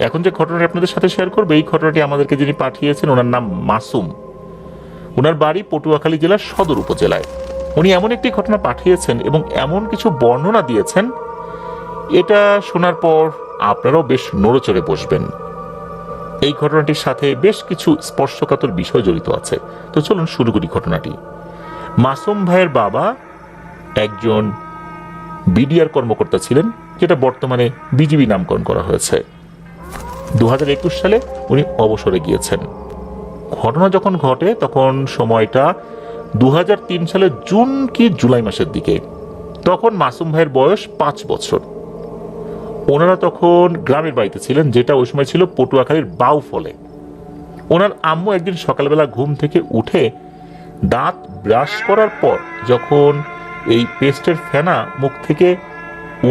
এখন যে ঘটনাটি আপনাদের সাথে শেয়ার করবো, এই ঘটনাটি আমাদেরকে যিনি পাঠিয়েছেন ওনার নাম মাসুম। ওনার বাড়ি পটুয়াখালী জেলার সদর উপজেলায়। উনি এমন একটি ঘটনা পাঠিয়েছেন এবং এমন কিছু বর্ণনা দিয়েছেন, এটা শোনার পর আপনারাও বেশ নড়েচড়ে বসবেন। এই ঘটনাটির সাথে বেশ কিছু স্পর্শকাতর বিষয় জড়িত আছে। তো চলুন শুরু করি ঘটনাটি। মাসুম ভাইয়ের বাবা একজন বিডিআর কর্মকর্তা ছিলেন, যেটা বর্তমানে বিজিবি নামকরণ করা হয়েছে। 2021 সালে উনি অবসরে গিয়েছেন। ঘটনা যখন ঘটে তখন সময়টা 2003 সালের জুন কি জুলাই মাসের দিকে। তখন মাসুম ভাইয়ের বয়স 5 বছর। ওনারা তখন গ্রামের বাড়িতে ছিলেন, যেটা ওই সময় ছিল পটুয়াখালীর বাউফলে। ওনার আম্মু একদিন সকালবেলা ঘুম থেকে উঠে দাঁত ব্রাশ করার পর যখন এই পেস্টের ফেনা মুখ থেকে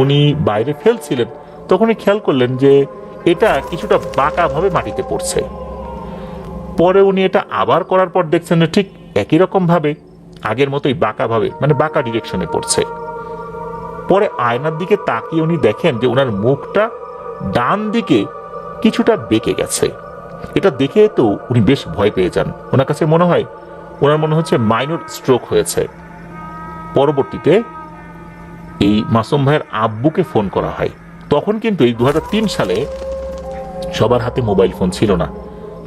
উনি বাইরে ফেলছিলেন, তখনই খেয়াল করলেন যে এটা কিছুটা বাঁকাভাবে মাটিতে পড়ছে। পরে উনি এটা আবার করার পর দেখছেন যে ঠিক একই রকম ভাবে আগের মতোই বাঁকাভাবে, মানে বাঁকা ডিরেকশনে পড়ছে। পরে আয়নার দিকে তাকিয়ে উনি দেখেন যে ওনার মুখটা ডান দিকে কিছুটা বেঁকে গেছে। এটা দেখে তো উনি বেশ ভয় পেয়ে যান। ওনার কাছে ওনার মনে হচ্ছে মাইনর স্ট্রোক হয়েছে। পরবর্তীতে এই মাসুম ভাইয়ের আব্বুকে ফোন করা হয়। তখন কিন্তু এই 2003 সালে সবার হাতে মোবাইল ফোন ছিল না,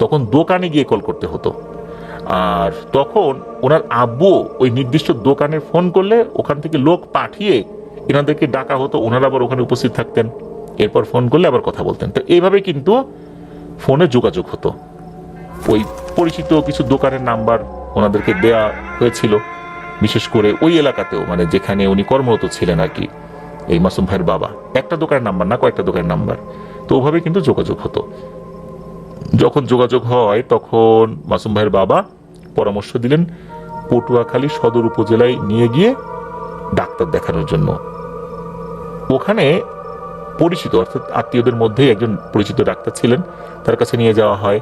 তখন দোকানে গিয়ে কল করতে হতো। আর তখন ওনার আব্বু ওই নির্দিষ্ট দোকানে ফোন করলে ওখান থেকে লোক পাঠিয়ে এনাদেরকে ডাকা হতো, ওনারা আবার ওখানে উপস্থিত থাকতেন, এরপর ফোন করলে আবার কথা বলতেন। তো এইভাবে কিন্তু ফোনে যোগাযোগ হতো। ওই পরিচিত কিছু দোকানের নাম্বার ওনাদেরকে দেয়া হয়েছিল, বিশেষ করে ওই এলাকাতেও, মানে যেখানে উনি কর্মরত ছিলেন আর কি, এই মাসুম ভাইয়ের বাবা। একটা দোকানের নাম্বার না, কয়েকটা দোকানের নাম্বার। তো ওভাবে কিন্তু যোগাযোগ হতো। যখন যোগাযোগ হয় তখন মাসুম ভাইয়ের বাবা পরামর্শ দিলেন পটুয়াখালী সদর উপজেলায় নিয়ে গিয়ে ডাক্তার দেখানোর জন্য। ওখানে পরিচিত, অর্থাৎ আত্মীয়দের মধ্যেই একজন পরিচিত ডাক্তার ছিলেন, তার কাছে নিয়ে যাওয়া হয়।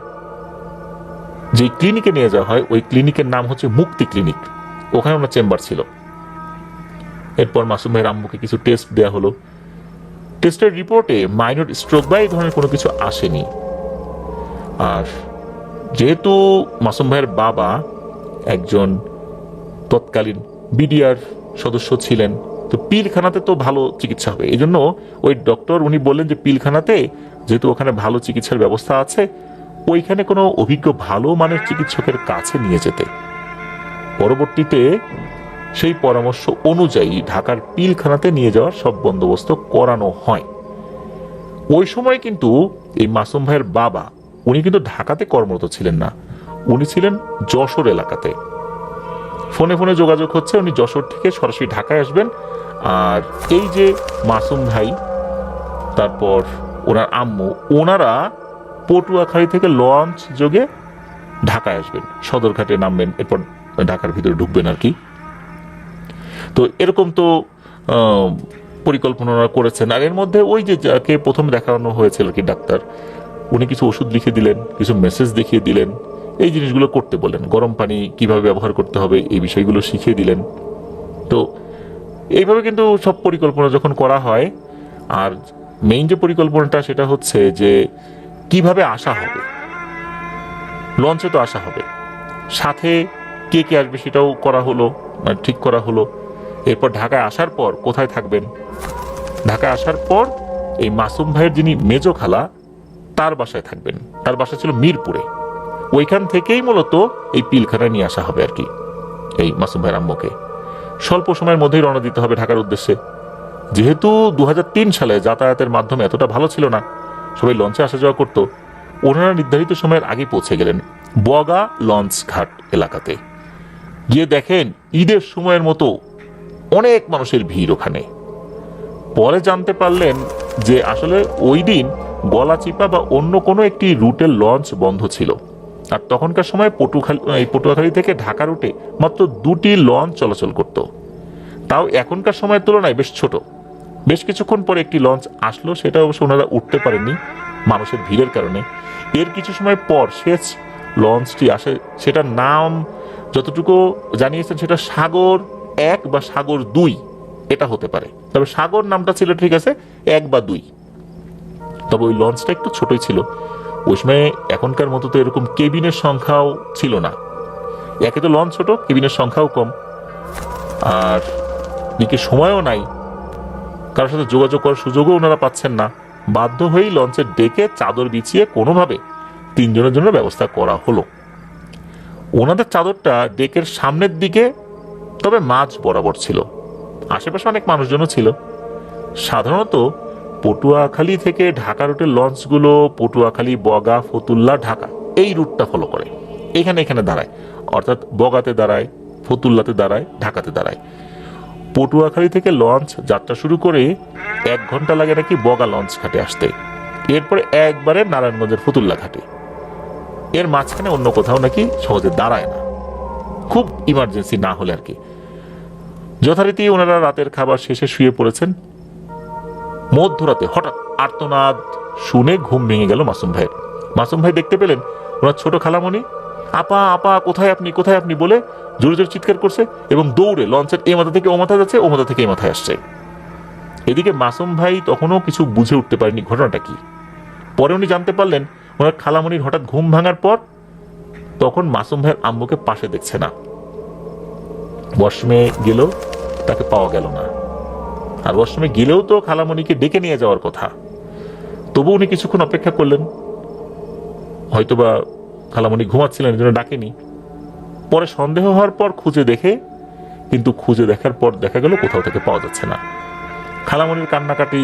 যে ক্লিনিকে নিয়ে যাওয়া হয় ওই ক্লিনিকের নাম হচ্ছে মুক্তি ক্লিনিক। ওখানে ওনার চেম্বার ছিল। এরপর মাসুম ভাইয়ের আম্মুকে কিছু টেস্ট দেওয়া হলো। টেস্টের রিপোর্টে মাইনর স্ট্রোক বা এই ধরনের কোনো কিছু আসেনি। আর যেহেতু মাসুম ভাইয়ের বাবা একজন তৎকালীন বিডিআর সদস্য ছিলেন, তো পিলখানাতে তো ভালো চিকিৎসা হবে। এই জন্য ওই ডক্টর উনি বললেন যে পিলখানাতে যেহেতু ওখানে ভালো চিকিৎসার ব্যবস্থা আছে, ওইখানে কোনো অভিজ্ঞ ভালো মানের চিকিৎসকের কাছে নিয়ে যেতে। পরবর্তীতে সেই পরামর্শ অনুযায়ী ঢাকার পিলখানাতে নিয়ে যাওয়ার সব বন্দোবস্ত করানো হয়। ওই সময় কিন্তু এই মাসুম ভাইয়ের বাবা উনি কিন্তু ঢাকাতে কর্মরত ছিলেন না, উনি ছিলেন যশোর এলাকাতে। ফোনে ফোনে যোগাযোগ হচ্ছে, উনি যশোর থেকে সরাসরি ঢাকায় আসবেন। আর এই যে মাসুম ভাই, তারপর ওনার আম্মু, ওনারা পটুয়াখালী থেকে লঞ্চ যোগে ঢাকায় আসবেন, সদরঘাটে নামবেন, এরপর ঢাকার ভিতরে ঢুকবেন আর কি। তো এরকম তো পরিকল্পনা করেছেন। আর এর মধ্যে ওই যে যাকে প্রথম দেখানো হয়েছিল কি ডাক্তার, উনি কিছু ওষুধ লিখে দিলেন, কিছু মেসেজ দেখিয়ে দিলেন, এই জিনিসগুলো করতে বললেন। গরম পানি কিভাবে ব্যবহার করতে হবে এই বিষয়গুলো শিখিয়ে দিলেন। তো এইভাবে কিন্তু সব পরিকল্পনা যখন করা হয়, আর মেইন যে পরিকল্পনাটা সেটা হচ্ছে যে কিভাবে আসা হবে, লঞ্চে তো আসা হবে, সাথে কে কে আসবে সেটাও করা হলো, ঠিক করা হলো। এরপর ঢাকায় আসার পর কোথায় থাকবেন, ঢাকায় আসার পর এই মাসুম ভাইয়ের যিনি মেজো খালা তার বাসায় থাকবেন। তার বাসা ছিল মিরপুরে। ওইখান থেকেই মূলত এই পিলখানায় নিয়ে আসা হবে আর কি এই মাসুম ভাইয়ের আম্মুকে। স্বল্প সময়ের মধ্যেই রওনা দিতে হবে ঢাকার উদ্দেশ্যে। যেহেতু 2003 সালে যাতায়াতের মাধ্যমে এতটা ভালো ছিল না, সবাই লঞ্চে আসা যাওয়া করতো, ওনারা নির্ধারিত সময়ের আগে পৌঁছে গেলেন বগা লঞ্চ ঘাট এলাকাতে। গিয়ে দেখেন ঈদের সময়ের মতো অনেক মানুষের ভিড় ওখানে। পরে জানতে পারলেন যে আসলে ওই দিন গলাচিপা বা অন্য কোনো একটি রুটের লঞ্চ বন্ধ ছিল। আর তখনকার সময় পটুয়াখালী থেকে ঢাকা রুটে মাত্র 2টি লঞ্চ চলাচল করত। তাও এখনকার সময়ের তুলনায় বেশ ছোট। বেশ কিছুক্ষণ পরে একটি লঞ্চ আসলো, সেটা অবশ্য ওনারা উঠতে পারেননি মানুষের ভিড়ের কারণে। এর কিছু সময় পর শেষ লঞ্চটি আসে, সেটার নাম যতটুকু জানিয়েছেন সেটা সাগর 1 বা সাগর 2 এটা হতে পারে, তবে সাগর নামটা ছিল ঠিক আছে 1 বা 2। তো তবে ওই লঞ্চটা একটু ছোটই ছিল। ওই সময় এখনকার মতো তো এরকম কেবিনের সংখ্যাও ছিল না। একে তো লঞ্চ ছোট, কেবিনের সংখ্যাও কম, আর দিকে সময়ও নাই, কারোর সাথে যোগাযোগ করার সুযোগও ওনারা পাচ্ছেন না। বাধ্য হয়েই লঞ্চের ডেকে চাদর বিছিয়ে কোনোভাবে 3 জনের জন্য ব্যবস্থা করা হলো। ওনাদের চাদরটা ডেকের সামনের দিকে, তবে মাঝ বরাবর ছিল। আশেপাশে অনেক মানুষজনও ছিল। সাধারণত পটুয়াখালী থেকে ঢাকা রুটের লঞ্চগুলো পটুয়াখালী, বগা, ফতুল্লা, ঢাকা এই রুটটা ফলো করে, এখানে এখানে দাঁড়ায়, অর্থাৎ বগাতে দাঁড়ায়, ফতুল্লাতে দাঁড়ায়, ঢাকাতে দাঁড়ায়। পটুয়াখালী থেকে লঞ্চ যাত্রা শুরু করে 1 ঘন্টা লাগে নাকি বগা লঞ্চ ঘাটে আসতে, এরপরে একবারে নারায়ণগঞ্জের ফতুল্লা ঘাটে। এর মাঝখানে অন্য কোথাও নাকি সহজে দাঁড়ায় না, খুব ইমার্জেন্সি না হলে আর কি। যথারীতি ওনারা রাতের খাবার শেষে শুয়ে পড়েছেন। মধ্যরাতে হঠাৎ আর্তনাদ শুনে ঘুম ভেঙে গেল মাসুম ভাইয়ের। মাসুম ভাই দেখতে পেলেন ওনার ছোট খালামণি আপা আপা কোথায় আপনি, কোথায় আপনি বলে জোরে জোরে চিৎকার করছে এবং দৌড়ে লঞ্চের এই মাথা থেকে ও মাথায় যাচ্ছে, ও মাথা থেকে এই মাথায় আসছে। এদিকে মাসুম ভাই তখনও কিছু বুঝে উঠতে পারেনি ঘটনাটা কি। পরে উনি জানতে পারলেন ওনার খালামণির হঠাৎ ঘুম ভাঙার পর তখন মাসুম ভাইয়ের আম্মুকে পাশে দেখছে না। ওয়াশরুমে গেল, তাকে পাওয়া গেল না। আর ওয়াশরুমে গেলেও তো খালামণিকে ডেকে নিয়ে যাওয়ার কথা। তবু উনি কিছুক্ষণ অপেক্ষা করলেন, হয়তোবা খালামণি ঘুমাচ্ছিলেন এই জন্য ডাকেনি। পরে সন্দেহ হওয়ার পর খুঁজে দেখার পর দেখা গেল কোথাও থেকে পাওয়া যাচ্ছে না। খালামণির কান্নাকাটি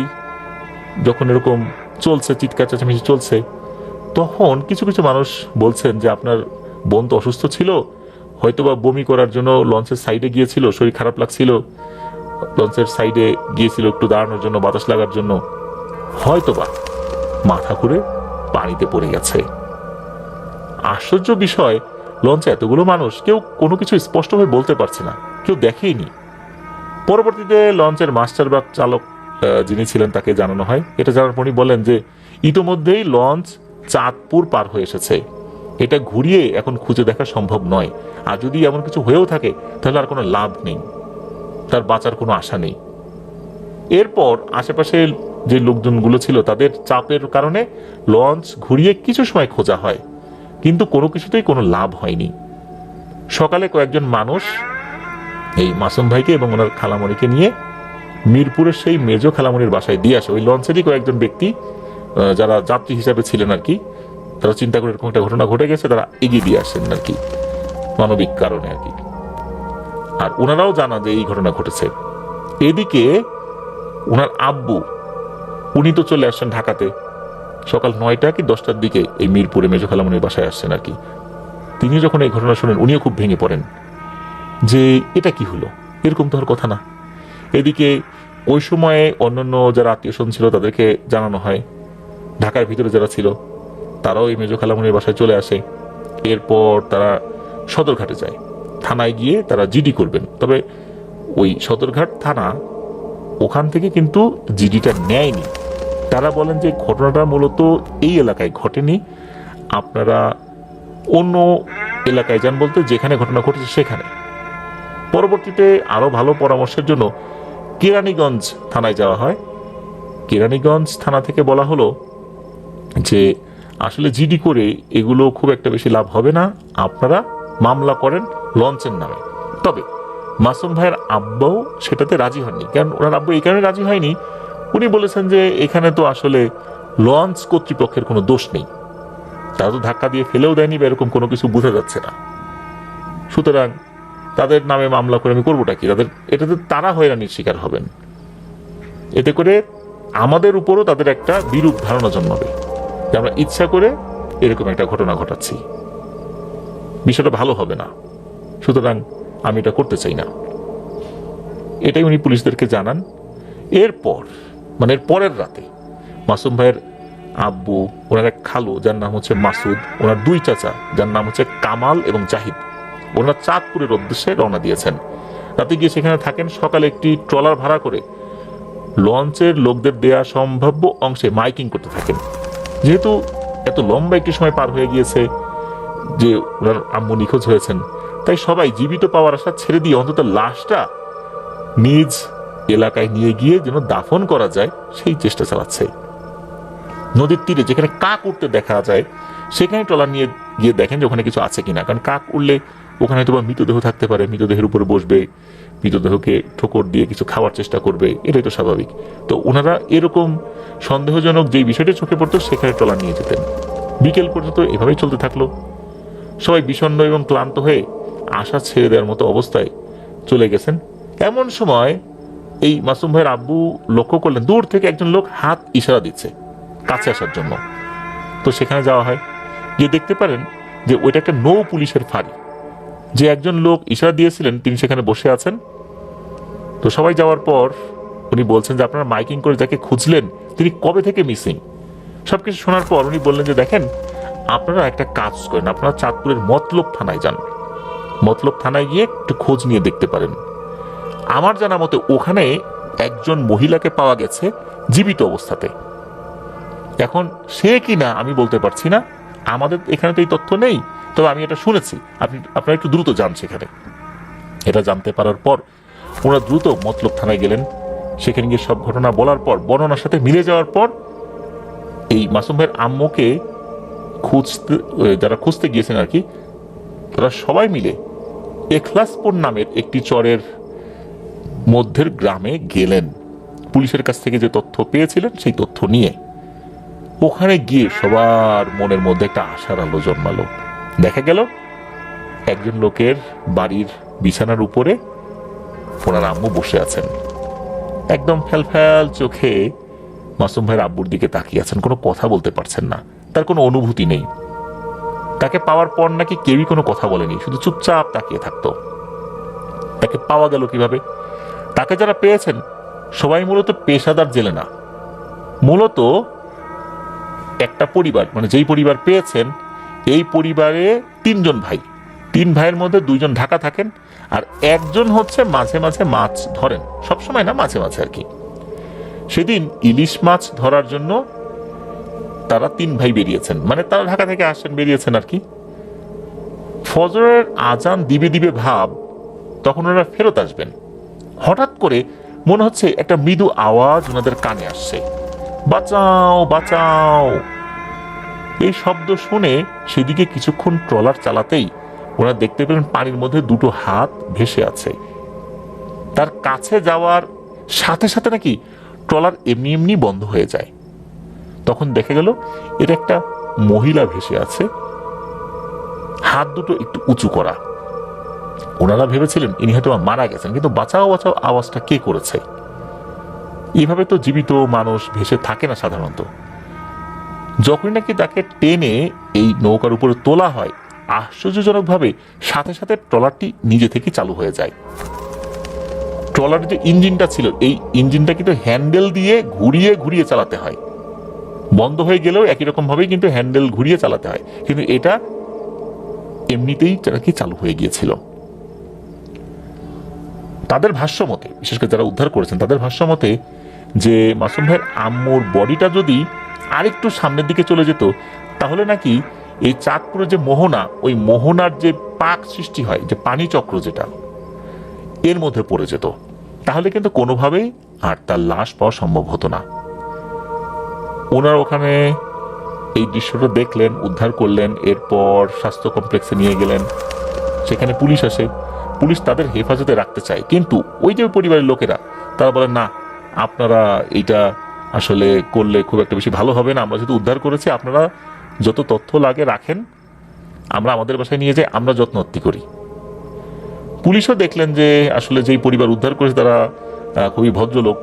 যখন এরকম চলছে, চিৎকার চেঁচামেচি চলছে, তখন কিছু কিছু মানুষ বলছেন যে আপনার বোন তো অসুস্থ ছিল, হয়তোবা বমি করার জন্য লঞ্চের সাইডে গিয়েছিল, শরীর খারাপ লাগছিল, লঞ্চের সাইডে গিয়েছিল একটু দাঁড়ানোর জন্য, বাতাস লাগার জন্য, হয়তোবা মাথা ঘুরে পানিতে পড়ে গেছে। আশ্চর্য বিষয়, লঞ্চে এতগুলো মানুষ, কেউ কোনো কিছু স্পষ্টভাবে বলতে পারছে না, কেউ দেখেইনি। পরবর্তীতে লঞ্চের মাস্টার বা চালক যিনি ছিলেন তাকে জানানো হয়। এটা জানার পরই বলেন যে ইতোমধ্যেই লঞ্চ চাঁদপুর পার হয়ে এসেছে, এটা ঘুরিয়ে এখন খুঁজে দেখা সম্ভব নয়। আর যদি এমন কিছু হয়েও থাকে তাহলে আর কোনো লাভ নেই, তার বাঁচার কোনো আশা নেই। এরপর আশেপাশে যে লোকজনগুলো ছিল তাদের চাপের কারণে লঞ্চ ঘুরিয়ে কিছু সময় খোঁজা হয়, কিন্তু কোনো কিছুতেই কোনো লাভ হয়নি। সকালে কয়েকজন মানুষ এই মাসুম ভাইকে এবং ওনার খালামণিকে নিয়ে মিরপুরের সেই মেজো খালামণির বাসায় দিয়ে আসে। ওই লঞ্চেরই কয়েকজন ব্যক্তি যারা যাত্রী হিসাবে ছিলেন আর কি, তারা চিন্তা করে এরকম একটা ঘটনা ঘটে গেছে, তারা এগিয়ে দিয়ে আসেন আর কি, মানবিক কারণে আর কি। আর ওনারাও জানা যে এই ঘটনা ঘটেছে। এদিকে ওনার আব্বু, উনি তো চলে আসছেন ঢাকাতে, সকাল 9টা কি 10টার দিকে এই মিরপুরে মেজো খালামণির বাসায় আসছেন আর কি। তিনি যখন এই ঘটনা শুনেন উনিও খুব ভেঙে পড়েন যে এটা কি হলো, এরকম তো আর কথা না। এদিকে ওই সময়ে অন্যান্য যারা আত্মীয় স্বজন ছিল তাদেরকে জানানো হয়, ঢাকার ভিতরে যারা ছিল তারাও এই মেজো খালামণির বাসায় চলে আসে। এরপর তারা সদরঘাটে যায়, থানায় গিয়ে তারা জিডি করবেন। তবে ওই সদরঘাট থানা ওখান থেকে কিন্তু জিডিটা নেয়নি। তারা বলেন যে ঘটনাটা মূলত এই এলাকায় ঘটেনি, আপনারা অন্য এলাকায় যান, বলতে যেখানে ঘটনা ঘটেছে সেখানে। পরবর্তীতে আরো ভালো পরামর্শের জন্য কেরানীগঞ্জ থানায় যাওয়া হয়। কেরানীগঞ্জ থানা থেকে বলা হলো যে আসলে জিডি করে এগুলো খুব একটা বেশি লাভ হবে না, আপনারা মামলা করেন লঞ্চের নামে। তবে মাসুম ভাইয়ের আব্বাও সেটাতে রাজি হননি। কারণ ওনার আব্বু এই কারণে রাজি হয়নি, উনি বলেছেন যে এখানে তো আসলে লঞ্চ কর্তৃপক্ষের কোনো দোষ নেই, তারা তো ধাক্কা দিয়ে ফেলেও দেয়নি বা এরকম কোনো কিছু বোঝা যাচ্ছে না, সুতরাং তাদের নামে মামলা করে আমি করবোটা কি, এটাতে তারা হয়রানির শিকার হবেন, এতে করে আমাদের উপরও তাদের একটা বিরূপ ধারণা জন্মাবে যে আমরা ইচ্ছা করে এরকম একটা ঘটনা ঘটাচ্ছি, বিষয়টা ভালো হবে না, সুতরাং আমি এটা করতে চাই না। এটাই উনি পুলিশদেরকে জানান। এরপর মানে এর পরের রাতে মাসুম ভাইয়ের আব্বু, ওনার এক খালু যার নাম হচ্ছে মাসুদ, ওনার 2 চাচা যার নাম হচ্ছে কামাল এবং জাহিদ, ওনারা চাঁদপুরের উদ্দেশ্যে রওনা দিয়েছেন। রাতে গিয়ে সেখানে থাকেন। সকালে একটি ট্রলার ভাড়া করে লঞ্চের লোকদের দেয়া সম্ভাব্য অংশে মাইকিং করতে থাকেন। যেহেতু এত লম্বা একটি সময় পার হয়ে গিয়েছে যে ওনার আম্মু নিখোঁজ হয়েছেন, তাই সবাই জীবিত পাওয়ার আশা ছেড়ে দিয়ে অন্তত লাশটা নিজ এলাকায় নিয়ে গিয়ে যেন দাফন করা যায় সেই চেষ্টা চালাচ্ছে। নদীর তীরে যেখানে কাক উঠতে দেখা যায় সেখানে ট্রলার নিয়ে গিয়ে দেখেন যে ওখানে কিছু আছে কিনা, কারণ কাক উঠলে ওখানে হয়তো বা মৃতদেহ থাকতে পারে, মৃতদেহের উপরে বসবে, মৃতদেহকে ঠোকর দিয়ে কিছু খাওয়ার চেষ্টা করবে, এটাই তো স্বাভাবিক। তো ওনারা এরকম সন্দেহজনক যেই বিষয়টি চোখে পড়তো সেখানে ট্রলার নিয়ে যেতেন। বিকেল পর্যন্ত এভাবেই চলতে থাকলো। সবাই বিষণ্ণ এবং ক্লান্ত হয়ে আশা ছেড়ে দেওয়ার মতো অবস্থায় চলে গেছেন। এমন সময় এই মাসুম ভাইয়ের আব্বু লক্ষ্য করলেন দূর থেকে একজন লোক হাত ইশারা দিচ্ছে কাছে আসার জন্য। তো সেখানে যাওয়া হয়, গিয়ে দেখতে পারেন যে ওইটা একটা নৌ পুলিশের ফাঁড়ি। যে একজন লোক ইশারা দিয়েছিলেন তিনি সেখানে বসে আছেন। তো সবাই যাওয়ার পর উনি বলছেন যে আপনারা মাইকিং করে যাকে খুঁজলেন তিনি কবে থেকে মিসিং। সবকিছু শোনার পর উনি বললেন যে দেখেন, আপনারা একটা কাজ করেন, আপনারা চাঁদপুরের মতলব থানায় যান, মতলব থানায় গিয়ে একটু খোঁজ নিয়ে দেখতে পারেন। আমার জানা মতে ওখানে একজন মহিলাকে পাওয়া গেছে জীবিত অবস্থাতে। এখন সে কি না আমি বলতে পারছি না, আমাদের এখানে তো এই তথ্য নেই, তবে আমি এটা শুনেছি। আপনারা একটু দ্রুত যান সেখানে। এটা জানতে পারার পর ওনারা দ্রুত মতলব থানায় গেলেন। সেখানে গিয়ে সব ঘটনা বলার পর, বর্ণনার সাথে মিলে যাওয়ার পর এই মাসুম ভাইয়ের আম্মুকে যারা খুঁজতে গিয়েছেন আর কি, তারা সবাই মিলে এখলাসপুর নামের একটি চরের মধ্যের গ্রামে গেলেন। পুলিশের কাছ থেকে যে তথ্য পেয়েছিলেন সেই তথ্য নিয়ে ওখানে গিয়ে সবার মনের মধ্যে একটা আশার আলো জন্মালো। দেখা গেল একজন লোকের বাড়ির বিছানার উপরে ওনার আম্মু বসে আছেন, একদম ফ্যাল চোখে মাসুম ভাইয়ের আব্বুর দিকে তাকিয়ে আছেন, কোনো কথা বলতে পারছেন না, তার কোনো অনুভূতি নেই। তাকে পাওয়ার পর নাকি কেউই কোনো কথা বলেনি, শুধু চুপচাপ তাকিয়ে থাকতো। তাকে পাওয়া গেল কিভাবে? তাকে যারা পেয়েছেন সবাই মূলত পেশাদার জেলে না, মূলত একটা পরিবার, মানে যেই পরিবার পেয়েছেন এই পরিবারে 3 জন ভাই। 3 ভাইয়ের মধ্যে 2 জন ঢাকা থাকেন, আর একজন হচ্ছে মাঝে মাঝে মাছ ধরেন, সবসময় না, মাঝে মাঝে আর কি। সেদিন ইলিশ মাছ ধরার জন্য তারা 3 ভাই বেরিয়েছেন, মানে তারা ঢাকা থেকে আসেন, বেরিয়েছেন আর কি। ফজরের আজান দিবে দিবে ভাব, তখন ওরা ফেরত আসবেন। হঠাৎ করে মনে হচ্ছে একটা মৃদু আওয়াজ ওনাদের কানে আসছে, বাঁচাও বাঁচাও। এই শব্দ শুনে সেদিকে কিছুক্ষণ ট্রলার চালাতেই ওরা দেখতে পেলেন পানির মধ্যে 2টো হাত ভেসে আছে। তার কাছে যাওয়ার সাথে সাথে নাকি ট্রলার এমনি এমনি বন্ধ হয়ে যায়। তখন দেখা গেল এটা একটা মহিলা ভেসে আছে, হাত দুটো একটু উঁচু করা। ওনারা ভেবেছিলেন ইনি হয়তো মারা গেছেন, কিন্তু বাঁচাও বাঁচাও আওয়াজটা কে করেছে? এইভাবে তো জীবিত মানুষ ভেসে থাকে না সাধারণত। যখনই নাকি তাকে টেনে এই নৌকার উপরে তোলা হয়, আশ্চর্যজনকভাবে সাথে সাথে ট্রলারটি নিজে থেকে চালু হয়ে যায়। ট্রলারের যে ইঞ্জিনটা ছিল, এই ইঞ্জিনটা কিন্তু হ্যান্ডেল দিয়ে ঘুরিয়ে ঘুরিয়ে চালাতে হয়। বন্ধ হয়ে গেলেও একই রকম ভাবেই কিন্তু হ্যান্ডেল ঘুরিয়ে চালাতে হয়, কিন্তু এটা এমনিতেই কি চালু হয়ে গিয়েছিল। তাদের ভাষ্য মতে, বিশেষ করে যারা উদ্ধার করেছেন তাদের ভাষ্য মতে, যে মাসুম ভাইয়ের আম্মুর বডিটা যদি আরেকটু সামনের দিকে চলে যেত তাহলে নাকি এই চাঁদপুরের যে মোহনা, ওই মোহনার যে পাক সৃষ্টি হয়, যে পানি চক্র যেটা, এর মধ্যে পড়ে যেত। তাহলে কিন্তু কোনোভাবেই আর তার লাশ পাওয়া সম্ভব হতো না। ওনার ওখানে এই দৃশ্যটা দেখলেন, উদ্ধার করলেন, এরপর স্বাস্থ্য কমপ্লেক্সে নিয়ে গেলেন। সেখানে পুলিশ আসে, পুলিশ তাদের হেফাজতে রাখতে চায়, কিন্তু ওই যে পরিবারের লোকেরা তারা বলেন না, আপনারা এইটা আসলে করলে খুব একটা বেশি ভালো হবে না, আমরা যেহেতু উদ্ধার করেছি আপনারা যত তথ্য লাগে রাখেন, আমরা আমাদের বাসায় নিয়ে যাই, আমরা যত্নআত্তি করি। পুলিশও দেখলেন যে আসলে যেই পরিবার উদ্ধার করেছে তারা খুবই ভদ্রলোক।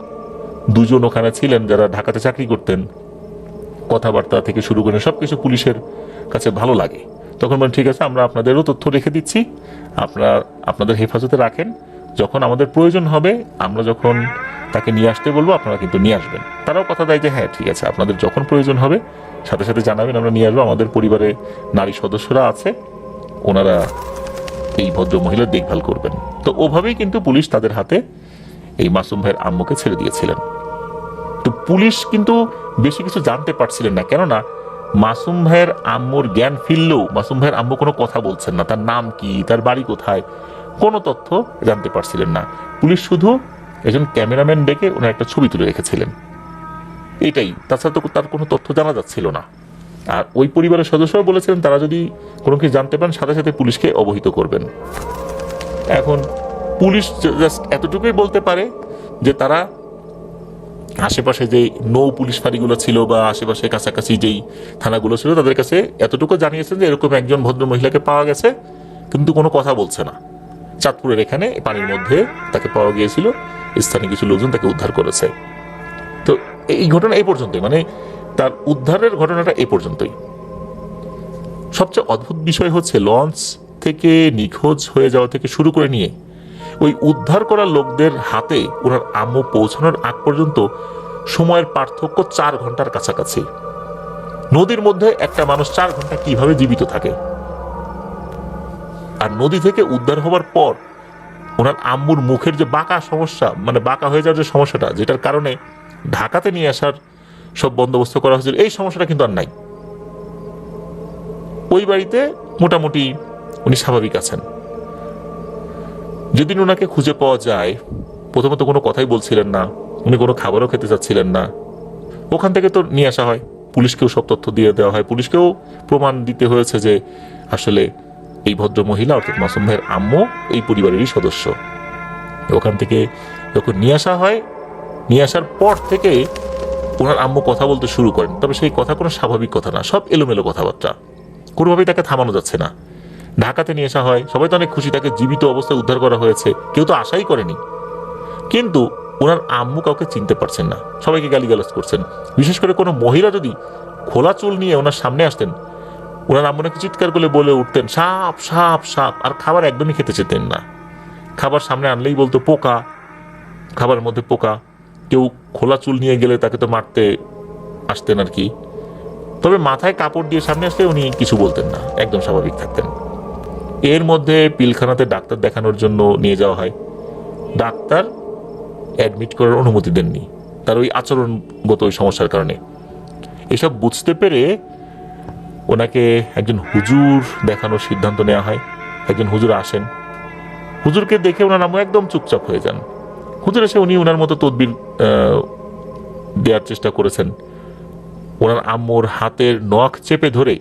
2 জন ওখানে ছিলেন যারা ঢাকাতে চাকরি করতেন, কথাবার্তা থেকে শুরু করে সবকিছু পুলিশের কাছে ভালো লাগে। তখন বলেন ঠিক আছে, আমরা আপনাদেরও তথ্য রেখে দিচ্ছি, আপনারা আপনাদের হেফাজতে রাখেন, যখন আমাদের প্রয়োজন হবে আমরা যখন তাকে নিয়ে আসতে বলবো আপনারা কিন্তু নিয়ে আসবেন। তারাও কথা দেয় যে হ্যাঁ ঠিক আছে, আপনাদের যখন প্রয়োজন হবে সাথে সাথে জানাবেন, আমরা নিয়ে আসবো। আমাদের পরিবারে নারী সদস্যরা আছে, ওনারা এই ভদ্র মহিলার দেখভাল করবেন। তো ওভাবেই কিন্তু পুলিশ তাদের হাতে এই মাসুম ভাইয়ের আম্মুকে ছেড়ে দিয়েছিলেন। তো পুলিশ কিন্তু বেশি কিছু জানতে পারছিলেন না, কেননা মাসুম ভাইয়ের আম্মুর জ্ঞান ফিরলেও মাসুম ভাইয়ের আম্মু কোনো কথা বলছেন না, তার নাম কি, তার বাড়ি কোথায়, কোনো তথ্য জানতে পারছিলেন না। পুলিশ শুধু একজন ক্যামেরাম্যান ডেকে ওনার একটা ছবি তুলে রেখেছিলেন। এটাই, তাছাড়া তো তার কোনো তথ্য জানা যাচ্ছিল না। আর ওই পরিবারের সদস্যরা বলেছিলেন তারা যদি কোনো কিছু জানতে পারেন সাথে সাথে পুলিশকে অবহিত করবেন। এখন পুলিশ জাস্ট এতটুকুই বলতে পারে যে তারা আশেপাশে যে নৌ পুলিশ ফাঁড়িগুলো ছিল বা আশেপাশে কাছাকাছি যেই থানাগুলো ছিল তাদের কাছে এতটুকু জানিয়েছেন যে এরকম একজন ভদ্র মহিলাকে পাওয়া গেছে, কিন্তু কোনো কথা বলছে না। চাঁদপুরের এখানে পানির মধ্যে তাকে পাওয়া গিয়েছিল, স্থানীয় কিছু লোকজন তাকে উদ্ধার করেছে। তো এই ঘটনা এই পর্যন্তই, মানে তার উদ্ধারের ঘটনাটা এই পর্যন্তই। সবচেয়ে অদ্ভুত বিষয় হচ্ছে লঞ্চ থেকে নিখোঁজ হয়ে যাওয়া থেকে শুরু করে নিয়ে ওই উদ্ধার করা লোকদের হাতে ওনার আম্মু পৌঁছানোর আগ পর্যন্ত সময়ের পার্থক্য 4 ঘন্টার কাছাকাছি। নদীর মধ্যে একটা মানুষ 4 ঘন্টা কিভাবে জীবিত থাকে? আর নদী থেকে উদ্ধার হওয়ার পর ওনার আম্মুর মুখের যে বাঁকা সমস্যা, মানে বাঁকা হয়ে যাওয়ার যে সমস্যাটা, যেটার কারণে ঢাকাতে নিয়ে আসার সব বন্দোবস্ত করা হয়েছিল, এই সমস্যাটা কিন্তু আর নাই। ওই বাড়িতে মোটামুটি উনি স্বাভাবিক আছেন। যেদিন ওনাকে খুঁজে পাওয়া যায়, প্রথমত কোনো কথাই বলছিলেন না, উনি কোনো খাবারও খেতে চাচ্ছিলেন না। ওখান থেকে তো নিয়ে আসা হয়, পুলিশকেও সব তথ্য দিয়ে দেওয়া হয়, পুলিশকেও প্রমাণ দিতে হয়েছে যে আসলে এই ভদ্র মহিলা অর্থাৎ মাসুম ভাইয়ের আম্মু এই পরিবারেরই সদস্য। ওখান থেকে যখন নিয়ে আসা হয়, নিয়ে আসার পর থেকে ওনার আম্মু কথা বলতে শুরু করেন, তবে সেই কথা কোনো স্বাভাবিক কথা না, সব এলোমেলো কথাবার্তা, কোনোভাবেই তাকে থামানো যাচ্ছে না। ঢাকাতে নিয়ে আসা হয়, সবাই তো অনেক খুশি, তাকে জীবিত অবস্থায় উদ্ধার করা হয়েছে, কেউ তো আশাই করেনি। কিন্তু ওনার আম্মু কাউকে চিনতে পারছেন না, সবাইকে গালিগালাজ করছেন। বিশেষ করে কোনো মহিলা যদি খোলা চুল নিয়ে ওনার সামনে আসতেন, ওনার আম্মু নাকি চিৎকার করে বলে উঠতেন সাপ সাপ সাপ, আর খাবার একদমই খেতে চেতেন না। খাবার সামনে আনলেই বলতো পোকা, খাবারের মধ্যে পোকা। কেউ খোলা চুল নিয়ে গেলে তাকে তো মারতে আসতেন আর কি, তবে মাথায় কাপড় দিয়ে সামনে আসলে উনি কিছু বলতেন না, একদম স্বাভাবিক থাকতেন। এর মধ্যে পিলখানাতে ডাক্তার দেখানোর জন্য নিয়ে যাওয়া হয়, ডাক্তার অ্যাডমিট করার অনুমতি দেননি, তার ওই আচরণগত ওই সমস্যার কারণে। এসব বুঝতে পেরে ওনাকে একজন হুজুর দেখানোর সিদ্ধান্ত নেওয়া হয়। একজন হুজুর আসেন, হুজুরকে দেখে ওনার আম্মু একদম চুপচাপ হয়ে যান। হুজুর এসে উনি ওনার মতো তদবির দেওয়ার চেষ্টা করেছেন, ওনার আম্মুর হাতের নখ চেপে ধরে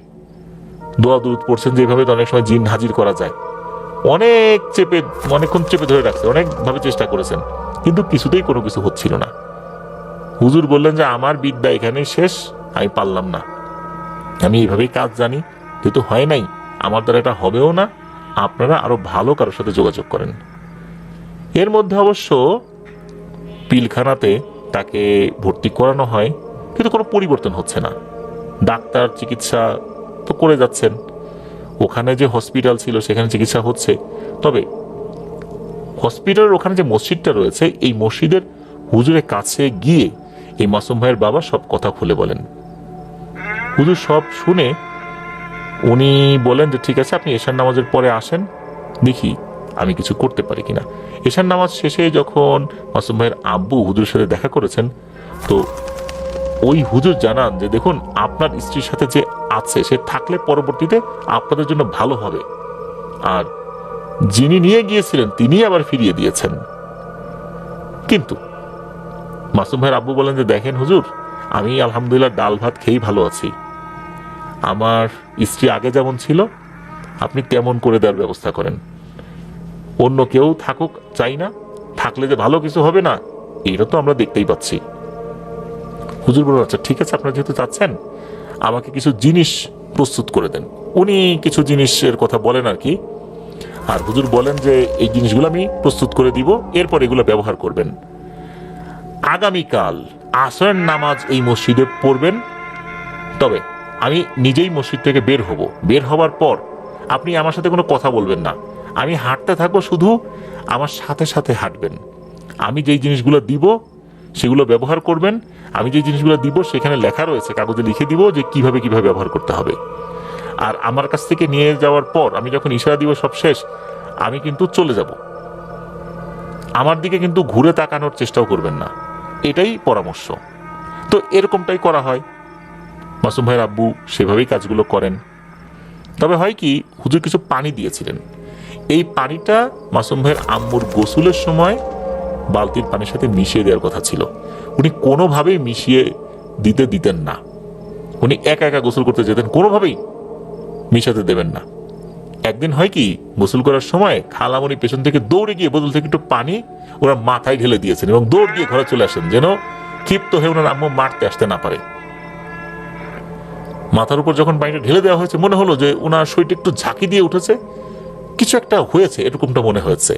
দোয়া দুরুদ পড়ছেন, যেভাবে অনেক সময় জিন হাজির করা যায়, অনেকক্ষণ চেপে ধরে রাখছে, অনেকভাবে চেষ্টা করেছেন, কিন্তু কিছুতেই কোনো কিছু হচ্ছিল না। হুজুর বললেন যে আমার বিদ্যা এখানেই শেষ, আমি পারলাম না, আমি এইভাবেই কাজ জানি, কিন্তু হয় নাই, আমার দ্বারা এটা হবেও না, আপনারা আরো ভালো কারোর সাথে যোগাযোগ করেন। এর মধ্যে অবশ্য পিলখানাতে তাকে ভর্তি করানো হয়, কিন্তু কোনো পরিবর্তন হচ্ছে না। ডাক্তার চিকিৎসা তো করে যাচ্ছেন, ওখানে যে হসপিটাল ছিল সেখানে চিকিৎসা হচ্ছে, তবে হসপিটালের ওখানে যে মসজিদটা রয়েছে, এই মসজিদের হুজুরের কাছে গিয়ে এই মাসুম ভাইয়ের বাবা সব কথা খুলে বলেন। হুজুর সব শুনে উনি বলেন যে ঠিক আছে, আপনি এশার নামাজের পরে আসেন, দেখি আমি কিছু করতে পারি কিনা। এশার নামাজ শেষে যখন মাসুম ভাইয়ের আব্বু হুজুরের সাথে দেখা করেছেন, তো ওই হুজুর জানান যে দেখুন, আপনার স্ত্রীর সাথে যে আছে সে থাকলে পরবর্তীতে আপনাদের জন্য ভালো হবে, আর যিনি নিয়ে গিয়েছিলেন তিনি আবার ফিরিয়ে দিয়েছেন। কিন্তু মাসুম ভাইয়ের আব্বু বলেন যে দেখেন হুজুর, আমি আলহামদুলিল্লাহ ডাল ভাত খেয়েই ভালো আছি, আমার স্ত্রী আগে যেমন ছিল আপনি তেমন করে দেওয়ার ব্যবস্থা করেন, অন্য কেউ থাকুক চাই না, থাকলে যে ভালো কিছু হবে না এটা তো আমরা দেখতেই পাচ্ছি। হুজুর বলেন আচ্ছা ঠিক আছে, আপনারা যেহেতু চাচ্ছেন আমাকে কিছু জিনিস প্রস্তুত করে দেন। উনি কিছু জিনিসের কথা বলেন আর কি, আর হুজুর বলেন যে এই জিনিসগুলো আমি প্রস্তুত করে দিব, এরপর এগুলো ব্যবহার করবেন। আগামীকাল আসরের নামাজ এই মসজিদে পড়বেন, তবে আমি নিজেই মসজিদ থেকে বের হব, বের হবার পর আপনি আমার সাথে কোনো কথা বলবেন না, আমি হাঁটতে থাকবো, শুধু আমার সাথে সাথে হাঁটবেন, আমি যেই জিনিসগুলো দিব সেগুলো ব্যবহার করবেন, আমি যে জিনিসগুলো দিব সেখানে লেখা রয়েছে, কাগজে লিখে দিব যে কিভাবে কিভাবে ব্যবহার করতে হবে। আর আমার কাছ থেকে নিয়ে যাওয়ার পর আমি যখন ইশারা দিব সব শেষ, আমি কিন্তু চলে যাব, আমার দিকে কিন্তু ঘুরে তাকানোর চেষ্টাও করবেন না, এটাই পরামর্শ। তো এরকমটাই করা হয়, মাসুম ভাইয়ের আব্বু সেভাবেই কাজগুলো করেন। তবে হয় কি, হুজুর কিছু পানি দিয়েছিলেন, এই পানিটা মাসুম ভাইয়ের আম্মুর গোসলের সময় বালতির পানির সাথে মিশিয়ে দেওয়ার কথা ছিল, উনি কোনোভাবেই মিশিয়ে দিতেন না। উনি একা একা গোসল করতে যেতেন, কোনোভাবেই মিশাতে দেবেন না। একদিন হয় কি, গোসল করার সময় খালামণি পেছন থেকে দৌড়ে গিয়ে বোতল থেকে একটু পানি ওনার মাথায় ঢেলে দিয়েছেন এবং দৌড় দিয়ে ঘরে চলে আসেন, যেন ক্ষিপ্ত হয়ে ওনার আম্মু মারতে আসতে না পারে। মাথার উপর যখন পানিটা ঢেলে দেওয়া হয়েছে, মনে হলো যে ওনার শরীরটা একটু ঝাঁকি দিয়ে উঠেছে, কিছু একটা হয়েছে, এরকমটা মনে হয়েছে।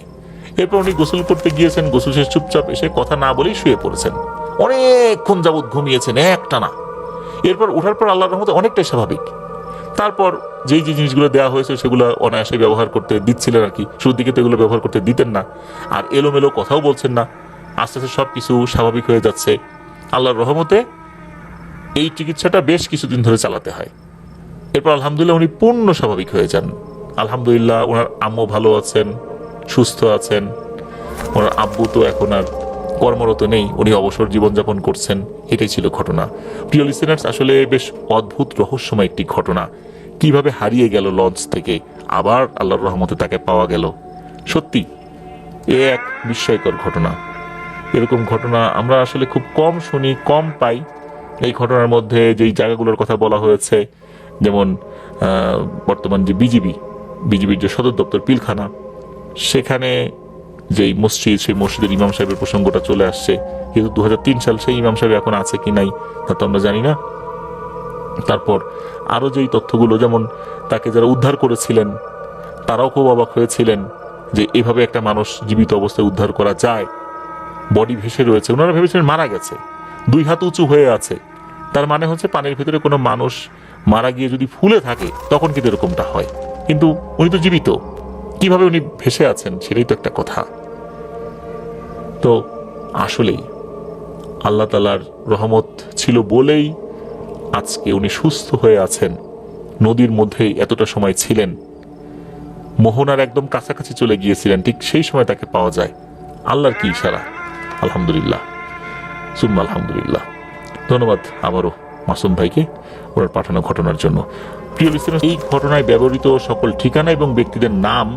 এরপর উনি গোসল করতে গিয়েছেন, গোসল শেষ চুপচাপ এসে কথা না বলেই শুয়ে পড়েছেন, অনেকক্ষণ যাবৎ ঘুমিয়েছেন একটানা। এরপর ওঠার পর আল্লাহর রহমতে অনেকটাই স্বাভাবিক। তারপর যেই যে জিনিসগুলো দেওয়া হয়েছে সেগুলো অনায়াসে ব্যবহার করতে দিচ্ছিলেন আর কি। শুরুর দিকে তো এগুলো ব্যবহার করতে দিতেন না, আর এলোমেলো কথাও বলছেন না। আস্তে আস্তে সব কিছু স্বাভাবিক হয়ে যাচ্ছে। আল্লাহর রহমতে এই চিকিৎসাটা বেশ কিছুদিন ধরে চালাতে হয়। এরপর আলহামদুলিল্লাহ উনি পূর্ণ স্বাভাবিক হয়ে যান। আলহামদুলিল্লাহ ওনার আম্মু ভালো আছেন, সুস্থ আছেন। ওনার আব্বু তো এখন আর কর্মরত নেই, উনি অবসর জীবনযাপন করছেন। এটাই ছিল ঘটনা। প্রিয় লিসেনার্স, আসলে বেশ অদ্ভুত রহস্যময় একটি ঘটনা। কিভাবে হারিয়ে গেল লঞ্চ থেকে, আবার আল্লাহর রহমতে তাকে পাওয়া গেল। সত্যি এ এক বিস্ময়কর ঘটনা। এরকম ঘটনা আমরা আসলে খুব কম শুনি, কম পাই। এই ঘটনার মধ্যে যেই জায়গাগুলোর কথা বলা হয়েছে, যেমন বর্তমান যে বিজিবির যে সদর দপ্তর পিলখানা, সেখানে যেই মসজিদ, সেই মসজিদের ইমাম সাহেবের প্রসঙ্গটা চলে আসছে। কিন্তু 2003 সাল সেই ইমাম সাহেব এখন আছে কি নাই তা তো আমরা জানি না। তারপর আরো যেই তথ্যগুলো, যেমন তাকে যারা উদ্ধার করেছিলেন তারাও খুব অবাক হয়েছিলেন যে এভাবে একটা মানুষ জীবিত অবস্থায় উদ্ধার করা যায়। বডি ভেসে রয়েছে, ওনারা ভেবেছিলেন মারা গেছে, 2 হাত উঁচু হয়ে আছে। তার মানে হচ্ছে পানির ভিতরে কোনো মানুষ মারা গিয়ে যদি ফুলে থাকে তখন কিন্তু এরকমটা হয়, কিন্তু উনি তো জীবিত, কিভাবে উনি ভেসে আছেন সেটাই তো একটা কথা। তো আসলেই আল্লাহ তাআলার রহমত ছিল বলেই আজকে উনি সুস্থ হয়ে আছেন। নদীর মধ্যেই এতটা সময় ছিলেন, মোহনার একদম কাছাকাছি চলে গিয়েছিলেন, ঠিক সেই সময় তাকে পাওয়া যায়। আল্লাহর কি ইশারা! আলহামদুলিল্লাহ, সুম্মা আলহামদুলিল্লাহ। ধন্যবাদ আবারও মাসুম ভাইকে ওনার পাঠানো ঘটনার জন্য। প্রিয় লিসেনার, এই ঘটনায় ব্যবহৃত সকল ঠিকানা এবং ব্যক্তিদের নাম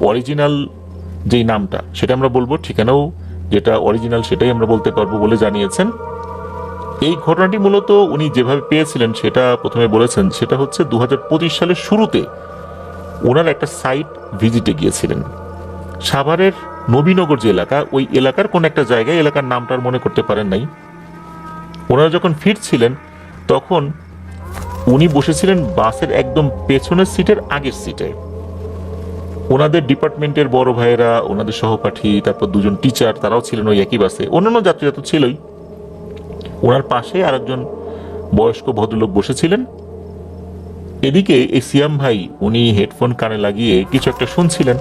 অরিজিনাল যেই নামটা সেটা আমরা বলবো, ঠিকানাও যেটা অরিজিনাল সেটাই আমরা বলতে পারবো বলে জানিয়েছেন। এই ঘটনাটি মূলত উনি যেভাবে পেয়েছিলেন সেটা প্রথমে বলেছেন, সেটা হচ্ছে 2025 সালের শুরুতে ওনার একটা সাইট ভিজিটে গিয়েছিলেন। সাভারের নবীনগর যে এলাকা, ওই এলাকার কোন একটা জায়গায়, এলাকার নামটা আর মনে করতে পারেন নাই। ওনারা যখন ফিরছিলেন তখন উনি বসেছিলেন বাসের একদম পেছনের সিটের আগের সিটে। ওনাদের ডিপার্টমেন্টের বড় ভাইয়েরা, ওনাদের সহপাঠী, তারপর 2জন টিচার, তারাও ছিলেন ওই একই বাসে। অন্যান্য যাত্রীরা তো ছিলই। ওনার পাশে আরেকজন বয়স্ক ভদ্রলোক বসেছিলেন। এদিকে এই সিয়াম ভাই উনি হেডফোন কানে লাগিয়ে কিছু একটা শুনছিলেন।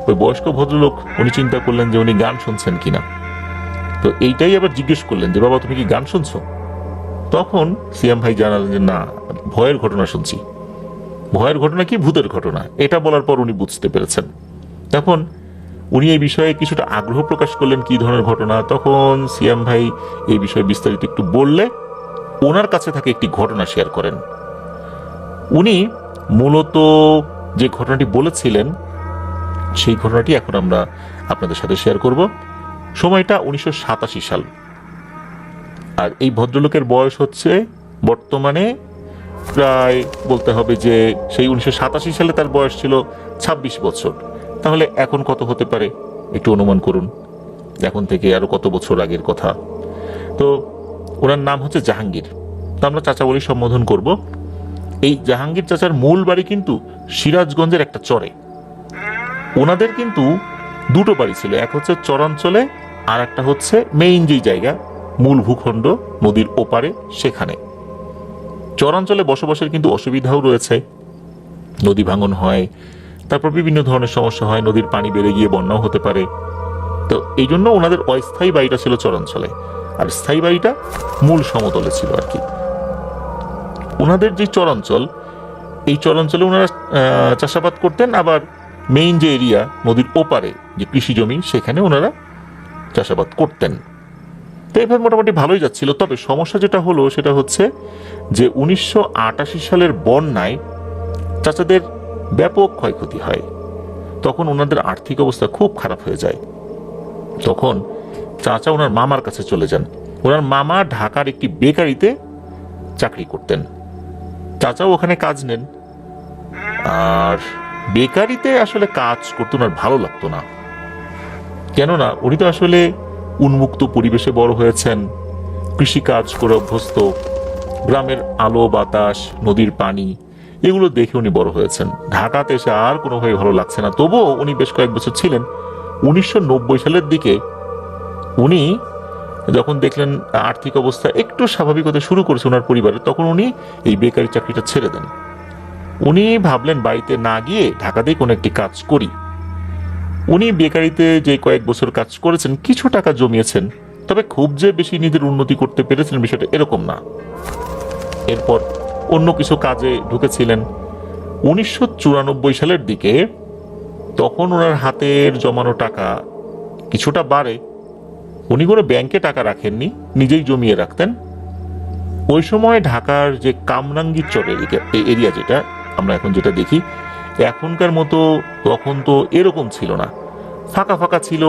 ওই বয়স্ক ভদ্রলোক উনি চিন্তা করলেন যে উনি গান শুনছেন কিনা, তো এইটাই আবার জিজ্ঞেস করলেন যে বাবা তুমি কি গান শুনছো? তখন সিয়াম ভাই জানালেন যে না, ভয়ের ঘটনা শুনছি। ভয়ের ঘটনা কি, ভূতের ঘটনা। এটা বলার পর উনি বুঝতে পেরেছেন। তখন উনি এই বিষয়ে কিছুটা আগ্রহ প্রকাশ করলেন, কি ধরনের ঘটনা। তখন সিয়াম ভাই এই বিষয়ে বিস্তারিত একটু বললে ওনার কাছে থাকে একটি ঘটনা শেয়ার করেন। উনি মূলত যে ঘটনাটি বলেছিলেন সেই ঘটনাটি এখন আমরা আপনাদের সাথে শেয়ার করব। সময়টা 1987 সাল। আর এই ভদ্রলোকের বয়স হচ্ছে বর্তমানে প্রায় বলতে হবে যে সেই 1987 সালে তার বয়স ছিল 26 বছর। তাহলে এখন কত হতে পারে একটু অনুমান করুন, এখন থেকে আরো কত বছর আগের কথা। তো ওনার নাম হচ্ছে জাহাঙ্গীর, তো আমরা চাচা বলি সম্বোধন করব। এই জাহাঙ্গীর চাচার মূল বাড়ি কিন্তু সিরাজগঞ্জের একটা চরে। ওনাদের কিন্তু 2টো বাড়ি ছিল, এক হচ্ছে চরাঞ্চলে আর একটা হচ্ছে মেইন যেই জায়গা, মূল ভূখণ্ড নদীর ওপারে, সেখানে। চরাঞ্চলে বসবাসের কিন্তু অসুবিধাও রয়েছে, নদী ভাঙন হয়, তারপর বিভিন্ন ধরনের সমস্যা হয়, নদীর পানি বেড়ে গিয়ে বন্যাও হতে পারে। তো এই জন্য ওনাদের অস্থায়ী বাড়িটা ছিল চরাঞ্চলে, আর স্থায়ী বাড়িটা মূল সমতলে ছিল আর কি। ওনাদের যে চরাঞ্চল, এই চরাঞ্চলে ওনারা চাষাবাদ করতেন, আবার মেইন যে এরিয়া নদীর ওপারে যে কৃষি জমি, সেখানে ওনারা চাষাবাদ করতেন। তো এইভাবে মোটামুটি ভালোই যাচ্ছিল। তবে সমস্যা যেটা হলো সেটা হচ্ছে যে 1988 সালের বন্যায় চাচাদের ব্যাপক ক্ষয়ক্ষতি হয়। তখন ওনাদের আর্থিক অবস্থা খুব খারাপ হয়ে যায়। তখন চাচা ওনার মামার কাছে চলে যান। ওনার মামা ঢাকার একটি বেকারিতে চাকরি করতেন, চাচাও ওখানে কাজ নেন। আর বেকারিতে আসলে কাজ করতে ওনার ভালো লাগতো না, কেননা উনি তো আসলে উন্মুক্ত পরিবেশে বড় হয়েছেন, কৃষি কাজ করে অভ্যস্ত, গ্রামের আলো বাতাস নদীর পানি এগুলো দেখে উনি বড় হয়েছেন। ঢাকাতে এসে আর কোনোভাবে ভালো লাগছে না। তবুও উনি বেশ কয়েক বছর ছিলেন। 1990 সালের দিকে উনি যখন দেখলেন আর্থিক অবস্থা একটু স্বাভাবিক হতে শুরু করেছে ওনার পরিবারের, তখন উনি এই বেকারি চাকরিটা ছেড়ে দেন। উনি ভাবলেন বাড়িতে না গিয়ে ঢাকাতেই কোনো একটি কাজ করি। উনি বেকারিতে যে কয়েক বছর কাজ করেছেন, কিছু টাকা জমিয়েছেন, তবে খুব যে বেশি নিজের উন্নতি করতে পেরেছেন বিষয়টা এরকম না। এরপর অন্য কিছু কাজে ঢুকেছিলেন। 1994 সালের দিকে তখন ওনার হাতের জমানো টাকা কিছুটা বাড়ে। উনি কোনো ব্যাংকে টাকা রাখেননি, নিজেই জমিয়ে রাখতেন। ওই সময় ঢাকার যে কামরাঙ্গীর চর এরিয়া, যেটা আমরা এখন যেটা দেখি, এখনকার মতো তখন তো এরকম ছিল না, ফাঁকা ফাঁকা ছিল,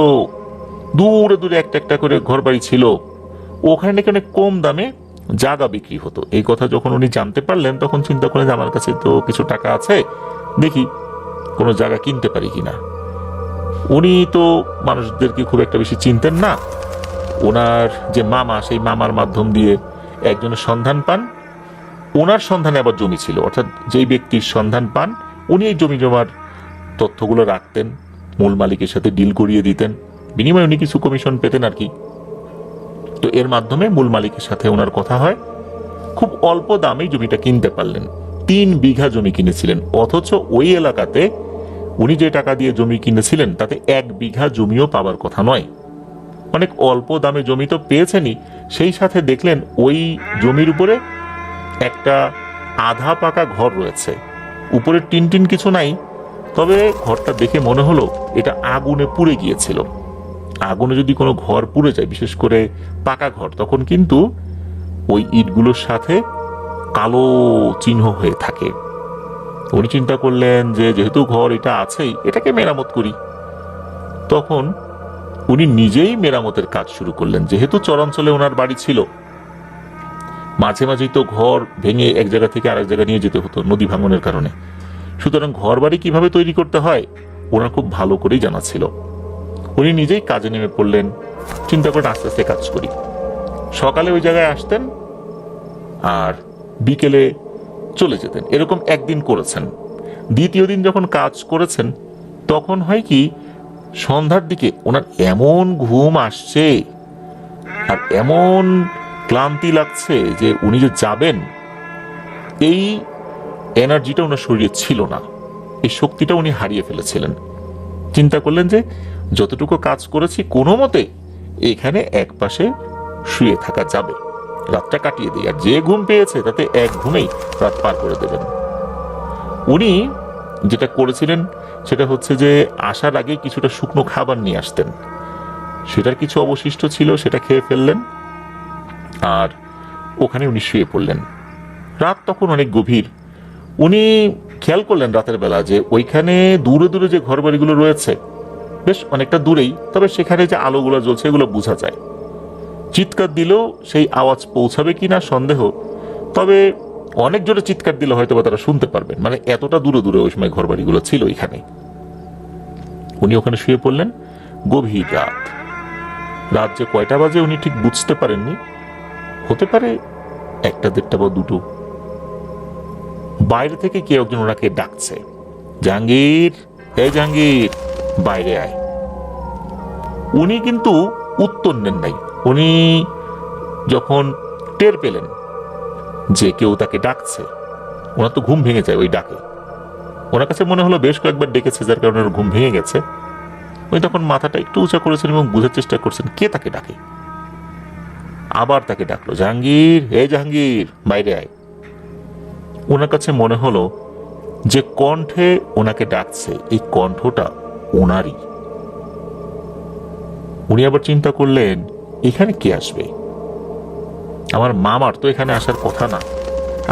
দূরে দূরে একটা একটা করে ঘর বাড়ি ছিল। ওখানে নাকি অনেক কম দামে জায়গা বিক্রি হতো। এই কথা যখন উনি জানতে পারলেন, তখন চিন্তা করলেন যে আমার কাছে তো কিছু টাকা আছে, দেখি কোনো জায়গা কিনতে পারি কিনা। উনি তো মানুষদেরকে খুব একটা বেশি চিনতেন না। ওনার যে মামা, সেই মামার মাধ্যম দিয়ে একজনের সন্ধান পান। ওনার সন্ধানে আবার জমি ছিল, অর্থাৎ যেই ব্যক্তির সন্ধান পান উনি এই জমি জমার তথ্যগুলো রাখতেন, মূল মালিকের সাথে ডিল করিয়ে দিতেন, বিনিময়ে উনি কিছু কমিশন পেতেন আর কি। তো এর মাধ্যমে মূল মালিকের সাথে ওনার কথা হয়, খুব অল্প দামেই জমিটা কিনতে পারলেন। 3 বিঘা জমি কিনেছিলেন, অথচ ওই এলাকাতে উনি যে টাকা দিয়ে জমি কিনেছিলেন তাতে 1 বিঘা জমিও পাবার কথা নয়। অনেক অল্প দামে জমি তো পেয়েছেনই, সেই সাথে দেখলেন ওই জমির উপরে একটা আধা পাকা ঘর রয়েছে, উপরে টিন টিন কিছু নাই, তবে ঘরটা দেখে মনে হলো এটা আগুনে পুড়ে গিয়েছিল। আগুনে যদি কোনো ঘর পুড়ে যায়, বিশেষ করে পাকা ঘর, তখন কিন্তু ওই ইটগুলোর সাথে কালো চিহ্ন হয়ে থাকে। উনি চিন্তা করলেন যে যেহেতু ঘর এটা আছেই, এটাকে মেরামত করি। তখন উনি নিজেই মেরামতের কাজ শুরু করলেন। যেহেতু চরাঞ্চলে ওনার বাড়ি ছিল, মাঝে মাঝেই তো ঘর ভেঙে এক জায়গা থেকে আরেক জায়গা নিয়ে যেতে হতো নদী ভাঙনের কারণে। সুতরাং ঘর বাড়ি কিভাবে তৈরি করতে হয় ওনার খুব ভালো করেই জানা ছিল। উনি নিজেই কাজে নেমে পড়লেন, চিন্তা করে আস্তে আস্তে কাজ করি। সকালে ওই জায়গায় আসতেন আর বিকেলে চলে যেতেন, এরকম একদিন করেছেন। দ্বিতীয় দিন যখন কাজ করেছেন, তখন হয় কি, সন্ধ্যার দিকে ওনার এমন ঘুম আসছে আর এমন ক্লান্তি লাগছে যে উনি যে যাবেন, এই এনার্জিটা ওনার শরীরে ছিল না, এই শক্তিটা উনি হারিয়ে ফেলেছিলেন। চিন্তা করলেন যে যতটুকু কাজ করেছি কোনো মতে এখানে এক পাশে শুয়ে থাকা যাবে, রাতটা কাটিয়ে দিই, আর যে ঘুম পেয়েছে তাতে এক ঘুমেই রাত পার করে দেবেন। উনি যেটা করেছিলেন সেটা হচ্ছে যে আসার আগে কিছুটা শুকনো খাবার নিয়ে আসতেন, সেটার কিছু অবশিষ্ট ছিল, সেটা খেয়ে ফেললেন আর ওখানে উনি শুয়ে পড়লেন। রাত তখন অনেক গভীর। উনি খেয়াল করলেন রাতের বেলা যে ওইখানে দূরে দূরে যে ঘর বাড়িগুলো রয়েছে, বেশ অনেকটা দূরেই, তবে সেখানে যে আলোগুলো জ্বলছে এগুলো বোঝা যায়। চিৎকার দিলেও সেই আওয়াজ পৌঁছাবে কিনা সন্দেহ, তবে অনেক জোরে চিৎকার দিলে হয়তো বা তারা শুনতে পারবেন, মানে এতটা দূরে দূরে ওই সময় ঘর বাড়িগুলো ছিল এখানে। উনি ওখানে শুয়ে পড়লেন। গভীর রাত, রাত যে কয়টা বাজে উনি ঠিক বুঝতে পারেননি, হতে পারে 1টা 1:30 বা 2টো। বাইরে থেকে কেউ একজন ওনাকে ডাকছে, জাহাঙ্গীর, হে জাহাঙ্গীর, বাইরে আয়। উনি কিন্তু উত্তর নেন নাই। উনি যখন টের পেলেন যে কেউ তাকে ডাকছে, ওনার তো ঘুম ভেঙে যায় ওই ডাকে। ওনার কাছে মনে হলো বেশ কয়েকবার ডেকেছে, যার কারণে ওর ঘুম ভেঙে গেছে। উনি তখন মাথাটা একটু উঁচা করেছেন এবং বোঝার চেষ্টা করছেন কে তাকে ডাকে। আবার তাকে ডাকলো, জাহাঙ্গীর, হে জাহাঙ্গীর, বাইরে আয়। ওনার কাছে মনে হলো যে কণ্ঠে ওনাকে ডাকছে, এই কণ্ঠটা ওনারই। উনি আবার চিন্তা করলেন এখানে কে আসবে, আমার মামার তো এখানে আসার কথা না,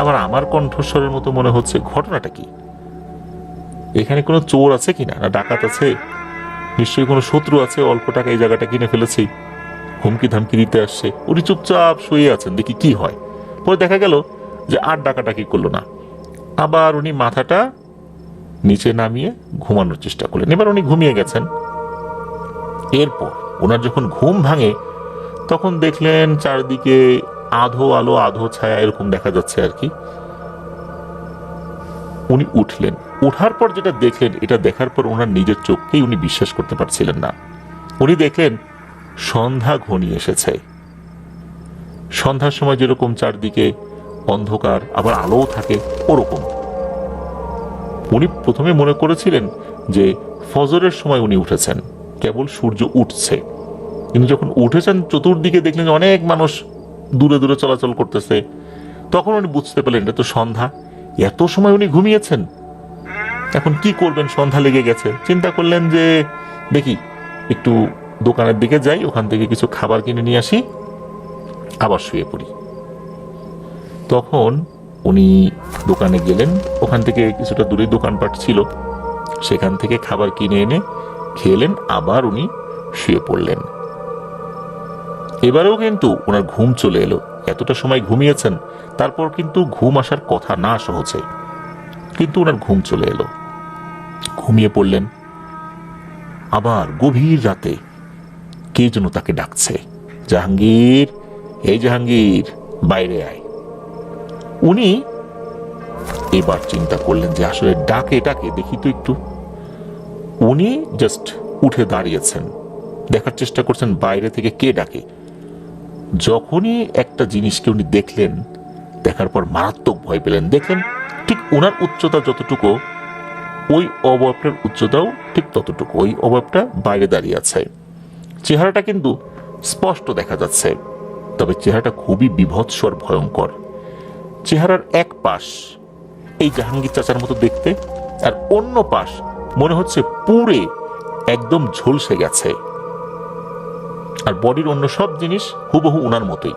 আবার আমার কণ্ঠস্বরের মতো মনে হচ্ছে, ঘটনাটা কি? এখানে কোনো চোর আছে কিনা, না ডাকাত আছে, নিশ্চয়ই কোনো শত্রু আছে, অল্প টাকা এই জায়গাটা কিনে ফেলেছি। হুমকি ধামকি দিতে আসছে। উনি চুপচাপ শুয়ে আছেন, দেখি কি হয়। পরে দেখা গেল যে আর ডাকাডাকি করলো না, আবার উনি মাথাটা নিচে নামিয়ে ঘুমানোর চেষ্টা করলেন। এবার উনি ঘুমিয়ে গেছেন। এরপর ওনার যখন ঘুম ভাঙে তখন দেখলেন চারদিকে আধো আলো আধো ছায়া এরকম দেখা যাচ্ছে আর কি। উনি উঠলেন, ওঠার পর যেটা দেখলেন, এটা দেখার পর ওনার নিজের চোখকেই উনি বিশ্বাস করতে পারছিলেন না। উনি দেখলেন সন্ধ্যা ঘনিয়ে এসেছে। সন্ধ্যার সময় যেরকম চারদিকে অন্ধকার আবার আলোও থাকে, ওরকম। উনি প্রথমে মনে করেছিলেন যে ফজরের সময় উনি উঠেছেন, কেবল সূর্য উঠছে। কিন্তু যখন উঠেছেন চতুর্দিকে দেখলেন অনেক মানুষ দূরে দূরে চলাচল করতেছে, তখন উনি বুঝতে পারলেন এটা তো সন্ধ্যা। এত সময় উনি ঘুমিয়েছেন, এখন কি করবেন, সন্ধ্যা লেগে গেছে। চিন্তা করলেন যে দেখি একটু দোকানের দিকে যাই, ওখান থেকে কিছু খাবার কিনে নিয়ে আসি, আবার শুয়ে পড়ি। তখন উনি দোকানে গেলেন, ওখান থেকে কিছুটা দূরে দোকানপাট ছিল, সেখান থেকে খাবার কিনে এনে খেলেন, আবার উনি শুয়ে পড়লেন। এবারেও কিন্তু ওনার ঘুম চলে এলো। এতটা সময় ঘুমিয়েছেন, তারপর কিন্তু ঘুম আসার কথা না সহজে, কিন্তু ওনার ঘুম চলে এলো, ঘুমিয়ে পড়লেন। আবার গভীর রাতে কে যেন তাকে ডাকছে, জাহাঙ্গীর, এই জাহাঙ্গীর, বাইরে আয়। উনি এবার চিন্তা করলেন যে আসলে ডাকে ডাকে দেখি তো একটু। উনি জাস্ট উঠে দাঁড়িয়েছেন, দেখার চেষ্টা করছেন বাইরে থেকে কে ডাকে। যখনই একটা জিনিসকে উনি দেখলেন, দেখার পর মারাত্মক ভয় পেলেন। দেখলেন ঠিক ওনার উচ্চতা যতটুকু, ওই অবয়বটার উচ্চতাও ঠিক ততটুকু, ওই অবয়বটা বাইরে দাঁড়িয়ে আছে। চেহারাটা কিন্তু স্পষ্ট দেখা যাচ্ছে, তবে চেহারাটা খুবই বীভৎস আর ভয়ঙ্কর। চেহারার এক পাশ এই জাহাঙ্গীর চাচার মতো দেখতে, আর অন্য পাশ মনে হচ্ছে পুরে একদম ঝলসে গেছে। আর বডির অন্য সব জিনিস হুবহু উনার মতোই।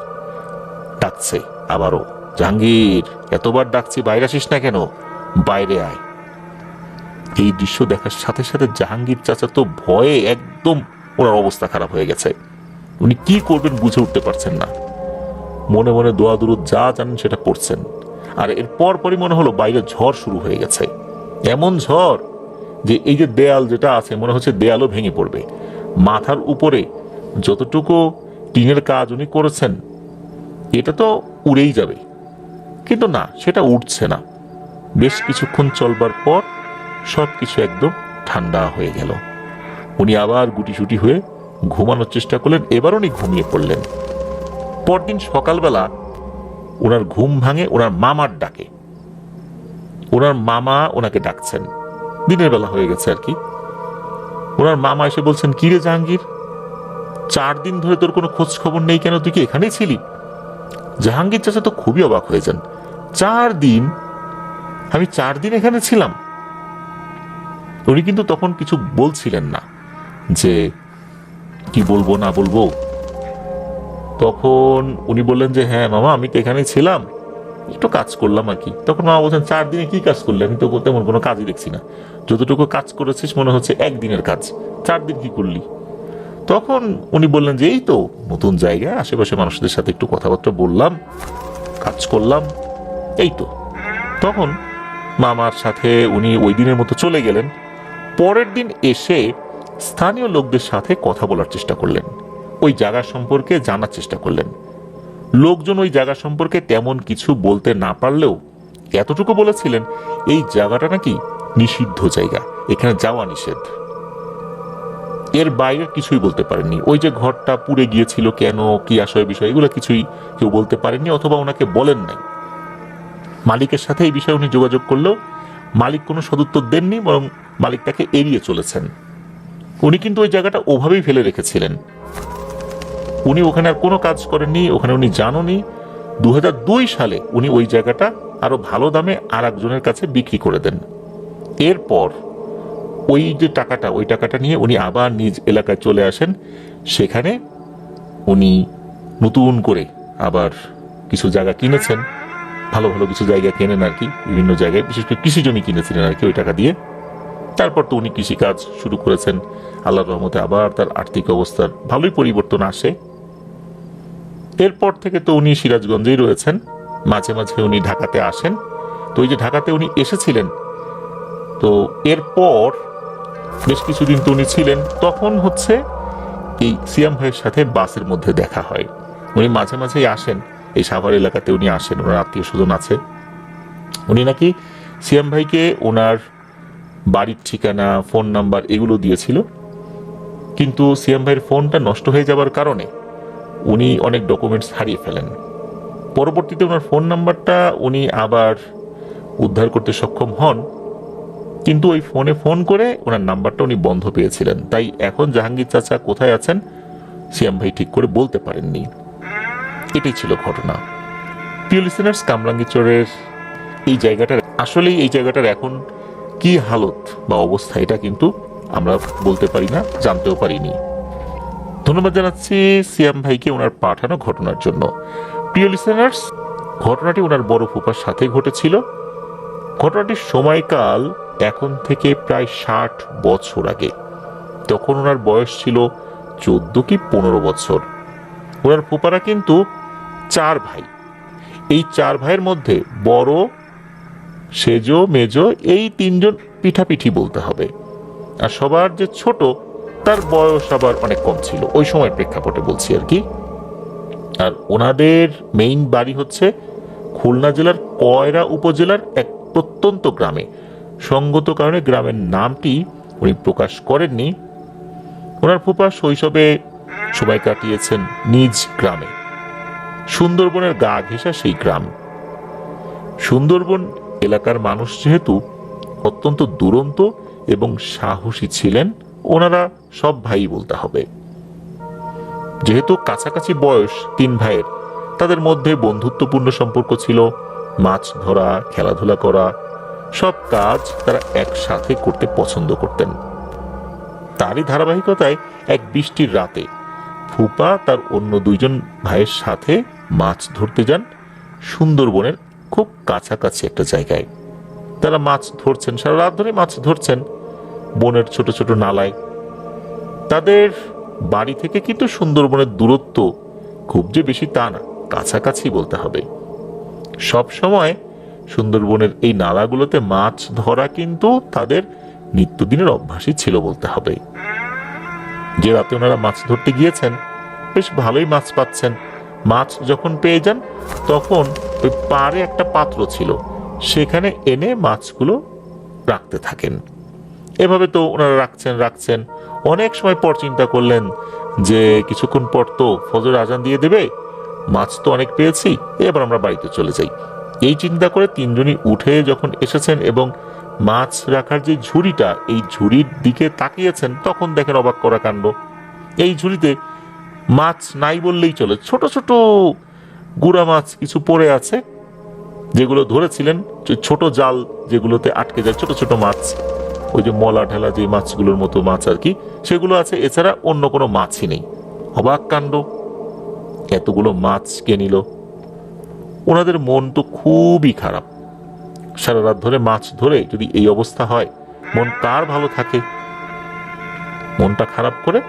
ডাকছে আবারও, জাহাঙ্গীর, এতবার ডাকছি, বাইরে আসিস না কেন, বাইরে আয়। এই দৃশ্য দেখার সাথে সাথে জাহাঙ্গীর চাচা তো ভয়ে একদম, ওনার অবস্থা খারাপ হয়ে গেছে। উনি কি করবেন বুঝে উঠতে পারছেন না। মনে মনে দোয়া দুরুদ যা জানেন সেটা পড়ছেন। আর এর পরই মনে হলো বাইরে ঝড় শুরু হয়ে গেছে। এমন ঝড় যে এই যে দেয়াল যেটা আছে, মনে হচ্ছে দেয়ালও ভেঙে পড়বে। মাথার উপরে যতটুকু টিনের কাজ উনি করেছেন, এটা তো উড়েই যাবে, কিন্তু না, সেটা উঠছে না। বেশ কিছুক্ষণ চলবার পর সবকিছু একদম ঠান্ডা হয়ে গেল। উনি আবার গুটিসুটি হয়ে ঘুমানোর চেষ্টা করলেন। এবার উনি ঘুমিয়ে পড়লেন। পরদিন সকালবেলা ওনার ঘুম ভাঙে ওনার মামার ডাকে। ওনার মামা ওনাকে ডাকছেন, দিনের বেলা হয়ে গেছে আর কি। ওনার মামা এসে বলছেন, কি রে জাহাঙ্গীর, 4 দিন ধরে তোর কোনো খোঁজ খবর নেই কেন, তুই কি এখানেই ছিলি? জাহাঙ্গীর চাচা তো খুবই অবাক হয়ে যান। 4 দিন? আমি 4 দিন এখানে ছিলাম? উনি কিন্তু তখন কিছু বলছিলেন না, যে কি বলবো না বলবো। তখন উনি বললেন যে হ্যাঁ মামা, আমি তো এখানেই ছিলাম, একটু কাজ করলাম আর কি। তখন মামা বলছেন, 4 দিনে কি কাজ করলে? আমি তো তেমন কোনো কাজই দেখছি না, যতটুকু কাজ করেছিস মনে হচ্ছে 1 দিনের কাজ, 4 দিন কি করলি? তখন উনি বললেন যে এই তো নতুন জায়গায়, আশেপাশে মানুষদের সাথে একটু কথাবার্তা বললাম, কাজ করলাম, এই তো। তখন মামার সাথে উনি ওই দিনের মতো চলে গেলেন। পরের দিন এসে স্থানীয় লোকদের সাথে কথা বলার চেষ্টা করলেন, ওই জায়গা সম্পর্কে জানার চেষ্টা করলেন। লোকজন ওই জায়গা সম্পর্কে তেমন কিছু বলতে না পারলেও এতটুকু বলেছিলেন, এই জায়গাটা নাকি নিষিদ্ধ জায়গা, এখানে যাওয়া নিষেধ। এর বাইরে কিছুই বলতে পারেননি। ওই যে ঘরটা পুড়ে গিয়েছিল কেন, কি আসলে বিষয়, এগুলো কিছুই কেউ বলতে পারেননি, অথবা ওনাকে বলেন নাই। মালিকের সাথে এই বিষয়ে উনি যোগাযোগ করলেও মালিক কোনো সদুত্তর দেননি, বরং মালিক তাকে এড়িয়ে চলেছেন। উনি কিন্তু ওই জায়গাটা ওভাবেই ফেলে রেখেছিলেন। উনি ওখানে আর কোনো কাজ করেননি, ওখানে উনি জাননি। 2002 সালে উনি ওই জায়গাটা আরো ভালো দামে আর একজনের কাছে বিক্রি করে দেন। এরপর ওই যে টাকাটা, ওই টাকাটা নিয়ে উনি আবার নিজ এলাকায় চলে আসেন। সেখানে উনি নতুন করে আবার কিছু জায়গা কিনেছেন, ভালো ভালো কিছু জায়গা কেনেন আর কি, বিভিন্ন জায়গায়, বিশেষ করে কৃষি জমি কিনেছিলেন আর কি ওই টাকা দিয়ে। তারপর তো উনি কৃষিকাজ শুরু করেছেন। আল্লাহর রহমতে আবার তার আর্থিক অবস্থার ভালোই পরিবর্তন আসে। এরপর থেকে তো উনি সিরাজগঞ্জেই রয়েছেন, মাঝে মাঝে উনি ঢাকাতে আসেন। তো ওই যে ঢাকাতে উনি এসেছিলেন, তো এরপর বেশ কিছুদিন তো উনি ছিলেন, তখন হচ্ছে এই সিয়াম ভাইয়ের সাথে বাসের মধ্যে দেখা হয়। উনি মাঝে মাঝেই আসেন, এই সাভার এলাকাতে উনি আসেন, ওনার আত্মীয় স্বজন আছে। উনি নাকি সিয়াম ভাইকে ওনার বাড়ির ঠিকানা, ফোন নাম্বার এগুলো দিয়েছিল, কিন্তু সিয়াম ভাইয়ের ফোনটা নষ্ট হয়ে যাওয়ার কারণে উনি অনেক ডকুমেন্টস হারিয়ে ফেলেন। পরবর্তীতে ওনার ফোন নাম্বারটা উনি আবার উদ্ধার করতে সক্ষম হন, কিন্তু ওই ফোনে ফোন করে ওনার নাম্বারটা উনি বন্ধ পেয়েছিলেন। তাই এখন জাহাঙ্গীর চাচা কোথায় আছেন সিয়াম ভাই ঠিক করে বলতে পারেননি। এটাই ছিল ঘটনা। প্রিয় লিসেনার্স, কামরাঙ্গীরচরের এই জায়গাটার আসলেই এই জায়গাটার এখন কি হালত বা অবস্থা, এটা কিন্তু আমরা বলতে পারি না, জানতেও পারিনি। ধন্যবাদ জানাচ্ছি সিয়াম ভাইকে ওনার পাঠানো ঘটনার জন্য। প্রিয় লিসেনার্স, ঘটনাটি ওনার বড় ফুপার সাথে ঘটেছিল। ঘটনাটির সময়কাল এখন থেকে প্রায় 60 বছর আগে। তখন ওনার বয়স ছিল 14 কি 15 বছর। ওনার ফুপারা কিন্তু 4 ভাই। এই 4 ভাইয়ের মধ্যে বড়, সেজো, মেজো এই 3 জন পিঠাপিঠি বলতে হবে। আর সবার যে ছোট, তার বয়স আবার অনেক কম ছিল, ওই সময়ের প্রেক্ষাপটে বলছি আর কি। আর ওনাদের মেইন বাড়ি হচ্ছে খুলনা জেলার কয়রা উপজেলার এক প্রত্যন্ত গ্রামে। সঙ্গত কারণে গ্রামের নামটি উনি প্রকাশ করেননি। ওনার ফুপা শৈশবে সময় কাটিয়েছেন নিজ গ্রামে, সুন্দরবনের গা ঘেঁষা সেই গ্রাম। সুন্দরবন এলাকার মানুষ যেহেতু অত্যন্ত দুরন্ত এবং সাহসী ছিলেন, ওনারা সব ভাই বলতে হবে। যেহেতু কাছাকাছি বয়স 3 ভাইয়ের, তাদের মধ্যে বন্ধুত্বপূর্ণ সম্পর্ক ছিল। মাছ ধরা, খেলাধুলা করা, সব কাজ তারা একসাথে করতে পছন্দ করতেন। তারই ধারাবাহিকতায় এক বৃষ্টির রাতে ফুপা তার অন্য 2 জন ভাইয়ের সাথে মাছ ধরতে যান সুন্দরবনের খুব কাছাকাছি একটা জায়গায়। তারা মাছ ধরছেন, সারা রাত ধরে মাছ ধরছেন বনের ছোট ছোট নালায়। তাদের বাড়ি থেকে কিন্তু সুন্দরবনের দূরত্ব খুব যে বেশি তা না, কাছাকাছি বলতে হবে। সব সময় সুন্দরবনের এই নালাগুলোতে মাছ ধরা কিন্তু তাদের নিত্যদিনের অভ্যাসই ছিল বলতে হবে। যে রাতে ওনারা মাছ ধরতে গিয়েছেন, বেশ ভালোই মাছ পাচ্ছেন। মাছ যখন পেয়ে যান, তখন ওই পাড়ে একটা পাত্র ছিল, সেখানে এনে মাছগুলো রাখতে থাকেন। এভাবে তো ওনারা রাখছেন। অনেক সময় পর চিন্তা করলেন যে কিছুক্ষণ পর তো ফজর আজান দিয়ে দেবে, মাছ তো অনেক পেয়েছি, এবার আমরা বাড়িতে চলে যাই। এই চিন্তা করে 3 জনই উঠে যখন এসেছেন এবং মাছ রাখার যে ঝুড়িটা, এই ঝুড়ির দিকে তাকিয়েছেন, তখন দেখেন অবাক করা কাণ্ড। এই ঝুড়িতে মাছ নাই বললেই চলে, ছোট ছোট গুড়া মাছ কিছু পড়ে আছে, যেগুলো ধরেছিলেন ছোট জাল যেগুলোতে আটকে যায় ছোট ছোট মাছ, ওই যে মলা ঢেলা যে মাছগুলোর মতো মাছ আর কি, সেগুলো আছে। এছাড়া অন্য কোনো মাছই নেই। অবাক কাণ্ড, এতগুলো মাছ কে নিল? ওনাদের মন তো খুবই খারাপ। সারা রাত ধরে মাছ ধরে যদি এই অবস্থা হয়, মন কার ভালো থাকে? মনটা খারাপ করে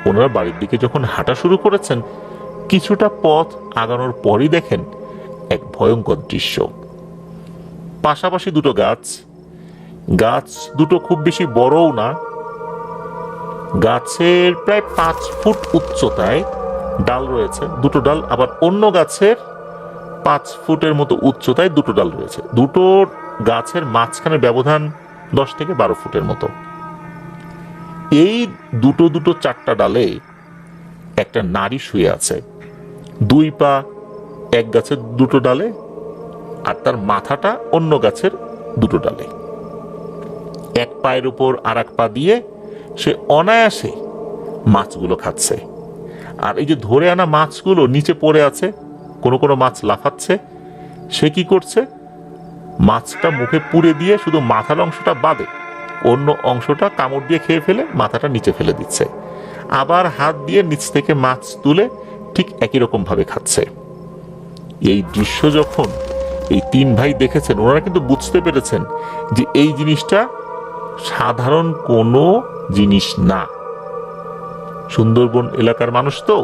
ওনারা বাড়ির দিকে যখন হাঁটা শুরু করেছেন, কিছুটা পথ আগানোর পরই দেখেন এক ভয়ঙ্কর দৃশ্য। পাশাপাশি 2টো গাছ দুটো খুব বেশি বড়ও না, গাছের প্রায় 5 ফুট উচ্চতায় ডাল রয়েছে, 2টো ডাল। আবার অন্য গাছের 5 ফুটের মতো উচ্চতায় 2টো ডাল রয়েছে। 2টো গাছের মাঝখানের ব্যবধান 10 থেকে 12 ফুটের মতো। এই দুটো 4টা ডালে একটা নারী শুয়ে আছে, 2 পা এক গাছের 2টো ডালে, আর তার মাথাটা অন্য গাছের 2টো ডালে। এক পায়ের উপর আর এক পা দিয়ে সে অনায়াসে মাছগুলো খাচ্ছে। আর এই যে ধরে আনা মাছগুলো নিচে পড়ে আছে, কোনো কোনো মাছ লাফাচ্ছে। সে কি করছে? মাছটা মুখে পুরে দিয়ে শুধু মাথার অংশটা বাদে অন্য অংশটা কামড় দিয়ে খেয়ে ফেলে মাথাটা নিচে ফেলে দিচ্ছে। আবার হাত দিয়ে নিচ থেকে মাছ তুলে ঠিক একই রকম ভাবে খাচ্ছে। এই দৃশ্য যখন এই 3 ভাই দেখেছেন, ওনারা কিন্তু বুঝতে পেরেছেন যে এই জিনিসটা সাধারণ কোনো জিনিস না। সুন্দরবন এলাকার মানুষ তো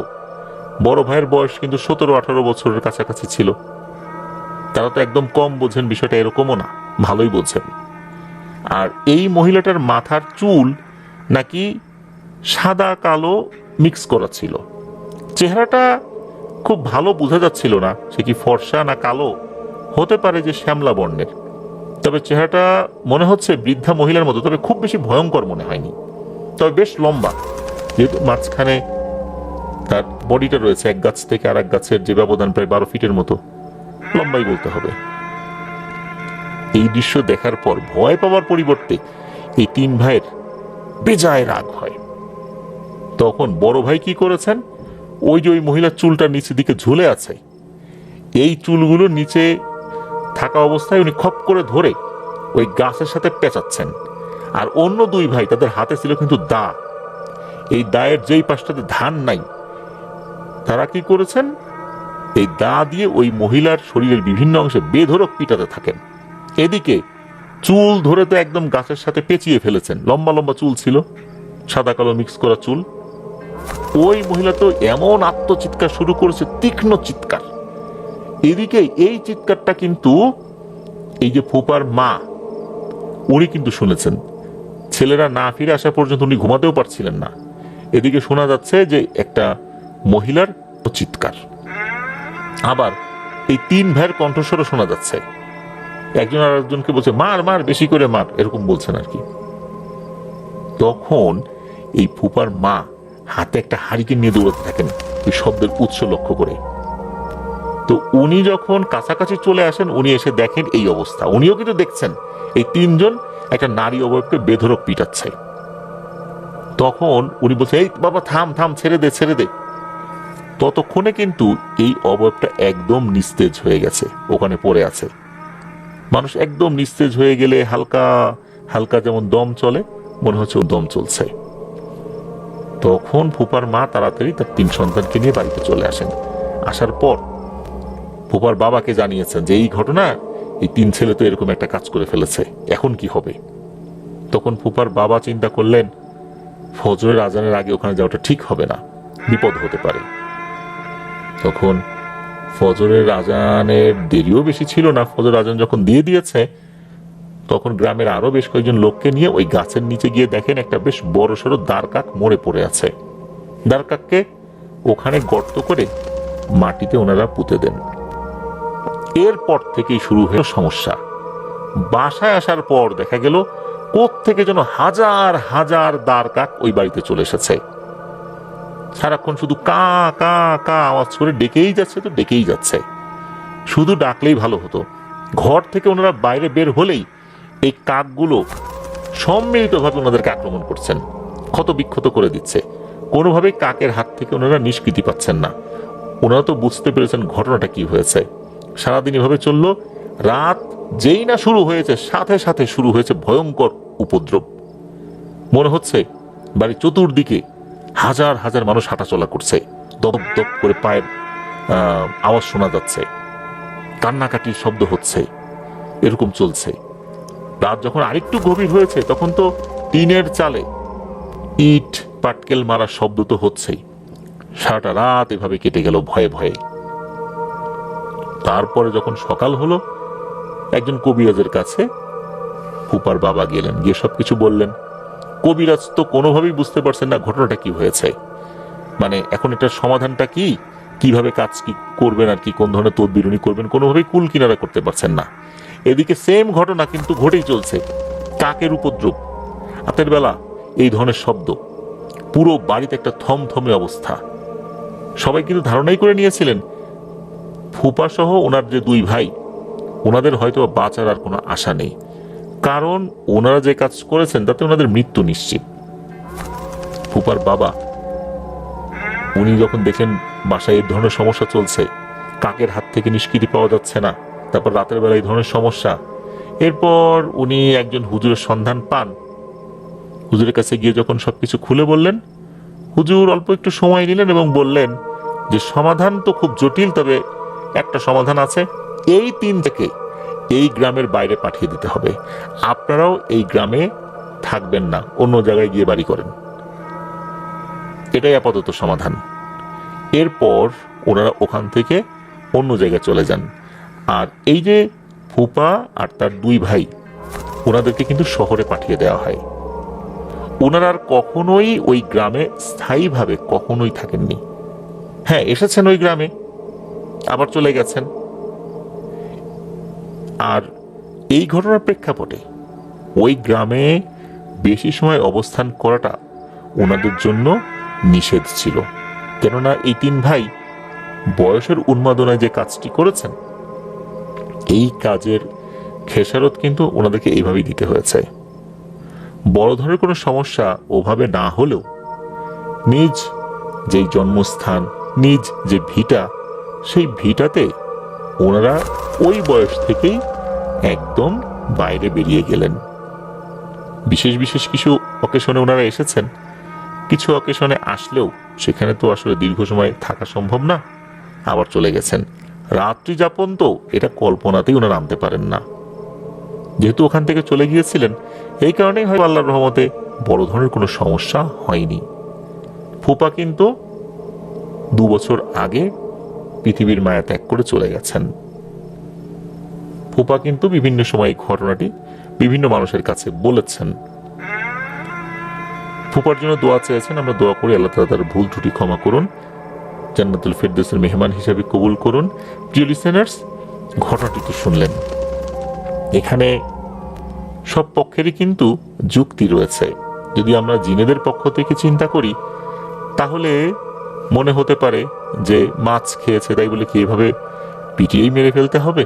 বড় ভাইয়ের বয়স কিন্তু 17-18 বছরের কাছাকাছি ছিল। তারা তো একদম কম বোঝেন বিষয়টা, এরকমও না, ভালোই বোঝেন। আর এই মহিলাটার মাথার চুল নাকি সাদা কালো মিক্স করা ছিল। চেহারাটা খুব ভালো বোঝা যাচ্ছিল না সে কি ফর্সা না কালো, হতে পারে যে শ্যামলা বর্ণের। তবে চেহারাটা মনে হচ্ছে বৃদ্ধা মহিলার মতো, তবে খুব বেশি ভয়ঙ্কর মনে হয়নি। তবে বেশ লম্বা, যেহেতু মাঝখানে তার বডিটা রয়েছে, এক গাছ থেকে আর এক গাছের যে ব্যবধান প্রায় 12 ফিটের মতো, লম্বাই বলতে হবে। এই দৃশ্য দেখার পর ভয় পাওয়ার পরিবর্তে এই 3 ভাইয়ের বেজায় রাগ হয়। তখন বড় ভাই কি করেছেন, ওই যে ওই মহিলার চুলটা নিচের দিকে ঝুলে আছে, এই চুলগুলো নিচে থাকা অবস্থায় উনি খপ করে ধরে ওই গাছের সাথে পেঁচাচ্ছেন। আর অন্য 2 ভাই, তাদের হাতে ছিল কিন্তু দা। এই দায়ের যেই পাশটাতে ধান নাই, তারা কি করেছেন, এই দা দিয়ে ওই মহিলার শরীরের বিভিন্ন অংশে বেধড়ক পিটাতে থাকেন। এদিকে চুল ধরে তো একদম গাছের সাথে পেঁচিয়ে ফেলেছেন, লম্বা লম্বা চুল ছিল, সাদা কালো মিক্স করা চুল। ওই মহিলা তো এমন আত্মচিৎকার শুরু করেছে, তীক্ষ্ণ চিৎকার। এদিকে এই চিৎকারটা কিন্তু এই যে ফুপার মা, উনি কিন্তু শুনেছেন। ছেলেরা না ফিরে আসা পর্যন্ত উনি ঘুমাতেও পারছিলেন না। এদিকে শোনা যাচ্ছে যে একটা মহিলার চিৎকার, আবার এই 3 ভাইয়ের কণ্ঠস্বরও শোনা যাচ্ছে। একজন আর একজনকে বলছে মার মার, বেশি করে মার, এরকম বলছেন আর কি। তখন এই ফুপার মা হাতে একটা হারিকেন নিয়ে দৌড়াতে থাকেন ওই শব্দের উৎস লক্ষ্য করে। তো উনি যখন কাছাকাছি চলে আসেন, উনি এসে দেখেন এই অবস্থা। উনিও কিন্তু দেখছেন এই 3 জন একটা নারী অবয়বকে বেধড়ক পিটাচ্ছে। তখন উনি বলছে এই বাবা থাম থাম, ছেড়ে দে ছেড়ে দে। ততক্ষণে কিন্তু এই অবয়বটা একদম নিস্তেজ হয়ে গেছে, ওখানে পড়ে আছে। মানুষ একদম নিস্তেজ হয়ে গেলে হালকা হালকা যেমন দম চলে, মনে হচ্ছে ও দম চলছে। তখন ফুপার মা তাড়াতাড়ি তার 3 সন্তানকে নিয়ে বাড়িতে চলে আসেন। আসার পর ফুপার বাবাকে জানিয়েছেন যে এই ঘটনা, এই 3 ছেলে তো এরকম একটা কাজ করে ফেলেছে, এখন কি হবে। তখন ফুপার বাবা চিন্তা করলেন ফজরের আজানের আগে ওখানে যাওয়াটা ঠিক হবে না, বিপদ হতে পারে। তখন ফজরের আজানের দেরিও বেশি ছিল না, ফজর আজান যখন দিয়ে দিয়েছে, তখন গ্রামের আরো বেশ কয়েকজন লোককে নিয়ে ওই গাছের নিচে গিয়ে দেখেন একটা বেশ বড়সড় দাঁড়কাক মরে পড়ে আছে। দাঁড়কাককে ওখানে গর্ত করে মাটিতে ওনারা পুঁতে দেন। এরপর থেকেই শুরু হয়ে সমস্যা। বাসায় আসার পর দেখা গেল কোত্থেকে যেন হাজার হাজার দাঁড়কাক ওই বাড়িতে চলে এসেছে। সারাক্ষণ শুধু কা কা কা আওয়াজ করে ডেকেই যাচ্ছে, তো ডেকেই যাচ্ছে। শুধু ডাকলেই ভালো হতো। ঘর থেকে ওনারা বাইরে বের হলেই এই কাকগুলো সম্মিলিতভাবে ওনাদেরকে আক্রমণ করছেন, ক্ষত বিক্ষত করে দিচ্ছে। কোনোভাবেই কাকের হাত থেকে ওনারা নিষ্কৃতি পাচ্ছেন না। ওনারা তো বুঝতে পেরেছেন ঘটনাটা কি হয়েছে। সারাদিন এভাবে চললো। রাত যেই না শুরু হয়েছে, সাথে সাথে শুরু হয়েছে ভয়ঙ্কর উপদ্রব। মনে হচ্ছে বাড়ির চতুর্দিকে হাজার হাজার মানুষ হাঁটাচলা করছে, দপ দপ করে পায়ের আওয়াজ শোনা যাচ্ছে, কান্নাকাটির শব্দ হচ্ছে, এরকম চলছে। রাত যখন আরেকটু গভীর হয়েছে, তখন তো টিনের চালে ইট পাটকেল মারার শব্দ তো হচ্ছেই। সারাটা রাত এভাবে কেটে গেল ভয়ে ভয়ে। তারপরে যখন সকাল হলো, একজন কবিরাজের কাছে ফুপার বাবা গেলেন, গিয়ে সবকিছু বললেন। কবিরাজ তো কোনোভাবেই বুঝতে পারছেন না ঘটনাটা কি হয়েছে, মানে এখন এটার সমাধানটা কি, কিভাবে কাজ কি করবেন আর কি, কোন ধরনের তদবির উনি করবেন, কোনোভাবেই কুল কিনারা করতে পারছেন না। এদিকে সেম ঘটনা কিন্তু ঘটেই চলছে, কাকের উপদ্রব, রাতের বেলা এই ধরনের শব্দ, পুরো বাড়িতে একটা থমথমে অবস্থা। সবাই কিন্তু ধারণাই করে নিয়েছিলেন ফুপা সহ ওনার যে 2 ভাই, ওনাদের হয়তো বাঁচার আর কোনো আশা নেই, কারণ ওনারা যে কাজ করেছেন তাতে ওনাদের মৃত্যু নিশ্চিত। ফুপার বাবা উনি যখন দেখেন বাসায় এই ধরনের সমস্যা চলছে, কাকের হাত থেকে নিষ্কৃতি পাওয়া যাচ্ছে না, তারপর রাতের বেলা এই ধরনের সমস্যা, এরপর উনি একজন হুজুরের সন্ধান পান। হুজুরের কাছে গিয়ে যখন সবকিছু খুলে বললেন, হুজুর অল্প একটু সময় নিলেন এবং বললেন যে সমাধান তো খুব জটিল, তবে একটা সমাধান আছে। এই 3 থেকে এই গ্রামের বাইরে পাঠিয়ে দিতে হবে। আপনারাও এই গ্রামে থাকবেন না, অন্য জায়গায় গিয়ে বাড়ি করেন। এটাই আপাতত সমাধান। এরপর ওনারা ওখান থেকে অন্য জায়গায় চলে যান। আর এই যে ফুপা আর তার দুই ভাই, ওনাদেরকে কিন্তু শহরে পাঠিয়ে দেওয়া হয়। ওনারা আর কখনোই ওই গ্রামে স্থায়ীভাবে কখনোই থাকেননি। হ্যাঁ, এসেছেন ওই গ্রামে, আবার চলে গেছেন। আর এই ঘটনার প্রেক্ষাপটে ওই গ্রামে বেশি সময় অবস্থান করাটা ওনাদের জন্য নিষেধ ছিল। কেননা এই তিন ভাই বয়সের উন্মাদনায় যে কাজটি করেছেন, এই কাজের খেসারত কিন্তু ওনাদেরকে এইভাবেই দিতে হয়েছে। বড় ধরনের কোনো সমস্যা ওভাবে না হলেও নিজ যেই জন্মস্থান, নিজ যে ভিটা, সেই ভিটাতে ওনারা ওই বয়স থেকেই একদম বাইরে বেরিয়ে গেলেন। বিশেষ বিশেষ কিছু অকেশনে ওনারা এসেছেন, কিছু অকেশনে আসলেও সেখানে তো আসলে দীর্ঘ সময় থাকা সম্ভব না, আবার চলে গেছেন। রাত্রি যাপন তো এটা কল্পনাতেই ওনারা আনতে পারেন না। যেহেতু ওখান থেকে চলে গিয়েছিলেন, এই কারণেই হয় আল্লাহর রহমতে বড় ধরনের কোনো সমস্যা হয়নি। ফুপা কিন্তু 2 বছর আগে পৃথিবীর মায়া ত্যাগ করে চলে গেছেন। ফুপা কিন্তু বিভিন্ন সময় এই ঘটনাটি বিভিন্ন মানুষের কাছে বলেছেন। ফুপার জন্য দোয়া চেয়েছেন, আমরা দোয়া করি আল্লাহ তাআলা তার ভুল ত্রুটি ক্ষমা করুন, জান্নাতুল ফেরদৌসের মেহমান হিসেবে কবুল করুন। প্রিয় লিসেনার্স, ঘটনাটি তো শুনলেন। এখানে সব পক্ষেরই কিন্তু যুক্তি রয়েছে। যদি আমরা জিনেদের পক্ষ থেকে চিন্তা করি, তাহলে মনে হতে পারে যে মাছ খেয়েছে তাই বলে কি এভাবে পিটিয়েই মেরে ফেলতে হবে?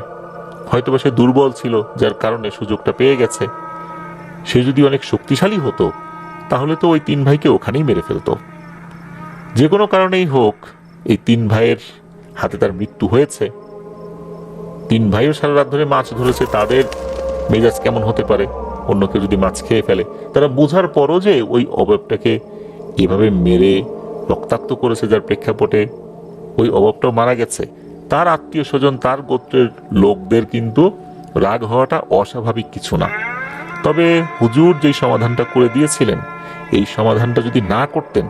হয়তোবা সে দুর্বল ছিল, যার কারণে সুযোগটা পেয়ে গেছে। সে যদি অনেক শক্তিশালী হতো, তাহলে তো ওই তিন ভাইকে ওখানেই মেরে ফেলতো। যে কোনো কারণেই হোক, এই তিন ভাইয়ের হাতে তার মৃত্যু হয়েছে। তিন ভাইও সারা রাত ধরে মাছ ধরেছে, তাদের মেজাজ কেমন হতে পারে অন্য কেউ যদি মাছ খেয়ে ফেলে? তারা বোঝার পরও যে ওই অবয়বটাকে এভাবে মেরে রক্তাক্ত করেছে, যার প্রেক্ষাপটে ওই অবয়বটাও মারা গেছে, তার আত্মীয় স্বজন, তার গোত্রের লোকদের কিন্তু রাগ হওয়াটা অস্বাভাবিক কিছু না। তবে হুজুর যেই সমাধানটা করে দিয়েছিলেন, এই সমাধানটা যদি না করতেন,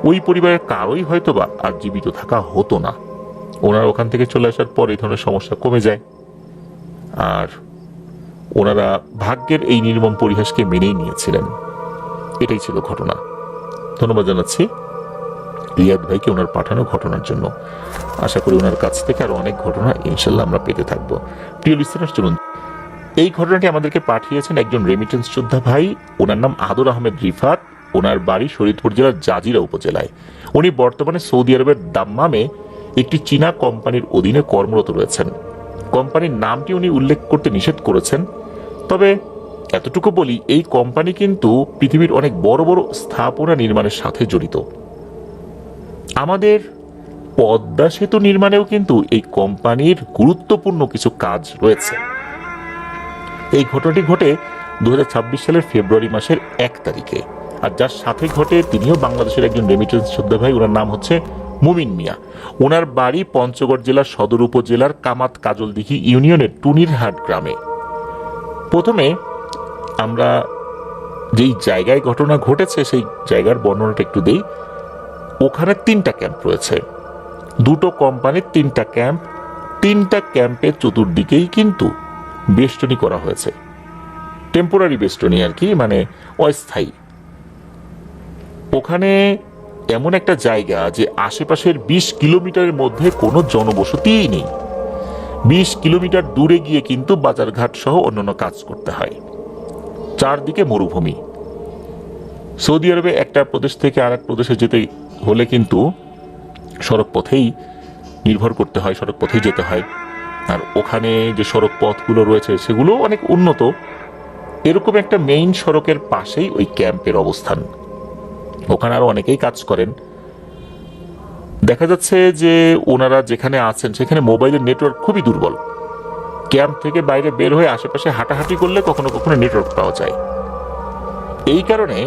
ওই পরিবারের কারোই হয়তোবা আর জীবিত থাকা হতো না। ওনারা ওখান থেকে চলে আসার পর এই ধরনের সমস্যা কমে যায়। আর ওনারা ভাগ্যের এই নির্মম পরিহাসকে মেনেই নিয়েছিলেন। এটাই ছিল ঘটনা। ধন্যবাদ জানাচ্ছি রিয়াদ ভাইকে ওনার পাঠানো ঘটনার জন্য। আশা করি ওনার কাছ থেকে আরো অনেক ঘটনা ইনশাল্লাহ আমরা পেতে থাকবো। প্রিয় লিসেনার, চলুন, এই ঘটনাটি আমাদেরকে পাঠিয়েছেন একজন রেমিটেন্স যোদ্ধা ভাই। ওনার নাম আদর আহমেদ রিফাত। ওনার বাড়ি শরীয়তপুর জেলার জাজিরা উপজেলায়। উনি বর্তমানে সৌদি আরবের দাম্মামে একটি চীনা কোম্পানির অধীনে কর্মরত রয়েছেন। কোম্পানির নামটি উনি উল্লেখ করতে নিষেধ করেছেন। তবে এতটুকু বলি, এই কোম্পানি কিন্তু পৃথিবীর অনেক বড় বড় স্থাপনা নির্মাণের সাথে জড়িত। আমাদের পদ্মা সেতু নির্মাণেও কিন্তু এই কোম্পানির গুরুত্বপূর্ণ কিছু কাজ রয়েছে। এই ঘটনাটি ঘটে 2026 সালের ফেব্রুয়ারি মাসের 1 তারিখে। আর যার সাথে ঘটে তিনিও বাংলাদেশের একজন রেমিটেন্স যোদ্ধা ভাই। ওনার নাম হচ্ছে মুমিন মিয়া। ওনার বাড়ি পঞ্চগড় জেলার সদর উপজেলার কামাত কাজলদিঘি ইউনিয়নের টুনিরহাট গ্রামে। প্রথমে আমরা যেই জায়গায় ঘটনা ঘটেছে সেই জায়গার বর্ণনাটা একটু দেই। ওখানে 3টা ক্যাম্প রয়েছে, 2টো কোম্পানির 3টা ক্যাম্প। 3টা ক্যাম্পের চতুর্দিকেই কিন্তু বেষ্টনী করা হয়েছে, টেম্পোরারি বেষ্টনী আর কি, মানে অস্থায়ী। ওখানে এমন একটা জায়গা যে আশেপাশের 20 কিলোমিটারের মধ্যে কোনো জনবসতিই নেই। 20 কিলোমিটার দূরে গিয়ে কিন্তু বাজারঘাট সহ অন্যান্য কাজ করতে হয়। চারদিকে মরুভূমি। সৌদি আরবে একটা প্রদেশ থেকে আরেক প্রদেশে যেতে হলে কিন্তু সড়ক পথেই নির্ভর করতে হয়, সড়ক পথেই যেতে হয়। আর ওখানে যে সড়ক পথগুলো রয়েছে সেগুলো অনেক উন্নত। এরকম একটা মেইন সড়কের পাশেই ওই ক্যাম্পের অবস্থান। ওখানে আরো অনেকেই কাজ করেন। দেখা যাচ্ছে যে ওনারা যেখানে আছেন সেখানে মোবাইলের নেটওয়ার্ক খুবই দুর্বল। ক্যাম্প থেকে বাইরে বের হয়ে আশেপাশে হাঁটাহাঁটি করলে কখনো কখনো নেটওয়ার্ক পাওয়া যায়। এই কারণে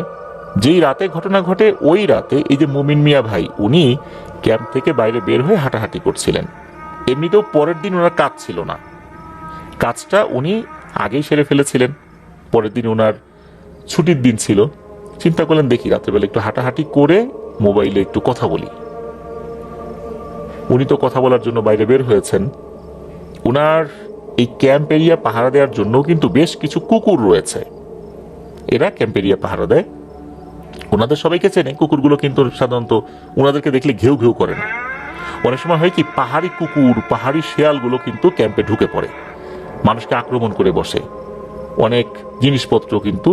যেই রাতে ঘটনা ঘটে, ওই রাতে এই যে মুমিন মিয়া ভাই, উনি ক্যাম্প থেকে বাইরে বের হয়ে হাঁটাহাঁটি করছিলেন। এমনিতেও পরের দিন ওনার কাজ ছিল না, কাজটা উনি আগেই সেরে ফেলেছিলেন। পরের দিন ওনার ছুটির দিন ছিল। চিন্তা করলেন দেখি রাত্রেবেলা একটু হাঁটাহাঁটি করে মোবাইলে একটু কথা বলি। উনি তো কথা বলার জন্য বাইরে বের হয়েছেন। উনার এই ক্যাম্প এরিয়া পাহারা দেওয়ার জন্য কিন্তু বেশ কিছু কুকুর রয়েছে। এরা ক্যাম্প এরিয়া পাহারা দেয়। ওনাদের সবাইকে চেনে। কুকুরগুলো কিন্তু সাধারণত ওনাদেরকে দেখলে ঘেউ ঘেউ করে না। অনেক সময় হয় কি, পাহাড়ি কুকুর, পাহাড়ি শেয়ালগুলো কিন্তু ক্যাম্পে ঢুকে পড়ে, মানুষকে আক্রমণ করে বসে, অনেক জিনিসপত্র কিন্তু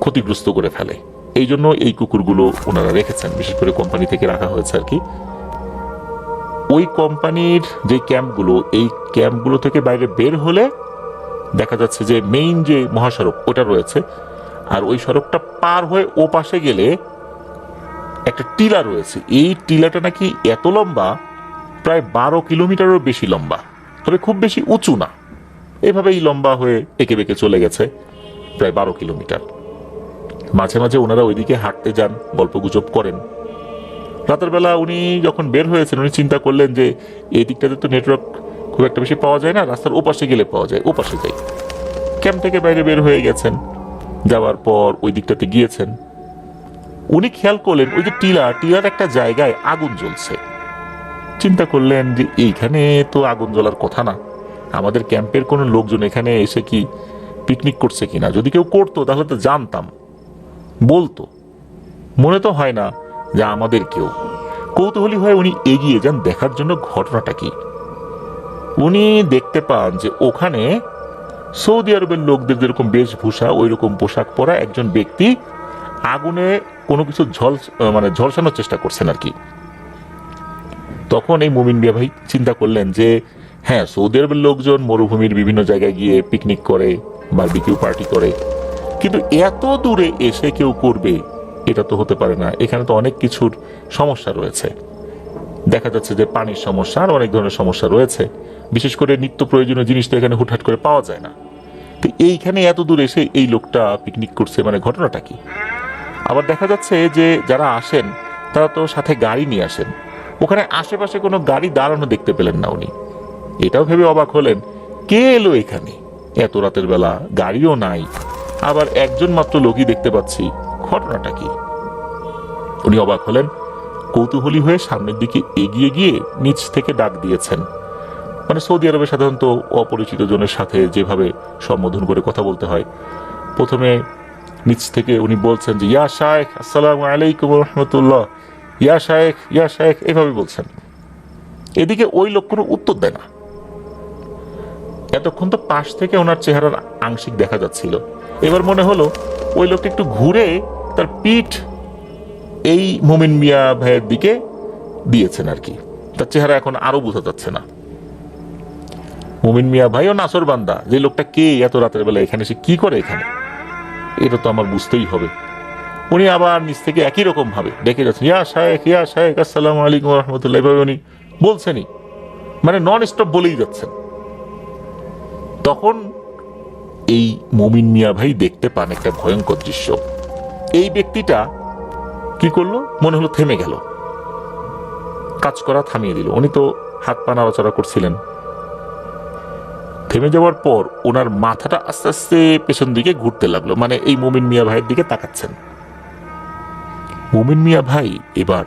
ক্ষতিগ্রস্ত করে ফেলে। এই জন্য এই কুকুরগুলো ওনারা রেখেছেন, বিশেষ করে কোম্পানি থেকে রাখা হয়েছে আর কি। ওই কোম্পানির যে ক্যাম্পগুলো, এই ক্যাম্পগুলো থেকে বাইরে বের হলে দেখা যাচ্ছে যে মেইন যে মহাসড়ক ওটা রয়েছে, আর ওই সড়কটা পার হয়ে ও পাশে গেলে একটা টিলা রয়েছে। এই টিলাটা নাকি এত লম্বা, প্রায় 12 কিলোমিটারও বেশি লম্বা, তবে খুব বেশি উঁচু না। এভাবেই লম্বা হয়ে এঁকে বেঁকে চলে গেছে প্রায় 12 কিলোমিটার। মাঝে মাঝে ওনারা ওইদিকে হাঁটতে যান, গল্পগুজব করেন। রাতের বেলা উনি যখন বের হয়েছেন, উনি চিন্তা করলেন যে এই দিকটাতে তো নেটওয়ার্ক খুব একটা বেশি পাওয়া যায় না, রাস্তার ওপাশে গেলে পাওয়া যায়, ওপাশে যাই। ক্যাম্প থেকে বাইরে বের হয়ে গেছেন, যাওয়ার পর ওই দিকটাতে গিয়েছেন। উনি খেয়াল করলেন ওই যে টিলার একটা জায়গায় আগুন জ্বলছে। চিন্তা করলেন যে এইখানে তো আগুন জ্বলার কথা না, আমাদের ক্যাম্পের কোনো লোকজন এখানে এসে কি পিকনিক করছে কিনা, যদি কেউ করতো তাহলে তো জানতাম, বলতো। মনে তো হয় না যে আমাদের কেউ। কৌতূহলী হয়ে উনি এগিয়ে যান দেখার জন্য ঘটনাটা কি। উনি দেখতে পান যে ওখানে সৌদি আরবের লোকদের যেরকম বেশভূষা, ওই রকম পোশাক পরা একজন ব্যক্তি আগুনে কোনো কিছু ঝলসানোর চেষ্টা করছেন আর কি। তখন এই মুমিন মিয়া ভাই চিন্তা করলেন যে হ্যাঁ, সৌদি আরবের লোকজন মরুভূমির বিভিন্ন জায়গায় গিয়ে পিকনিক করে, বারবিকিউ পার্টি করে, কিন্তু এত দূরে এসে কেউ করবে এটা তো হতে পারে না। এখানে তো অনেক কিছুর সমস্যা রয়েছে। দেখা যাচ্ছে যে পানির সমস্যা আর অনেক ধরনের সমস্যা রয়েছে। বিশেষ করে নিত্য প্রয়োজনীয় জিনিস তো এখানে হুটহাট করে পাওয়া যায় না। তো এইখানে এত দূর এসে এই লোকটা পিকনিক করছে, মানে ঘটনাটা কি? আবার দেখা যাচ্ছে যে যারা আসেন তারা তো সাথে গাড়ি নিয়ে আসেন। ওখানে আশেপাশে কোনো গাড়ি দাঁড়ানো দেখতে পেলেন না উনি। এটাও ভেবে অবাক হলেন, কে এলো এখানে এত রাতের বেলা, গাড়িও নাই, আবার একজন মাত্র লোকই দেখতে পাচ্ছি, ঘটনাটা কি? উনি অবাক হলেন। কৌতূহলী হয়ে সামনের দিকে এগিয়ে গিয়ে নিচ থেকে ডাক দিয়েছেন। মানে সৌদি আরবে সাধারণত অপরিচিত জনের সাথে যেভাবে সম্বোধন করে কথা বলতে হয়, প্রথমে নিচ থেকে উনি বলছেন যে ইয়া শায়েখ, আসসালামু আলাইকুম রহমতুল্লাহ, ইয়া শায়েখ, ইয়া শায়েখ, এভাবে বলছেন। এদিকে ওই লোক কোনো উত্তর দেয় না। এতক্ষণ তো পাশ থেকে ওনার চেহারার আংশিক দেখা যাচ্ছিল। এবার মনে হলো ওই লোকটা একটু ঘুরে তার পিঠ এই মুমিন মিয়া ভাইয়ের দিকে দিয়েছেন আর কি। তার চেহারা এখন আরো বোঝা যাচ্ছে না। মুমিন মিয়া ভাইও নাসর বান্দা, যে লোকটা কে এত রাতের বেলা এখানে, সে কি করে এখানে, এটা তো আমার বুঝতেই হবে। উনি আবার নিচ থেকে একই রকম ভাবে ডেকে যাচ্ছেন, ইয়া শায়েখ, ইয়া শায়েখ, আসসালামু আলাইকুম রহমতুল্লাহ, এভাবে উনি বলছেনই, মানে নন স্টপ বলেই যাচ্ছেন। তখন এই মুমিন মিয়া ভাই দেখতে পান একটা ভয়ঙ্কর দৃশ্য। এই ব্যক্তিটা কি করলো, মনে হলো থেমে গেল, কাজ করা থামিয়ে দিল। উনি তো হাত পা নাড়াচাড়া করছিলেন। থেমে যাওয়ার পর ওনার মাথাটা আস্তে আস্তে পেছন দিকে ঘুরতে লাগলো, মানে এই মুমিন মিয়া ভাইয়ের দিকে তাকাচ্ছেন। মুমিন মিয়া ভাই এবার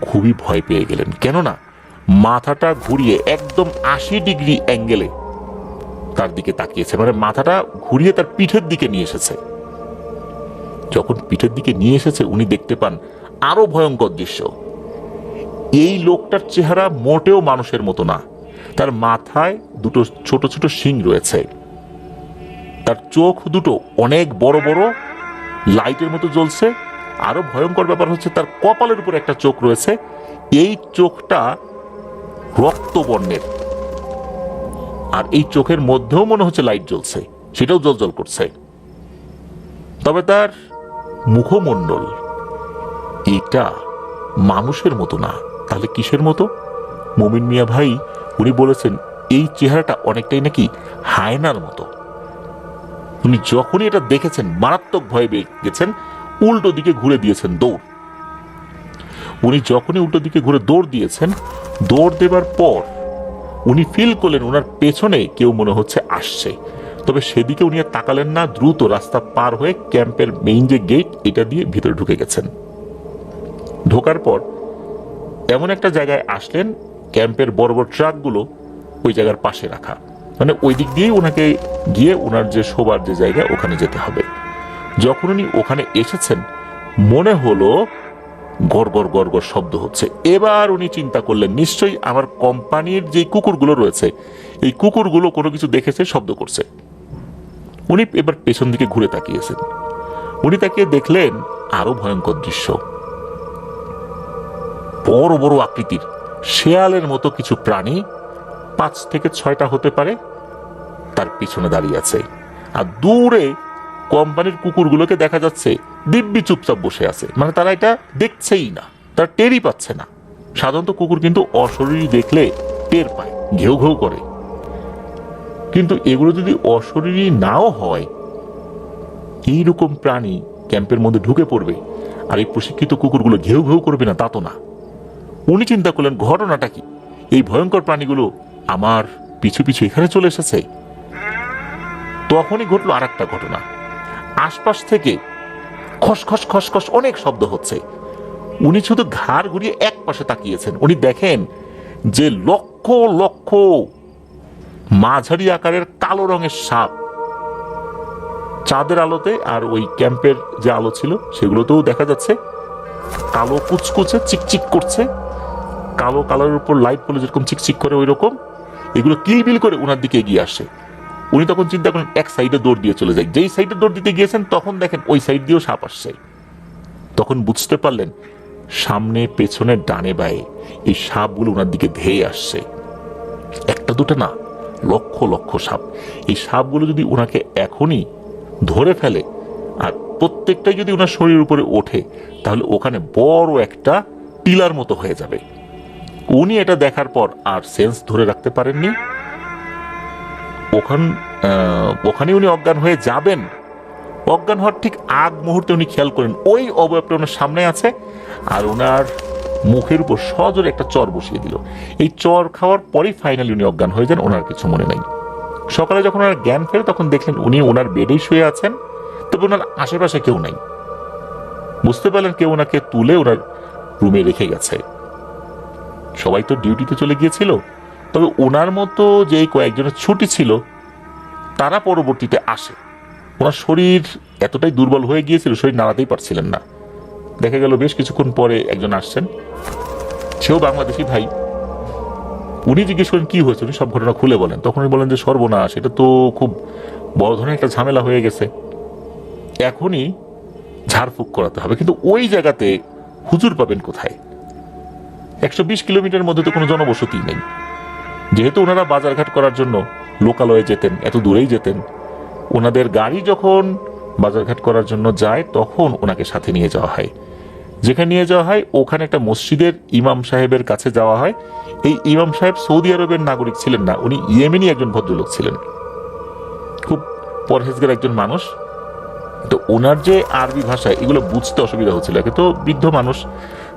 খুবই ভয় পেয়ে গেলেন, কেননা মাথাটা ঘুরিয়ে একদম 80 ডিগ্রি অ্যাঙ্গেলে তার দিকে তাকিয়েছে, মানে মাথাটা ঘুরিয়ে তার পিঠের দিকে নিয়ে এসেছে। যখন পিঠের দিকে নিয়ে এসেছে উনি দেখতে পান আরো ভয়ঙ্কর দৃশ্য। এই লোকটার চেহারা মোটেও মানুষের মতো না। তার মাথায় দুটো ছোট ছোট শিং রয়েছে, তার চোখ দুটো অনেক বড় বড়, লাইটের মতো জ্বলছে। আরো ভয়ঙ্কর ব্যাপার হচ্ছে তার কপালের উপর একটা চোখ রয়েছে, এই চোখটা রক্তবর্ণের, আর এই চোখের মধ্যেও মনে হচ্ছে লাইট জ্বলছে, সেটাও জ্বলজ্বল করছে। তবে তার মুখমণ্ডল এটা মানুষের মতো না। তাহলে কিসের মতো? মুমিন মিয়া ভাই উনি বলেছেন এই চেহারাটা অনেকটাই নাকি হায়নার মতো। উনি যখনই এটা দেখেছেন মারাত্মক ভয় পেয়ে গেছেন, উল্টো দিকে ঘুরে দিয়েছেন দৌড়। উনি যখনই উল্টো দিকে ঘুরে দৌড় দিয়েছেন, দৌড় দেবার পর উনি ফিল করলেন ওনার পেছনে কেউ মনে হচ্ছে আসছে। তবে সেদিকে উনি আর তাকালেন না, দ্রুত রাস্তা পার হয়ে ক্যাম্পের মেইন যে গেট এটা দিয়ে ভিতরে ঢুকে গেছেন। ঢোকার পর এমন একটা জায়গায় আসলেন ক্যাম্পের বড় বড় ট্রাকগুলো ওই জায়গার পাশে রাখা, মানে ওই দিক দিয়েই ওনাকে গিয়ে ওনার যে শোবার যে জায়গা ওখানে যেতে হবে। যখন উনি ওখানে এসেছেন মনে হলো গড়গড় গড়গড় শব্দ হচ্ছে। এবার উনি চিন্তা করলেন নিশ্চয়ই আমার কোম্পানির যে কুকুরগুলো রয়েছে এই কুকুরগুলো কোনো কিছু দেখেছে, শব্দ করছে। উনি এবার পেছন দিকে ঘুরে তাকিয়েছেন। উনি তাকিয়ে দেখলেন আরো ভয়ঙ্কর দৃশ্য। বড় বড় আকৃতির শেয়ালের মতো কিছু প্রাণী, 5 থেকে 6টা হতে পারে, তার পিছনে দাঁড়িয়ে আছে। আর দূরে কোম্পানির কুকুরগুলোকে দেখা যাচ্ছে দিব্যি চুপচাপ বসে আছে, মানে তারা এটা দেখছেই না, তারা টেরই পাচ্ছে না। সাধারণত কুকুর কিন্তু অশরীরী দেখলে টের পায়, ঘেউ ঘেউ করে, কিন্তু এগুলো যদি অশরীরী নাও হয়, এইরকম প্রাণী ক্যাম্পের মধ্যে ঢুকে পড়বে আর এই প্রশিক্ষিত কুকুরগুলো ঘেউ ঘেউ করবে না তা তো না। উনি চিন্তা করলেন ঘটনাটা কি, এই ভয়ঙ্কর প্রাণীগুলো আমার পিছু পিছু এখানে চলে এসেছে। তখনই ঘটলো আর একটা ঘটনা। আশপাশ থেকে খসখস খসখস অনেক শব্দ হচ্ছে। উনি শুধু ঘাড় ঘুরিয়ে এক পাশে তাকিয়েছেন। উনি দেখেন যে লক্ষ লক্ষ মাঝারি আকারের কালো রঙের সাপ চাঁদের আলোতে আর ওই ক্যাম্পের যে আলো ছিল সেগুলোতেও দেখা যাচ্ছে কালো কুচকুচে চিকচিক করছে, কালো কালারের উপর লাইট পড়লে যেরকম চিকচিক করে ওই রকম এগুলো কিলবিল করে ওনার দিকে এগিয়ে আসে। উনি তখন চিন্তা করেন এক সাইডে দৌড় দিয়ে চলে যায়। যেই সাইডে দৌড় দিতে গিয়েছেন তখন দেখেন ওই সাইড দিয়েও সাপ আসছে। তখন বুঝতে পারলেন সামনে পেছনে ডানে বায়ে এই সাপগুলো ওনার দিকে ধেয়ে আসছে। একটা দুটো না, লক্ষ লক্ষ সাপ। এই সাপগুলো যদি ওনাকে এখনই ধরে ফেলে আর প্রত্যেকটাই যদি ওনার শরীরের উপরে ওঠে তাহলে ওখানে বড় একটা টিলার মতো হয়ে যাবে। উনি এটা দেখার পর আর সেন্স ধরে রাখতে পারেননি। ওখানে উনি অজ্ঞান হয়ে যাবেন। অজ্ঞান হওয়ার ঠিক আগ মুহূর্তে উনি খেয়াল করেন ওই অবয়বটা ওনার সামনে আছে আর ওনার মুখের উপর সজোরে একটা চর বসিয়ে দিল। এই চর খাওয়ার পরেই ফাইনালি উনি অজ্ঞান হয়ে যান, ওনার কিছু মনে নাই। সকালে যখন ওনার জ্ঞান ফেরে তখন দেখলেন উনি ওনার বেডেই শুয়ে আছেন, তবে ওনার আশেপাশে কেউ নাই। বুঝতে পারলেন কেউ ওনাকে তুলে ওনার রুমে রেখে গেছে। সবাই তো ডিউটিতে চলে গিয়েছিল, তবে ওনার মতো যেই কয়েকজনের ছুটি ছিল তারা পরবর্তীতে আসে। ওনার শরীর এতটাই দুর্বল হয়ে গিয়েছিল শরীর নাড়াতেই পারছিলেন না। দেখা গেল বেশ কিছুক্ষণ পরে একজন আসছেন, সেও বাংলাদেশি ভাই। উনি জিজ্ঞেস করেন কি হয়েছে, উনি সব ঘটনা খুলে বলেন। তখন উনি বলেন যে সর্বনাশ, এটা তো খুব বড় ধরনের একটা ঝামেলা হয়ে গেছে, এখনই ঝাড়ফুঁক করাতে হবে। কিন্তু ওই জায়গাতে হুজুর পাবেন কোথায়? 120 কিলোমিটার মধ্যে তো কোনো জনবসতি নেই। যেহেতু ওনারা বাজারঘাট করার জন্য লোকালয়ে যেতেন, এত দূরেই যেতেন, ওনাদের গাড়ি যখন বাজারঘাট করার জন্য যায় তখন ওনাকে সাথে নিয়ে যাওয়া হয়। যেখানে নিয়ে যাওয়া হয় ওখানে একটা মসজিদের ইমাম সাহেবের কাছে যাওয়া হয়। এই ইমাম সাহেব সৌদি আরবের নাগরিক ছিলেন না, উনি ইয়েমেনি একজন ভদ্রলোক ছিলেন, খুব পরহেজগার একজন মানুষ। তো ওনার যে আরবি ভাষা এগুলো বুঝতে অসুবিধা হচ্ছিল, একে তো বৃদ্ধ মানুষ,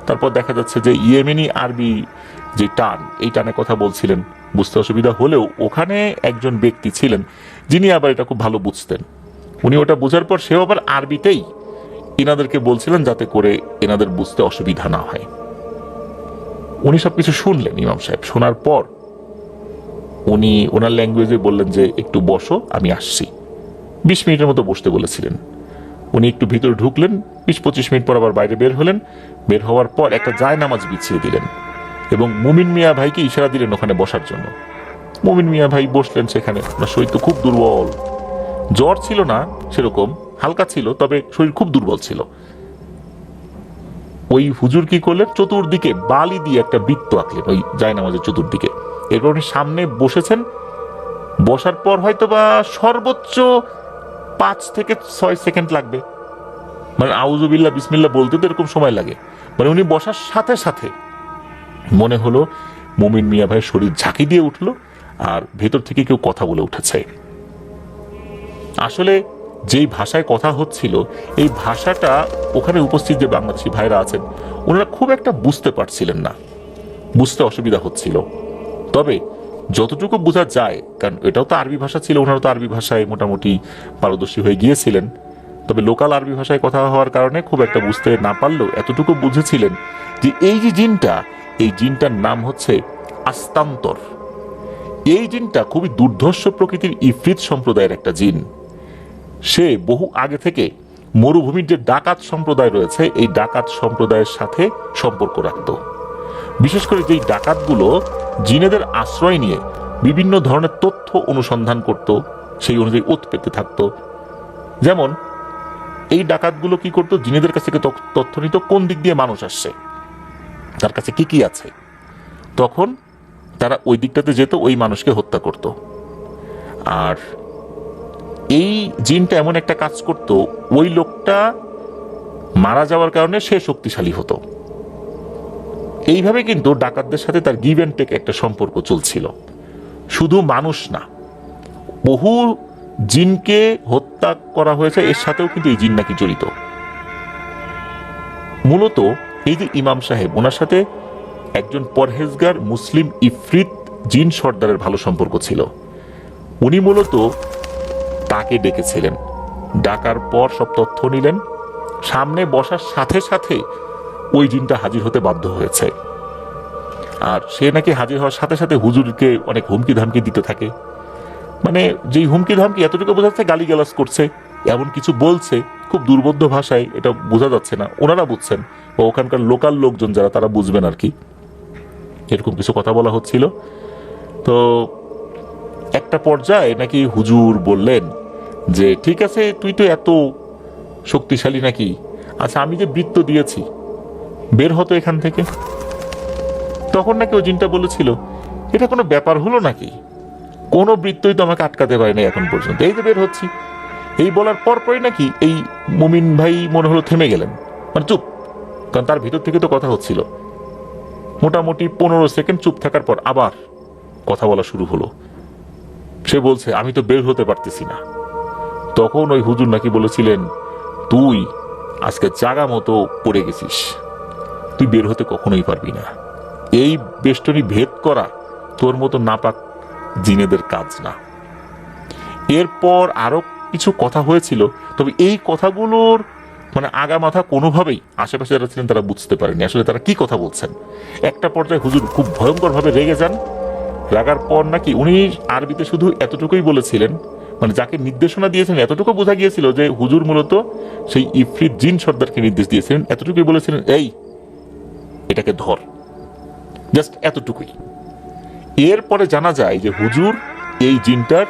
তারপর দেখা যাচ্ছে যে ইয়েমেনি আরবি যে টান, এই টানে কথা বলছিলেন, বুঝতে অসুবিধা হলেও ওখানে একজন ব্যক্তি ছিলেন যিনি আবার এটা খুব ভালো বুঝতেন। উনি ওটা বোঝার পর সেও আবার আরবিতেই এনাদেরকে বলছিলেন যাতে করে এনাদের বুঝতে অসুবিধা না হয়। উনি সবকিছু শুনলেন ইমাম সাহেব। শোনার পর উনি ওনার ল্যাঙ্গুয়েজে বললেন যে একটু বসো, আমি আসছি। 20 মিনিটের মতো বসতে বলেছিলেন। উনি একটু ভিতরে ঢুকলেন, 20-25 মিনিট পর আবার বাইরে বের হলেন। বের হওয়ার পর একটা জায়নামাজ বিছিয়ে দিলেন এবং মুমিন মিয়া ভাইকে ইশারা দিলেন ওখানে বসার জন্য। মুমিন মিয়া ভাই বসলেন সেখানে। ওনার শরীর তো খুব দুর্বল, জ্বর ছিল না সেরকম, হালকা ছিল, তবে শরীর খুব দুর্বল ছিল। ওই হুজুর কি করলেন, চতুর্দিকে বালি দিয়ে একটা বৃত্ত আঁকলেন ওই জায়নামাজের চতুর্দিকে। এরপর উনি সামনে বসেছেন। বসার পর হয়তো বা সর্বোচ্চ 5 থেকে 6 সেকেন্ড লাগবে, মানে আউযুবিল্লাহ বিসমিল্লাহ বলতে তো এরকম সময় লাগে। মানে উনি বসার সাথে সাথে মনে হলো মুমিন মিয়া ভাইয়ের শরীর ঝাঁকি দিয়ে উঠলো আর ভেতর থেকে কেউ কথা বলে উঠেছে। আসলে যেই ভাষায় কথা হচ্ছিল এই ভাষাটা ওখানে উপস্থিত যে বাংলাদেশি ভাইরা আছেন ওনারা খুব একটা বুঝতে পারছিলেন না, বুঝতে অসুবিধা হচ্ছিল। তবে যতটুকু বোঝা যায়, কারণ এটাও তো আরবি ভাষা ছিল, ওনারা তো আরবি ভাষায় মোটামুটি পারদর্শী হয়ে গিয়েছিলেন, তবে লোকাল আরবি ভাষায় কথা হওয়ার কারণে খুব একটা বুঝতে না পারলেও এতটুকু বুঝেছিলেন যে এই যে জিনটা, এই জিনটার নাম হচ্ছে আস্তান্তর। এই জিনটা খুবই দুর্ধর্ষ প্রকৃতির ইফরিত সম্প্রদায়ের একটা জিন। সে বহু আগে থেকে মরুভূমির যে ডাকাত সম্প্রদায় রয়েছে এই ডাকাত সম্প্রদায়ের সাথে সম্পর্ক রাখত। বিশেষ করে যেই ডাকাতগুলো জিনেদের আশ্রয় নিয়ে বিভিন্ন ধরনের তথ্য অনুসন্ধান করত, সেই অনুযায়ী ওত পেতে থাকতো। যেমন এই ডাকাতগুলো কি করতো, জিনেদের কাছ থেকে তথ্য নিত কোন দিক দিয়ে মানুষ আসছে, তার কাছে কি কি আছে, তখন তারা ওই দিকটাতে যেত, ওই মানুষকে হত্যা করত। আর এই জিনটা এমন একটা কাজ করত, ওই লোকটা মারা যাওয়ার কারণে সে শক্তিশালী হতো। এইভাবে কিন্তু ডাকাতদের সাথে তার গিভ অ্যান্ড টেক একটা সম্পর্ক চলছিল। শুধু মানুষ না, বহু জিনকে হত্যা করা হয়েছে, এর সাথেও কিন্তু এই জিন নাকি জড়িত। মূলত এই যে ইমাম সাহেব, ওনার সাথে একজন পরহেজগার মুসলিম ইফরিত জিন সর্দারের ভালো সম্পর্ক ছিল। উনি মূলত তাকে ডেকেছিলেন, ডাকার পর সব তথ্য নিলেন, সামনে বসার সাথে সাথে ওই জিনটা হাজির হতে বাধ্য হয়েছে। আর সে নাকি হাজির হওয়ার সাথে সাথে হুজুরকে অনেক হুমকি ধামকি দিতে থাকে। মানে যেই হুমকি ধামকি এতটুকু বোঝা যাচ্ছে গালিগালাজ করছে, এমন কিছু বলছে খুব দুর্বোধ্য ভাষায়, এটা বোঝা যাচ্ছে না, ওনারা বুঝছেন বা ওখানকার লোকাল লোকজন যারা তারা বুঝবেন আর কি। এরকম কিছু কথা বলা হচ্ছিল। তো একটা পর্যায়ে নাকি হুজুর বললেন যে ঠিক আছে, তুই তো এত শক্তিশালী নাকি, আচ্ছা আমি যে বৃত্ত দিয়েছি বের হতো এখান থেকে। তখন নাকি ওই জিনটা বলেছিল এটা কোনো ব্যাপার হলো নাকি, কোনো বৃত্তই তো আমাকে আটকাতে পারেনি এখন পর্যন্ত, এই যে বের হচ্ছি। এই বলার পরপরই নাকি এই মুমিন ভাই মনে হলো থেমে গেলেন, মানে চুপ, কারণ তার ভিতর থেকে তো কথা হচ্ছিল। মোটামুটি 15 সেকেন্ড চুপ থাকার পর আবার কথা বলা শুরু হলো। সে বলছে আমি তো বের হতে পারতেছি না। তখন ওই হুজুর নাকি বলেছিলেন তুই আজকে জাগা মতো পড়ে গেছিস, তুই বের হতে কখনোই পারবি না, এই বেষ্টনী ভেদ করা তোর মতো নাপাক জিনেদের কাজ না। এরপর আরো কিছু কথা হয়েছিল, তবে এই কথাগুলোর মানে আগা মাথা কোনোভাবেই আশেপাশে যারা ছিলেন তারা বুঝতে পারেনি আসলে তারা কি কথা বলছেন। একটা পর্যায়ে হুজুর খুব ভয়ঙ্কর ভাবে রেগে যান। রাগার পর নাকি উনি আরবিতে শুধু এতটুকুই বলেছিলেন, মানে যাকে নির্দেশনা দিয়েছেন এতটুকু বোঝা গিয়েছিল যে হুজুর মূলত সেই ইফরিত জিন সর্দারকে নির্দেশ দিয়েছিলেন, এতটুকুই বলেছিলেন এই এটাকে ধর, জাস্ট এতটুকুই। এরপরে জানা যায় যে হুজুর এই জিনটার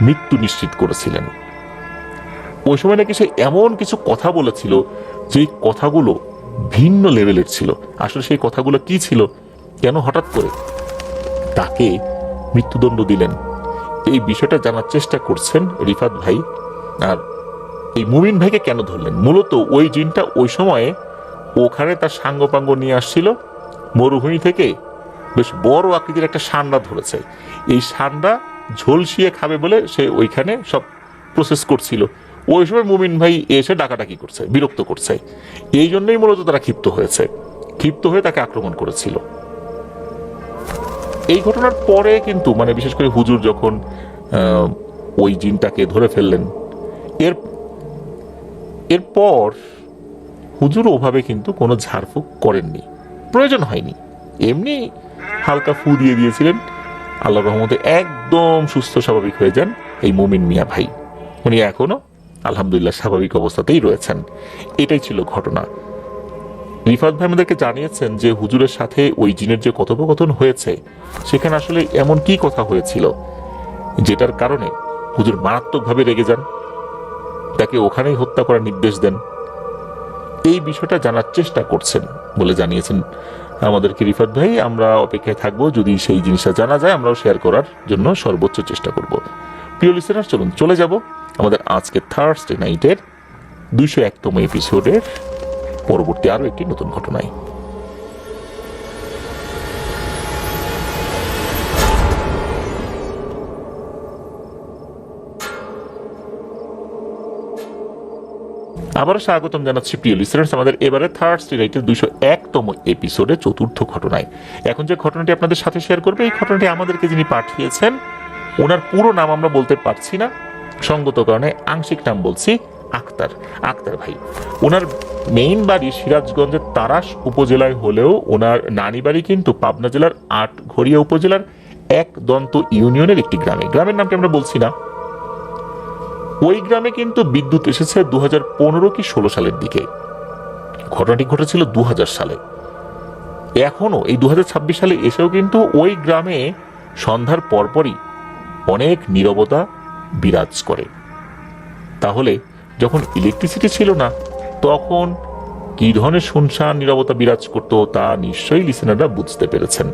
মৃত্যু নিশ্চিত করেছিলেন। ওই সময় নাকি সে এমন কিছু কথা বলেছিল যে কথাগুলো ভিন্ন লেভেলের ছিল। আসলে সেই কথাগুলো কি ছিল, কেন হঠাৎ করে তাকে মৃত্যুদণ্ড দিলেন, এই বিষয়টা জানার চেষ্টা করছেন রিফাত ভাই। আর এই মুমিন ভাইকে কেন ধরলেন, মূলত ওই জিনটা ওই সময়ে ওখানে তার সাঙ্গপাঙ্গ নিয়ে আসছিল মরুভূমি থেকে, বেশ বড় আকৃতির একটা সান্ডা ধরেছে। এই সান্ডা ঝলসিয়ে খাবে বলে সে ওইখানে সব প্রসেস করছিল। ওই সময় মুমিন ভাই এসে ডাকাডাকি করছে, বিরক্ত করছে, এই জন্যই মূলত তারা ক্ষিপ্ত হয়েছে, ক্ষিপ্ত হয়ে তাকে আক্রমণ করেছিল। এই ঘটনার পরে কিন্তু মানে বিশেষ করে হুজুর যখন ওই জিনটাকে ধরে ফেললেন, এরপর হুজুর ওভাবে কিন্তু কোনো ঝাড়ফুঁক করেননি, প্রয়োজন হয়নি, এমনি হালকা ফু দিয়ে দিয়েছিলেন। আল্লাহর রহমতে একদম সুস্থ স্বাভাবিক হয়ে যান এই মুমিন মিয়া ভাই। উনি এখনো আলহামদুলিল্লাহ স্বাভাবিক অবস্থাতেই রয়েছেন। এটাই ছিল ঘটনা। রিফাত ভাই আমাদেরকে জানিয়েছেন যে হুজুরের সাথে ওই জিনের যে কথোপকথন হয়েছে সেখানে আসলে এমন কি কথা হয়েছিল যেটার কারণে হুজুর মারাত্মকভাবে রেগে যান, তাকে ওখানেই হত্যা করার নির্দেশ দেন। এই বিষয়টা জানার চেষ্টা করছেন বলে জানিয়েছেন আমাদেরকে রিফাত ভাই। আমরা অপেক্ষায় থাকবো, যদি সেই জিনিসটা জানা যায় আমরাও শেয়ার করার জন্য সর্বোচ্চ চেষ্টা করব। প্রিয় লিসেনার, চলুন চলে যাব আমাদের আজকে থার্সডে নাইটের 201তম এপিসোডের পরবর্তী আরো একটি নতুন ঘটনায়। আবারও স্বাগতম জানাচ্ছি প্রিয় লিসেনার্স আমাদের এবারে থার্সডে নাইটের 201তম এপিসোডে চতুর্থ ঘটনায়। এখন যে ঘটনাটি আপনাদের সাথে শেয়ার করবে, এই ঘটনাটি আমাদেরকে যিনি পাঠিয়েছেন ওনার পুরো নাম আমরা বলতে পারছি না, সঙ্গত কারণে আংশিক নাম বলছি, আক্তার আক্তার ভাই। ওনার মেইন বাড়ি সিরাজগঞ্জের তারাস উপজেলায় হলেও ওনার নানি বাড়ি কিন্তু পাবনা জেলার আটঘরিয়া উপজেলার একদন্ত ইউনিয়নের একটি গ্রামে। গ্রামের নামটি আমরা বলছি না। ওই গ্রামে কিন্তু বিদ্যুৎ এসেছে 2015 কি 16 সালের দিকে। ঘটনাটি ঘটেছিল 2000 সালে। এখনো এই 2026 সালে এসেও কিন্তু ওই গ্রামে সন্ধ্যার পরপরই অনেক নীরবতা বিরাজ করে। তাহলে যখন ইলেকট্রিসিটি ছিল না তখন কি ধরনের শুনশান নীরবতা বিরাজ করতো তা নিশ্চয়ই লিসেনাররা বুঝতে পেরেছেন।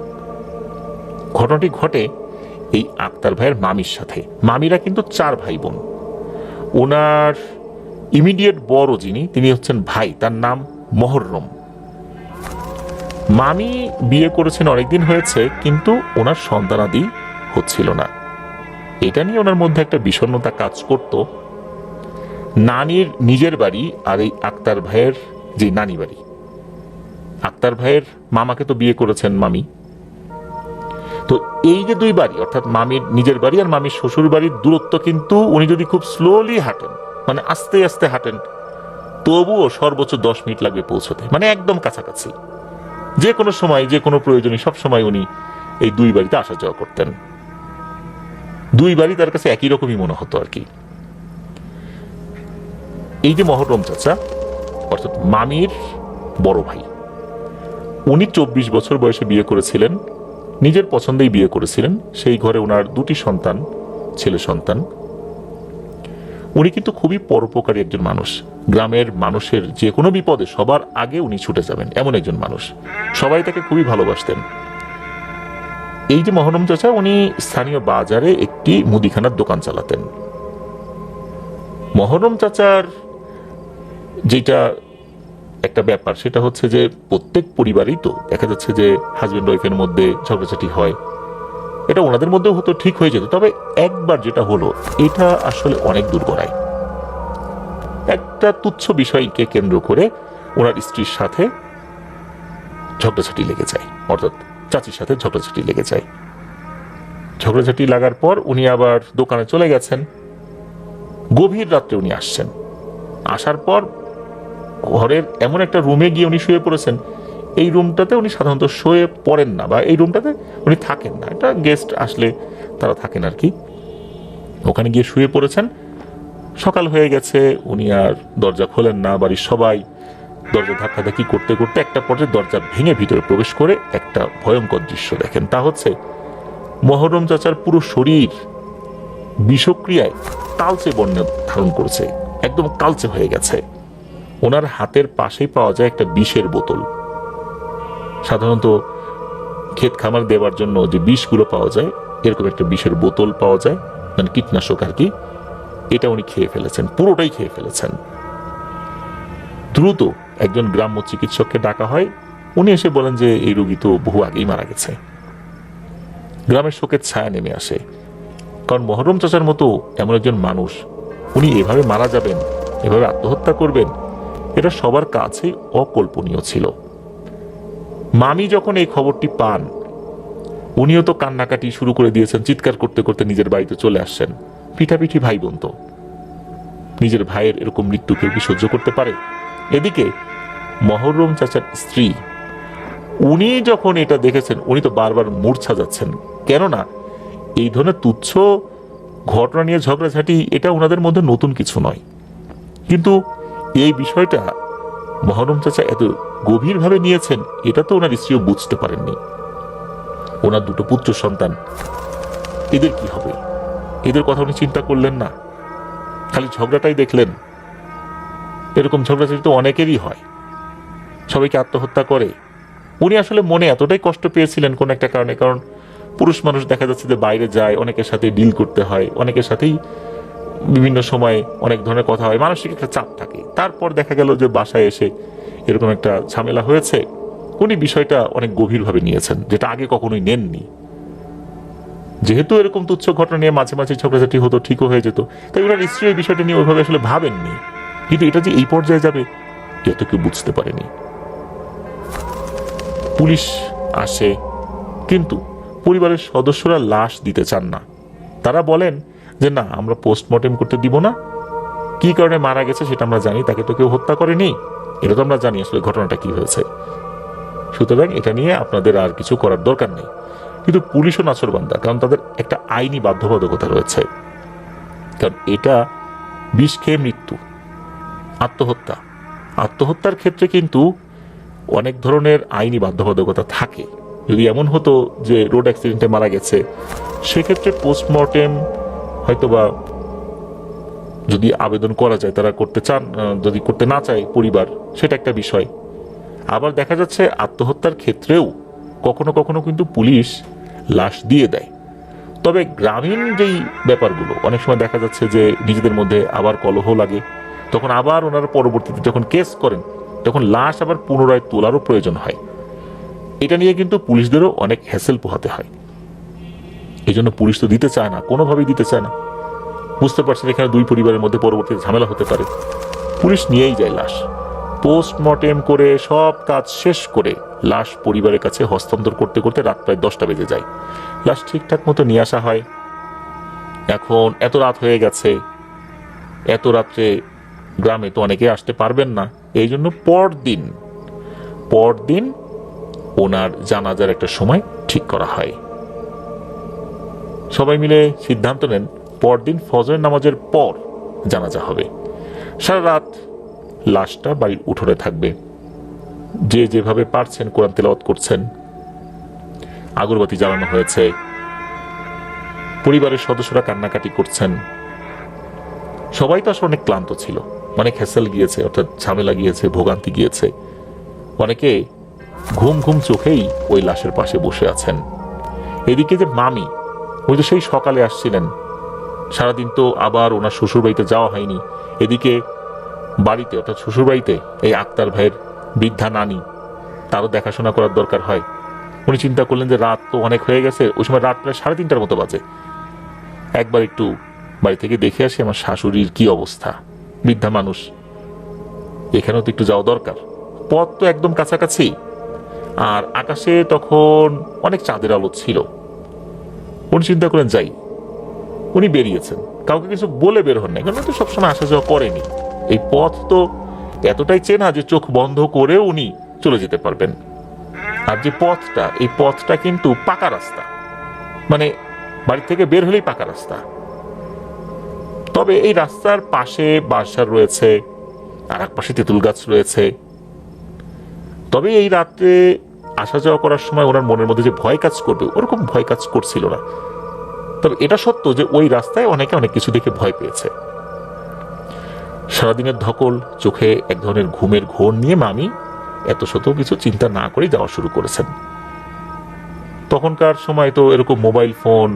ঘটনাটি ঘটে এই আক্তার ভাইয়ের মামির সাথে। মামিরা কিন্তু 4 ভাই বোন। ওনার ইমিডিয়েট বড় যিনি তিনি হচ্ছেন ভাই, তার নাম মহররম। মামি বিয়ে করেছেন অনেকদিন হয়েছে, কিন্তু ওনার সন্তানাদি হচ্ছিল না। এটা নিয়ে ওনার মধ্যে একটা বিষণ্ণতা কাজ করত। নানির নিজের বাড়ি আর এই আক্তার ভাইয়ের যে নানি বাড়ি, আক্তার ভাইয়ের মামাকে তো বিয়ে করেছেন মামি। তো এই যে 2 বাড়ি, অর্থাৎ মামির নিজের বাড়ি আর মামির শ্বশুর বাড়ির দূরত্ব কিন্তু উনি যদি খুব স্লোলি হাঁটেন, মানে আস্তে আস্তে হাঁটেন, তবুও সর্বোচ্চ 10 মিনিট লাগবে পৌঁছতে, মানে একদম কাছাকাছি। যে কোনো সময় যে কোনো প্রয়োজনে সব সময় উনি এই 2 বাড়িতে আসা যাওয়া করতেন। 2 বাড়ি তার কাছে একই রকমই মনে হতো আর কি। এই যে মহররম চাচা, অর্থাৎ মামির বড় ভাই, উনি 24 বছর বয়সে বিয়ে করেছিলেন, নিজের পছন্দেই বিয়ে করেছিলেন। সেই ঘরে ওনার 2টি সন্তান, ছেলে সন্তান। উনি কিন্তু খুবই পরোপকারী একজন মানুষ। গ্রামের মানুষের যে কোনো বিপদে সবার আগে উনি ছুটে যাবেন, এমন একজন মানুষ। সবাই তাকে খুবই ভালোবাসতেন। এই যে মহররম চাচা, উনি স্থানীয় বাজারে একটি মুদিখানার দোকান চালাতেন। মহররম চাচার যেটা একটা ব্যাপার সেটা হচ্ছে যে প্রত্যেক পরিবারেই তো দেখা যাচ্ছে যে হাজবেন্ড ওয়াইফের মধ্যে ঝগড়াঝাটি হয়। এটা ওনাদের মধ্যেও হতো, ঠিক হয়ে যেত। তবে একবার যেটা হলো, এটা আসলে অনেক দূর গড়ায়। একটা তুচ্ছ বিষয়কে কেন্দ্র করে ওনার স্ত্রীর সাথে ঝগড়াঝাটি লেগে যায়, অর্থাৎ চাচির সাথে ঝগড়াঝাটি লেগে যায়। ঝগড়াঝাটি লাগার পর উনি আবার দোকানে চলে গেছেন। গভীর রাত্রে উনি আসছেন। আসার পর ঘরের এমন একটা রুমে গিয়ে উনি শুয়ে পড়েছেন। এই রুমটাতে উনি সাধারণত শুয়ে পড়েন না, বা এই রুমটাতে উনি থাকেন না। এটা গেস্ট আসলে তারা থাকেন আর কি। ওখানে গিয়ে শুয়ে পড়েছেন। সকাল হয়ে গেছে, উনি আর দরজা খোলেন না। বাড়ির সবাই দরজা ধাক্কাধাক্কি করতে করতে একটা পর্যায়ে দরজা ভেঙে ভিতরে প্রবেশ করে একটা ভয়ঙ্কর দৃশ্য দেখেন। তা হচ্ছে মহররম চাচার পুরো শরীর বিষক্রিয়ায় কালচে বর্ণ ধারণ করেছে, একদম কালচে হয়ে গেছে। ওনার হাতের পাশেই পাওয়া যায় একটা বিষের বোতল। সাধারণত ক্ষেত খামার দেওয়ার জন্য যে বিষগুলো পাওয়া যায়, এরকম একটা বিষের বোতল পাওয়া যায়, মানে কীটনাশক আর কি। এটা উনি খেয়ে ফেলেছেন, পুরোটাই খেয়ে ফেলেছেন। দ্রুত একজন গ্রাম্য চিকিৎসককে ডাকা হয়। উনি এসে বলেন যে এই রোগী তো বহু আগেই মারা গেছে। গ্রামের শোকের ছায়া নেমে আসে, কারণ মহররম চাচার মতো এমন একজন মানুষ, উনি এভাবে মারা যাবেন, এভাবে আত্মহত্যা করবেন, এটা সবার কাছেই অকল্পনীয় ছিল। মামি যখন এই খবরটি পান, উনিও তো কান্নাকাটি শুরু করে দিয়েছেন, চিৎকার করতে করতে নিজের বাড়িতে চলে আসছেন। পিঠাপিঠি ভাই বোন তো, নিজের ভাইয়ের এরকম মৃত্যু কেউ কি সহ্য করতে পারে? এদিকে মহররম চাচার স্ত্রী, উনি যখন এটা দেখেছেন, উনি তো বারবার মূর্ছা যাচ্ছেন। কেননা এই ধরনের তুচ্ছ ঘটনা নিয়ে ঝগড়াঝাটি এটা ওনাদের মধ্যে নতুন কিছু নয়। কিন্তু এই বিষয়টা মহররম চাচা এত গভীরভাবে নিয়েছেন, এটা তো ওনার স্ত্রীও বুঝতে পারেননি। ওনার 2টো পুত্র সন্তান, এদের কি হবে? এদের কথা উনি চিন্তা করলেন না, খালি ঝগড়াটাই দেখলেন। এরকম ঝগড়াঝাটি তো অনেকেরই হয়, সবাইকে আত্মহত্যা করে। উনি আসলে মনে এতটাই কষ্ট পেয়েছিলেন কোন একটা কারণে, কারণ পুরুষ মানুষ দেখা যাচ্ছে যে বাইরে যায়, অনেকের সাথে ডিল করতে হয়, অনেকের সাথেই বিভিন্ন সময় অনেক ধরনের কথা হয়, মানসিক একটা চাপ থাকে। তারপর দেখা গেল যে বাসায় এসে এরকম একটা ঝামেলা হয়েছে। উনি বিষয়টা অনেক গভীরভাবে নিয়েছেন, যেটা আগে কখনোই নেননি। যেহেতু এরকম তুচ্ছ ঘটনা নিয়ে মাঝে মাঝে ঝগড়াঝাটি হতো, ঠিকও হয়ে যেত, তাই ওনার স্ত্রী এই বিষয়টা নিয়ে ওইভাবে আসলে ভাবেননি। কিন্তু এটা যে এই পর্যায়ে যাবে, এটা কেউ বুঝতে পারেনি। পুলিশ আসে, কিন্তু পরিবারের সদস্যরা লাশ দিতে চান না। তারা বলেন যে না, আমরা পোস্টমর্টেম করতে দিব না, কি কারণে মারা গেছে সেটা আমরা জানি, তাকে তো কেউ হত্যা করেনি, এটা তো আমরা জানি আসলে ঘটনাটা কি হয়েছে। সুতরাং এটা নিয়ে আপনাদের আর কিছু করার দরকার নেই। কিন্তু পুলিশও নাছোড়বান্দা, কারণ তাদের একটা আইনি বাধ্যবাধকতা রয়েছে। কারণ এটা বিষ খেয়ে মৃত্যু, আত্মহত্যা। আত্মহত্যার ক্ষেত্রে কিন্তু অনেক ধরনের আইনি বাধ্যবাধকতা থাকে। যদি এমন হতো যে রোড অ্যাক্সিডেন্টে মারা গেছে, সেক্ষেত্রে পোস্টমর্টেম হয়তোবা যদি আবেদন করা যায়, তারা করতে চান, যদি করতে না চায় পরিবার, সেটা একটা বিষয়। আবার দেখা যাচ্ছে আত্মহত্যার ক্ষেত্রেও কখনো কখনো কিন্তু পুলিশ লাশ দিয়ে দেয়। তবে গ্রামীণ যেই ব্যাপারগুলো, অনেক সময় দেখা যাচ্ছে যে নিজেদের মধ্যে আবার কলহ লাগে, তখন আবার ওনারা পরবর্তীতে যখন কেস করেন, তখন লাশ আবার পুনরায় তোলারও প্রয়োজন হয়। এটা নিয়ে কিন্তু পুলিশদেরও অনেক হ্যাসেল পোহাতে হয়। এই জন্য পুলিশ তো দিতে চায় না, কোনোভাবেই দিতে চায় না। বুঝতে পারছেন এখানে দুই পরিবারের মধ্যে পরবর্তীতে ঝামেলা হতে পারে। পুলিশ নিয়েই যায় লাশ, পোস্টমর্টেম করে সব কাজ শেষ করে লাশ পরিবারের কাছে হস্তান্তর করতে করতে রাত প্রায় 10টা বেজে যায়। লাশ ঠিকঠাক মতো নিয়ে আসা হয়। এখন এত রাত হয়ে গেছে, এত রাত্রে গ্রামে তো অনেকে আসতে পারবেন না, এই জন্য পরদিন ওনার জানাজার একটা সময় ঠিক করা হয়। সবাই মিলে সিদ্ধান্ত নেন পরদিন ফজরের নামাজের পর জানাজা হবে। সারা রাত লাশটা বাড়ির উঠোনে থাকবে। যে যেভাবে পারছেন কোরআন তেলাওয়াত করছেন, আগরবাতি জ্বালানো হয়েছে, পরিবারের সদস্যরা কান্নাকাটি করছেন। সবাই তো আসলে অনেক ক্লান্ত ছিল, অনেক হ্যাসেল গিয়েছে, অর্থাৎ ঝামেলা গিয়েছে, ভোগান্তি গিয়েছে। অনেকে ঘুম ঘুম চোখেই ওই লাশের পাশে বসে আছেন। এদিকে যে মামি, ওই তো সেই সকালে আসছিলেন, সারাদিন তো আবার ওনার শ্বশুর বাড়িতে যাওয়া হয়নি। এদিকে বাড়িতে, অর্থাৎ শ্বশুর বাড়িতে এই আক্তার ভাইয়ের বৃদ্ধা নানি, তারও দেখাশোনা করার দরকার হয়। উনি চিন্তা করলেন যে রাত তো অনেক হয়ে গেছে, ওই সময় রাত প্রায় 3:30টার মতো বাজে, একবার একটু বাড়ি থেকে দেখে আসি আমার শাশুড়ির কি অবস্থা। বৃদ্ধা মানুষ, এখানেও তো একটু যাওয়া দরকার, পথ তো একদম কাছাকাছি, আর আকাশে তখন অনেক চাঁদের আলো ছিল। উনি চিন্তা করেন যাই। উনি বেরিয়েছেন, কাউকে কিছু বলে বের হন নাই, কারণ তো সবসময় আসা যাওয়া করেনি। এই পথ তো এতটাই চেনা যে চোখ বন্ধ করে উনি চলে যেতে পারবেন। আর যে পথটা, এই পথটা কিন্তু পাকা রাস্তা, মানে বাড়ি থেকে বের হলেই পাকা রাস্তা। তবে এই রাস্তার পাশে বাঁশঝাড় রয়েছে, আর এক পাশে তেঁতুল গাছ রয়েছে। তবে এই রাত্রে আসা যাওয়া করার সময় ওনার মনের মধ্যে যে ভয় কাজ করবে, ওরকম ভয় কাজ করছিল না। তবে এটা সত্য যে ওই রাস্তায় অনেকে অনেক কিছু দেখে ভয় পেয়েছে। সারাদিনের ধকল, চোখে এক ধরনের ঘুমের ঘোর নিয়ে মামি এত শত কিছু চিন্তা না করে যাওয়া শুরু করেছেন। তখনকার সময় তো এরকম মোবাইল ফোন,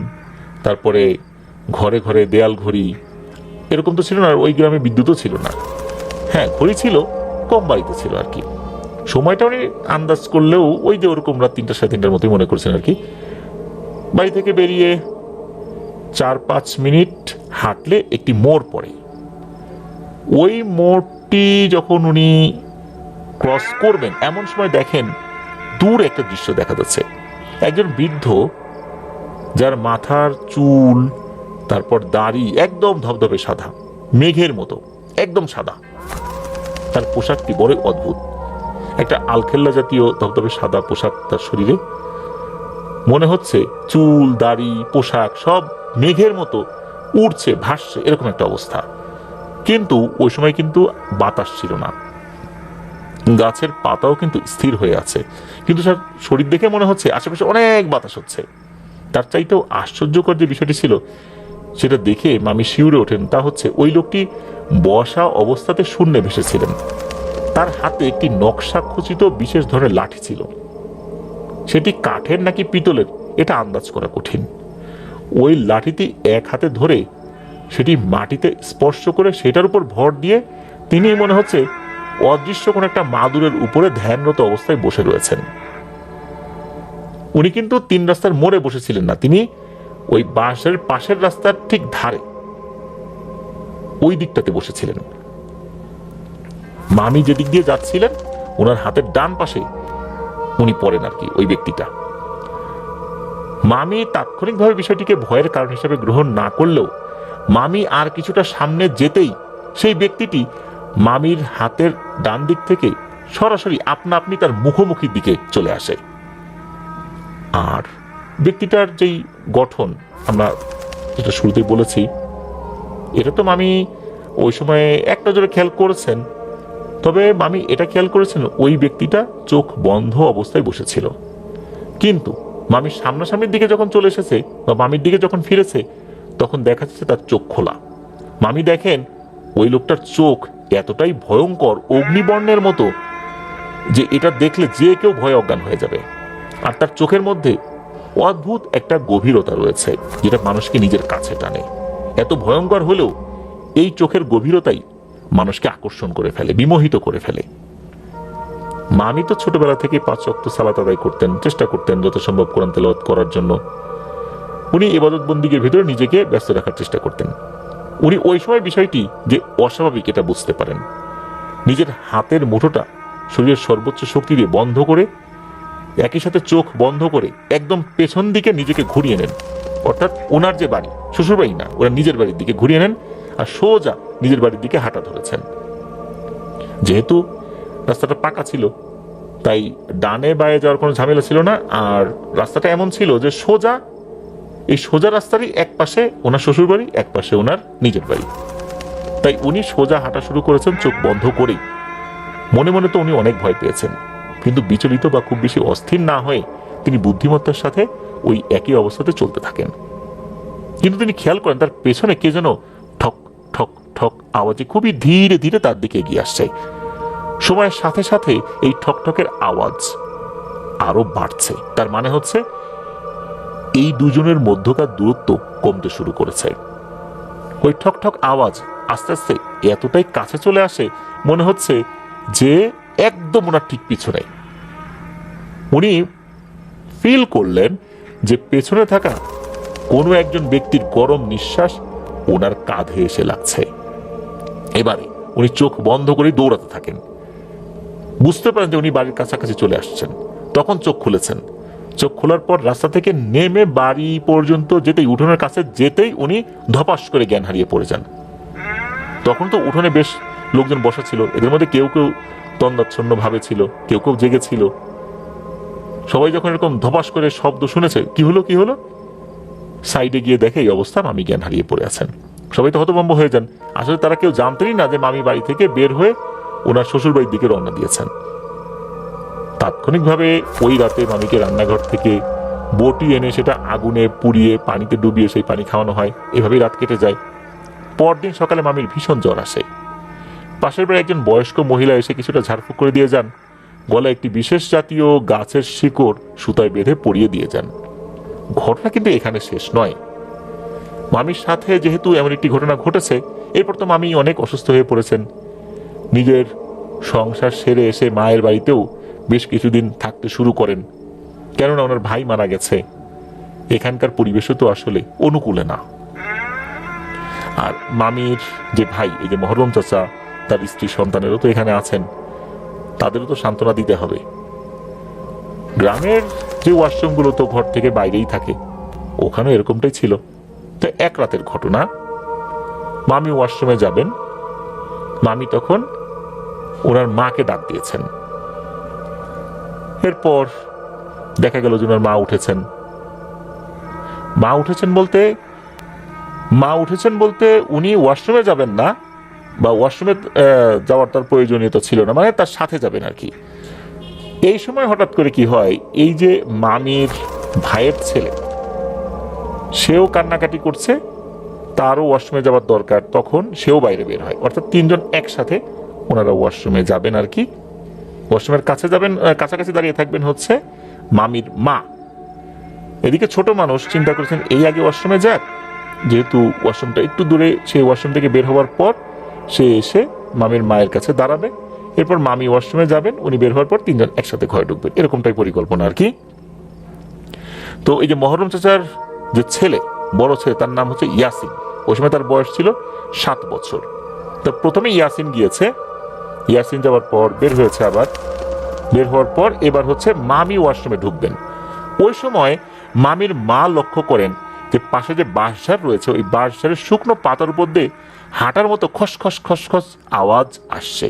তারপরে ঘরে ঘরে দেয়াল ঘড়ি এরকম তো ছিল না। ওই গ্রামে বিদ্যুৎও ছিল না। হ্যাঁ, ঘড়ি ছিল, কম বাড়িতে ছিল আর কি। সময়টা উনি আন্দাজ করলেও ওই যে ওরকম রাত 3টা 3:30টার মতোই মনে করছেন আর কি। বাড়ি থেকে বেরিয়ে 4-5 মিনিট হাঁটলে একটি মোড় পড়ে। ওই মোড়টি যখন উনি ক্রস করবেন, এমন সময় দেখেন দূর একটা দৃশ্য দেখা যাচ্ছে। একজন বৃদ্ধ, যার মাথার চুল, তারপর দাড়ি একদম ধবধবে সাদা, মেঘের মতো একদম সাদা। তার পোশাকটি বড় অদ্ভুত, একটা আলখেল্লা জাতীয় ধবধবে সাদা পোশাক তার শরীরে। মনে হচ্ছে চুল, দাড়ি, পোশাক সব মেঘের মতো উড়ছে, ভাসছে, এরকম একটা অবস্থা। কিন্তু ওই সময় কিন্তু বাতাস ছিল না, গাছের পাতাও কিন্তু স্থির হয়ে আছে, কিন্তু তার শরীর দেখে মনে হচ্ছে আশেপাশে অনেক বাতাস হচ্ছে। তার চাইতেও আশ্চর্যকর যে বিষয়টি ছিল, সেটা দেখে মামি শিউরে ওঠেন। তা হচ্ছে ওই লোকটি বসা অবস্থাতে শূন্যে ভেসেছিলেন। তার হাতে একটি নকশা খচিত বিশেষ ধরনের লাঠি ছিল। সেটি কাঠের নাকি পিতলের এটা আন্দাজ করা কঠিন। ওই লাঠিটি এক হাতে ধরে সেটি মাটিতে স্পর্শ করে সেটার উপর ভর দিয়ে তিনি মনে হচ্ছে অদৃশ্য কোন একটা মাদুরের উপরে ধ্যানরত অবস্থায় বসে রয়েছেন। উনি কিন্তু 3 রাস্তার মোড়ে বসেছিলেন না, তিনি ওই বাঁশের পাশের রাস্তার ঠিক ধারে ওই দিকটাতে বসেছিলেন। মামি যেদিক দিয়ে যাচ্ছিলেন, ওনার হাতের ডান পাশে উনি পড়েন আর কি, ওই ব্যক্তিটা। মামি তাৎক্ষণিকভাবে বিষয়টিকে ভয়ের কারণ হিসেবে গ্রহণ না করলেও মামি আর কিছুটা সামনে যেতেই সেই ব্যক্তিটি মামির হাতের ডান দিক থেকে সরাসরি আপনা আপনি তার মুখোমুখির দিকে চলে আসে। আর ব্যক্তিটার যেই গঠন আমরা যেটা শুরুতেই বলেছি, এটা তো মামি ওই সময় এক নজরে খেয়াল করেছেন। তবে মামি এটা খেয়াল করেছেন ওই ব্যক্তিটা চোখ বন্ধ অবস্থায় বসেছিল, কিন্তু মামির সামনাসামনির দিকে যখন চলে এসেছে বা মামির দিকে যখন ফিরেছে তখন দেখা যাচ্ছে তার চোখ খোলা। মামি দেখেন ওই লোকটার চোখ এতটাই ভয়ঙ্কর, অগ্নিবর্ণের মতো, যে এটা দেখলে যে কেউ ভয়ে অজ্ঞান হয়ে যাবে। আর তার চোখের মধ্যে অদ্ভুত একটা গভীরতা রয়েছে যেটা মানুষকে নিজের কাছে টানে। এত ভয়ঙ্কর হলেও এই চোখের গভীরতাই মানুষকে আকর্ষণ করে ফেলে, বিমোহিত করে ফেলে। মামি তো ছোটবেলা থেকে 5 ওয়াক্ত সালাত আদায় করতেন, চেষ্টা করতেন যত সম্ভব কোরআন তেলাওয়াত করার জন্য। উনি ইবাদত বন্দিগের ভিতরে নিজেকে ব্যস্ত রাখার চেষ্টা করতেন। উনি ওই সময় বিষয়টি যে অস্বাভাবিক এটা বুঝতে পারেন। নিজের হাতের মুঠোটা শরীরের সর্বোচ্চ শক্তি দিয়ে বন্ধ করে, একই সাথে চোখ বন্ধ করে একদম পেছন দিকে নিজেকে ঘুরিয়ে নেন, অর্থাৎ ওনার যে বাড়ি, শ্বশুরবাড়ি না, ওরা নিজের বাড়ির দিকে ঘুরিয়ে নেন আর সোজা নিজের বাড়ির দিকে হাঁটা ধরেছেন। যেহেতু রাস্তাটা পাকা ছিল তাই ডানে বায়ে যাওয়ার কোনো ঝামেলা ছিল না। আর রাস্তাটা এমন ছিল যে সোজা, এই সোজা রাস্তারই এক পাশে ওনার শ্বশুর বাড়ি, এক পাশে ওনার নিজের বাড়ি। তাই উনি সোজা হাঁটা শুরু করেছেন চোখ বন্ধ করেই। মনে মনে তো উনি অনেক ভয় পেয়েছেন, কিন্তু বিচলিত বা খুব বেশি অস্থির না হয়ে তিনি বুদ্ধিমত্তার সাথে ওই একই অবস্থাতে চলতে থাকেন। কিন্তু তিনি খেয়াল করেন তার পেছনে কে যেন ঠক ঠক ঠক আওয়াজে খুবই ধীরে ধীরে তার দিকে এগিয়ে আসছে। সময়ের সাথে সাথে এই ঠকঠকের আওয়াজ আরো বাড়ছে। তার মানে হচ্ছে এই দুজনের মধ্যকার দূরত্ব কমতে শুরু করেছে। ওই ঠকঠক আওয়াজ আস্তে আস্তে এতটাই কাছে চলে আসে মনে হচ্ছে যে একদম ওনার ঠিক পিছনে। উনি ফিল করলেন যে পেছনে থাকা কোনো একজন ব্যক্তির গরম নিঃশ্বাস ওনার কাঁধে এসে লাগছে। এবারে উনি চোখ বন্ধ করে দৌড়াতে থাকেন। বুঝতে পারেন যে উনি বাড়ির কাছাকাছি চলে আসছেন। তখন চোখ খুলেছেন। চোখ খোলার পর রাস্তা থেকে নেমে বাড়ি পর্যন্ত যেতেই, উঠোনের কাছে যেতেই উনি ধপাস করে জ্ঞান হারিয়ে পড়ে যান। তখন তো উঠোনে বেশ লোকজন বসা ছিল, এদের মধ্যে কেউ কেউ তন্দাচ্ছন্ন ভাবে ছিল, কেউ কেউ জেগেছিল। সবাই যখন এরকম ধপাস করে শব্দ শুনেছে, কি হলো কি হলো, সাইডে গিয়ে দেখে এই অবস্থা, মামি জ্ঞান হারিয়ে পড়ে আছেন। সবাই তো হতভম্ব হয়ে যান। আসলে তারা কেউ জানতেনই না যে মামি বাড়ি থেকে বের হয়ে ওনার শ্বশুর বাড়ির দিকে রওনা দিয়েছেন। তাৎক্ষণিকভাবে ওই রাতে মামিকে রান্নাঘর থেকে বটি এনে সেটা আগুনে পুড়িয়ে পানিতে ডুবিয়ে সেই পানি খাওয়ানো হয়। এভাবেই রাত কেটে যায়। পরদিন সকালে মামির ভীষণ জ্বর আসে। পাশের বাড়ি একজন বয়স্ক মহিলা এসে কিছুটা ঝাড়ফুঁক করে দিয়ে যান। গলায় একটি বিশেষ জাতীয় গাছের শিকড় সুতায় বেঁধে পরিয়ে দিয়ে যান। ঘটনা কিন্তু এখানে শেষ নয়। মামির সাথে যেহেতু এমন একটি ঘটনা ঘটেছে, এরপর তো মামি অনেক অসুস্থ হয়ে পড়েছেন। নিজের সংসার সেরে এসে মায়ের বাড়িতেও বেশ কিছুদিন থাকতে শুরু করেন, কেননা ওনার ভাই মারা গেছে। এখানকার পরিবেশও তো আসলে অনুকূলে না। আর মামির যে ভাই, এই যে মহরম চাচা, তার স্ত্রী সন্তানেরও তো এখানে আছেন, তাদেরও তো সান্ত্বনা দিতে হবে। গ্রামের যে ওয়াশরুমগুলো তো ঘর থেকে বাইরেই থাকে, ওখানে এরকমটাই ছিল। তো এক রাতের ঘটনা, মামি ওয়াশরুমে যাবেন। মামি তখন ওনার মাকে ডাক দিয়েছেন। এরপর দেখা গেল যে ওনার মা উঠেছেন। মা উঠেছেন বলতে উনি ওয়াশরুমে যাবেন না, বা ওয়াশরুমে যাওয়ার তার প্রয়োজনীয়তা ছিল না, মানে তার সাথে যাবেন আর কি। এই সময় হঠাৎ করে কি হয়, এই যে মামির ভাইয়ের ছেলে, সেও কান্নাকাটি করছে, তারও ওয়াশরুমে যাওয়ার দরকার, তখন সেও বাইরে বের হয়। অর্থাৎ তিনজন একসাথে ওনারা ওয়াশরুমে যাবেন আর কি। ওয়াশরুমের কাছে যাবেন, কাছাকাছি দাঁড়িয়ে থাকবেন হচ্ছে মামির মা। এদিকে ছোট মানুষ চিন্তা করেছেন এই আগে ওয়াশরুমে যাক, যেহেতু ওয়াশরুমটা একটু দূরে, সেই ওয়াশরুম থেকে বের হওয়ার পর সে এসে মামির মায়ের কাছে দাঁড়াবে। এরপর মামি ওয়াশরুমে যাবেন, উনি বের হওয়ার পর তিনজন একসাথে ঘরে ঢুকবেন, এরকমটাই পরিকল্পনা আর কি। তো এই যে মহরম চাচার যে ছেলে, বড় ছেলে, তার নাম হচ্ছে ইয়াসিন। ওই সময় তার বয়স ছিল 7 বছর। তো প্রথমে ইয়াসিন গিয়েছে। ইয়াসিন যাওয়ার পর বের হয়েছে, আবার বের হওয়ার পর এবার হচ্ছে মামি ওয়াশরুমে ঢুকবেন। ওই সময় মামির মা লক্ষ্য করেন যে পাশে যে বাঁশঝাড় রয়েছে ওই বাঁশঝাড়ের শুকনো পাতার উপর দিয়ে হাঁটার মতো খসখস খসখস আওয়াজ আসছে।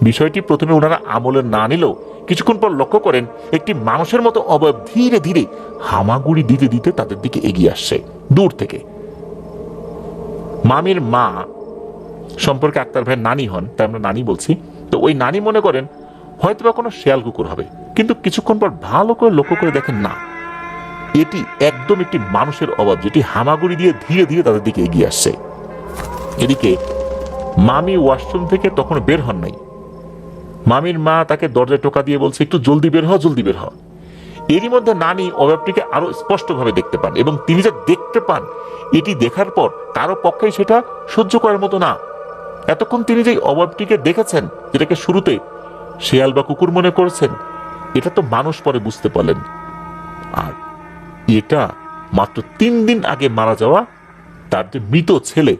বিষয়টি প্রথমে ওনারা আমলে না নিলেও কিছুক্ষণ পর লক্ষ্য করেন একটি মানুষের মতো অবয়ব ধীরে ধীরে হামাগুড়ি দিতে দিতে তাদের দিকে এগিয়ে আসছে দূর থেকে। মামির মা সম্পর্কে আক্তার ভাইয়ের নানি হন, তাই আমরা নানি বলছি। তো ওই নানি মনে করেন হয়তো বা কোনো শেয়াল কুকুর হবে, কিন্তু কিছুক্ষণ পর ভালো করে লক্ষ্য করে দেখেন না, এটি একদম একটি মানুষের অভাব যেটি হামাগুড়ি দিয়ে ধীরে ধীরে তাদের দিকে এগিয়ে আসছে। এদিকে মামি ওয়াশরুম থেকে তখন বের হন নাই। মামির মা তাকে দরজায় টোকা দিয়ে বলছে একটু জলদি বের হ, জলদি বের হ। এরই মধ্যে নানি অভাবটিকে আরো স্পষ্টভাবে দেখতে পান, এবং তিনি যা দেখতে পান এটি দেখার পর কারো পক্ষেই সেটা সহ্য করার মতো না। এতক্ষণ তিনি যে অভাবটিকে দেখেছেন, যেটাকে শুরুতে শেয়াল বা কুকুর মনে করেছেন, এটা তো মানুষ পরে বুঝতে পারলেন। আর এটা মাত্র 3 দিন আগে মারা যাওয়া তার যে মৃত ছেলে,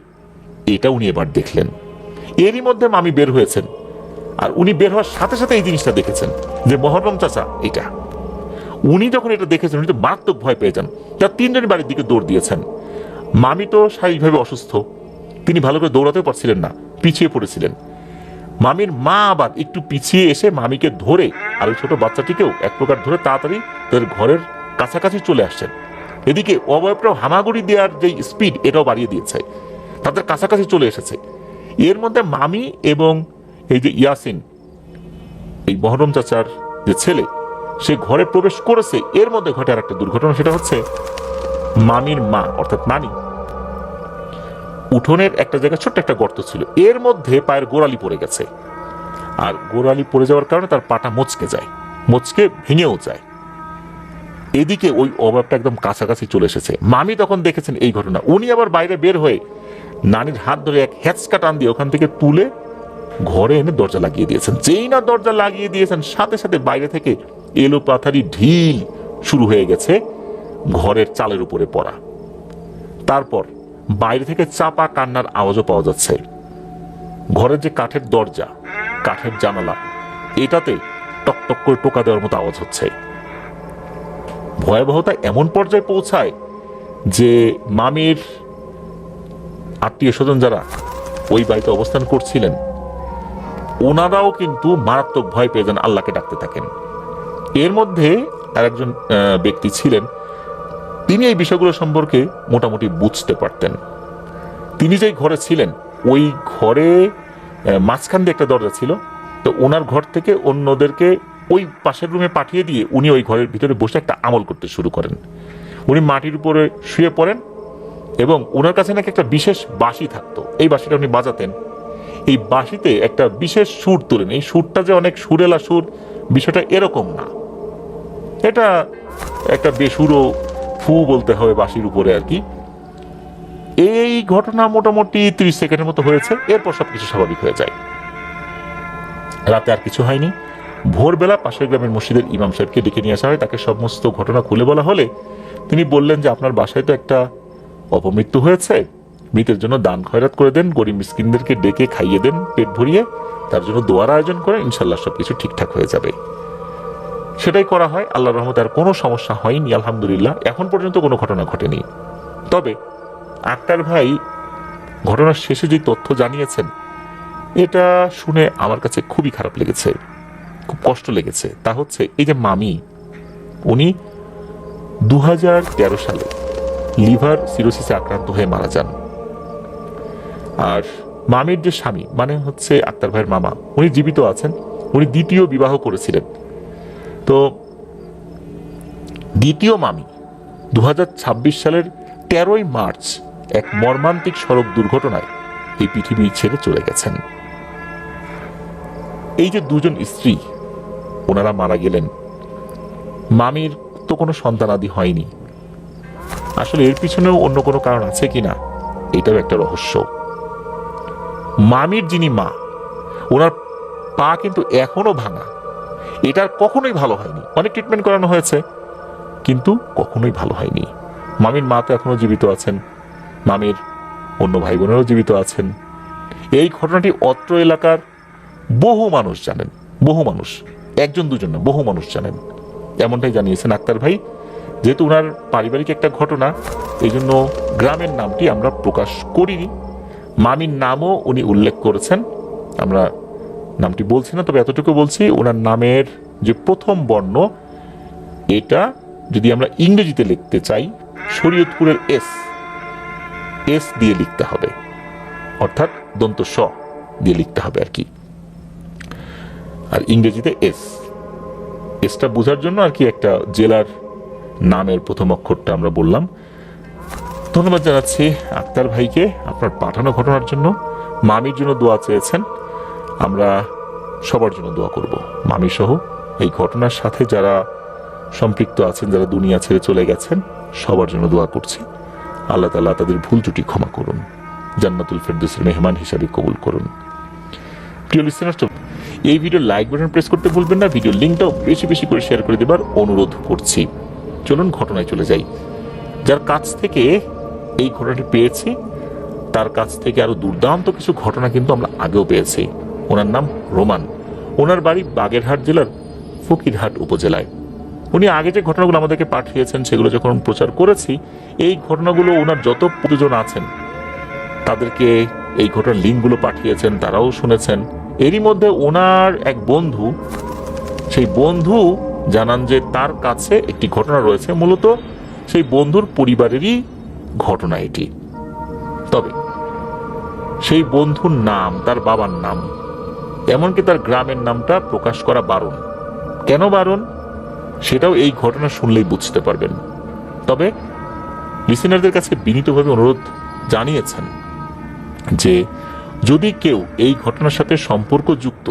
এটা উনি এবার দেখলেন। এরই মধ্যে মামি বের হয়েছেন, আর উনি বের হওয়ার সাথে সাথে এই জিনিসটা দেখেছেন যে মহরম চাচা এটা। উনি যখন এটা দেখেছেন উনি তো মারাত্মক ভয় পেয়ে যান, তার 3 জন বাড়ির দিকে দৌড় দিয়েছেন। মামি তো শারীরিকভাবে অসুস্থ, তিনি ভালো করে দৌড়াতেও পারছিলেন না, পিছিয়ে পড়েছিলেন। মামির মা আবার একটু পিছিয়ে এসে মামিকে ধরে আর ওই ছোট বাচ্চাটিকেও এক প্রকার ধরে তাড়াতাড়ি তাদের ঘরের কাছাকাছি চলে আসছেন। এদিকে অবয়বটাও হামাগুড়ি দেওয়ার যে স্পিড এটাও বাড়িয়ে দিয়েছে, তাদের কাছাকাছি চলে এসেছে। এর মধ্যে মামি এবং এই যে ইয়াসিন, এই মহরম চাচার যে ছেলে, সে ঘরে প্রবেশ করেছে। এর মধ্যে ঘটে আর একটা দুর্ঘটনা, সেটা হচ্ছে মামির মা অর্থাৎ নানি উঠোনের একটা জায়গায় ছোট্ট একটা গর্ত ছিল, এর মধ্যে পায়ের গোড়ালি পড়ে গেছে। আর গোড়ালি পড়ে যাওয়ার কারণে তার পাটা মচকে যায়, মচকে ভেঙেও যায়। এদিকে ওই অভাবটা একদম কাছাকাছি চলে এসেছে। মামি তখন দেখেছেন এই ঘটনা, উনি আবার বাইরে বের হয়ে নানির হাত ধরে এক হ্যাচকা টান দিয়ে ওখান থেকে তুলে ঘরে এনে দরজা লাগিয়ে দিয়েছেন। যেই না দরজা লাগিয়ে দিয়েছেন সাথে সাথে বাইরে থেকে এলো পাথারি ঢিল শুরু হয়ে গেছে ঘরের চালের উপরে পড়া। তারপর বাইরে থেকে চাপা কান্নার আওয়াজও পাওয়া যাচ্ছে। ঘরের যে কাঠের দরজা, কাঠের জানালা, এটাতে টকটক করে টোকা দেওয়ার মতো আওয়াজ হচ্ছে। ভয়াবহতা এমন পর্যায়ে পৌঁছায় যে মামির আত্মীয় স্বজন যারা ওই বাড়িতে অবস্থান করছিলেন ওনারাও কিন্তু মারাত্মক ভয় পেয়ে যান, আল্লাহকে ডাকতে থাকেন। এর মধ্যে আর একজন ব্যক্তি ছিলেন, তিনি এই বিষয়গুলো সম্পর্কে মোটামুটি বুঝতে পারতেন। তিনি যেই ঘরে ছিলেন ওই ঘরে মাঝখান দিয়ে একটা দরজা ছিল, তো ওনার ঘর থেকে অন্যদেরকে ওই পাশের রুমে পাঠিয়ে দিয়ে উনি ওই ঘরের ভিতরে বসে একটা আমল করতে শুরু করেন। উনি মাটির উপরে শুয়ে পড়েন এবং ওনার কাছে নাকি একটা বিশেষ বাঁশি থাকতো, এই বাঁশিটা উনি বাজাতেন। এই বাঁশিতে একটা বিশেষ সুর তোলেন। এই সুরটা যে অনেক সুরেলা সুর, বিষয়টা এরকম না, এটা একটা বেসুরো ফু বলতে হবে বাঁশির উপরে আর কি। এই ঘটনা মোটামুটি 30 সেকেন্ডের মতো হয়েছে, এরপর সবকিছু স্বাভাবিক হয়ে যায়। রাতে আর কিছু হয়নি। ভোরবেলা পাশের গ্রামের মসজিদের ইমাম সাহেবকে ডেকে নিয়ে আসা হয়। তাকে সমস্ত ঘটনা খুলে বলা হলে তিনি বললেন যে আপনার বাসায় তো একটা অপমৃত্যু হয়েছে, মৃতের জন্য দান খয়রাত করে দেন, গরিব মিসকিনদেরকে ডেকে খাইয়ে দেন পেট ভরিয়ে, তার জন্য দোয়ার আয়োজন করেন, ইনশাল্লাহ সবকিছু ঠিকঠাক হয়ে যাবে। সেটাই করা হয়। আল্লাহর রহমতে আর কোনো সমস্যা হয়নি, আলহামদুলিল্লাহ। এখন পর্যন্ত কোনো ঘটনা ঘটেনি। তবে আক্তার ভাই ঘটনার শেষে যে তথ্য জানিয়েছেন এটা শুনে আমার কাছে খুবই খারাপ লেগেছে, খুব কষ্ট লেগেছে। তা হচ্ছে এই যে মামি, উনি 2013 সালে লিভার সিরোসিসে আক্রান্ত হয়ে মারা যান। আর মামির যে স্বামী মানে হচ্ছে আক্তার ভাইয়ের মামা, উনি জীবিত আছেন। উনি দ্বিতীয় বিবাহ করেছিলেন। তো দ্বিতীয় মামি 2026 সালের 13ই মার্চ এক মর্মান্তিক সড়ক দুর্ঘটনায় এই পৃথিবী ছেড়ে চলে গেছেন। এই যে দুজন স্ত্রী ওনারা মারা গেলেন, মামির তো কোনো সন্তানাদি হয়নি। আসলে এর পিছনেও অন্য কোনো কারণ আছে কিনা এটাও একটা রহস্য। মামির যিনি মা, ওনার পা কিন্তু এখনো ভাঙা, এটার কখনোই ভালো হয়নি। অনেক ট্রিটমেন্ট করানো হয়েছে কিন্তু কখনোই ভালো হয়নি। মামির মা তো এখনো জীবিত আছেন, মামির অন্য ভাই বোনেরও জীবিত আছেন। এই ঘটনাটি অত্র এলাকার বহু মানুষ জানেন, বহু মানুষ, একজন দুজন না, বহু মানুষ জানেন। এমনটাই জানিয়েছেন আক্তার ভাই। যেহেতু ওনার পারিবারিক একটা ঘটনা, এই জন্য গ্রামের নামটি আমরা প্রকাশ করিনি। মামির নামও উনি উল্লেখ করেছেন, আমরা নামটি বলছি না, তবে এতটুকু বলছি ওনার নামের যে প্রথম বর্ণ এটা যদি আমরা ইংরেজিতে লিখতে চাই শরীয়তপুরের এস দিয়ে লিখতে হবে, অর্থাৎ দন্ত স দিয়ে লিখতে হবে আর কি, আর ইংরেজিতে এসটা বোঝার জন্য আর কি একটা জেলার নামের প্রথম অক্ষরটা আমরা বললাম। ধন্যবাদ জানাচ্ছি আক্তার ভাইকে আপনার পাঠানো ঘটনার জন্য। মামির জন্য দোয়া চেয়েছেন, আমরা সবার জন্য দোয়া করব, মামি সহ এই ঘটনার সাথে যারা সম্পৃক্ত আছেন, যারা দুনিয়া ছেড়ে চলে গেছেন, সবার জন্য দোয়া করছি। আল্লাহ তাআলা তাদের ভুল ত্রুটি ক্ষমা করুন, জান্নাতুল ফেরদৌসের মেহমান হিসাবে কবুল করুন। প্রিয় লিসেনার্স, এই ভিডিও লাইক বাটন প্রেস করতে ভুলবেন না, ভিডিও লিঙ্কটাও বেশি বেশি করে শেয়ার করে দেবার অনুরোধ করছি। চলুন ঘটনায় চলে যাই। যার কাছ থেকে এই ঘটনাটি পেয়েছি তার কাছ থেকে আরো দুর্দান্ত কিছু ঘটনা কিন্তু আমরা আগেও পেয়েছি। ওনার নাম রোমান, ওনার বাড়ি বাগেরহাট জেলার ফকিরহাট উপজেলায়। উনি আগে যে ঘটনাগুলো আমাদেরকে পাঠিয়েছেন সেগুলো যখন প্রচার করেছি, এই ঘটনাগুলো ওনার যত প্রয়োজন আছেন তাদেরকে এই ঘটনার লিঙ্কগুলো পাঠিয়েছেন, তারাও শুনেছেন। এরই মধ্যে ওনার এক বন্ধু, সেই বন্ধু জানান যে তার কাছে একটি ঘটনা রয়েছে, মূলত সেই বন্ধুর পরিবারেরই ঘটনা এটি। তবে সেই বন্ধুর নাম, তার বাবার নাম, এমনকি তার গ্রামের নামটা প্রকাশ করা বারণ। কেন বারণ সেটাও এই ঘটনা শুনলেই বুঝতে পারবেন। তবে লিসেনারদের কাছে বিনীতভাবে অনুরোধ জানিয়েছেন যে যদি কেউ এই ঘটনার সাথে সম্পর্কযুক্ত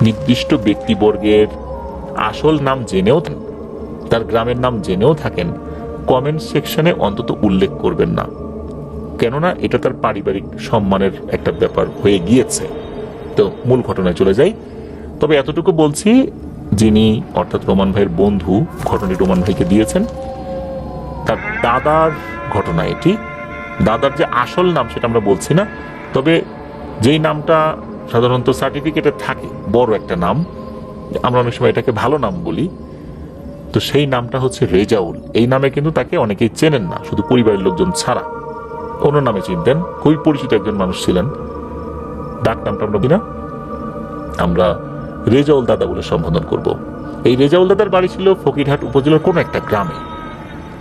নির্দিষ্ট ব্যক্তিবর্গের আসল নাম জেনেও তার গ্রামের নাম জেনেও থাকেন, কমেন্ট সেকশনে অন্তত উল্লেখ করবেন না, কেননা এটা তার পারিবারিক সম্মানের একটা ব্যাপার হয়ে গিয়েছে। তো মূল ঘটনায় চলে যাই। তবে এতটুকু বলছি, যিনি অর্থাৎ রোমান ভাইয়ের বন্ধু ঘটনাটি রোমান ভাইকে দিয়েছেন, তার দাদার ঘটনা এটি। দাদার যে আসল নাম সেটা আমরা বলছি না, তবে যেই নামটা সাধারণত সার্টিফিকেটে থাকে, বড় একটা নাম, আমরা অনেক সময় এটাকে ভালো নাম বলি, তো সেই নামটা হচ্ছে রেজাউল। এই নামে কিন্তু তাকে অনেকেই চেনেন না, শুধু পরিবারের লোকজন ছাড়া অন্য নামে চিনতেন। খুবই পরিচিত একজন মানুষ ছিলেন। ডাক নামটা আমরা না, আমরা রেজাউল দাদা বলে সম্বোধন করব। এই রেজাউল দাদার বাড়ি ছিল ফকিরহাট উপজেলার কোন একটা গ্রামে।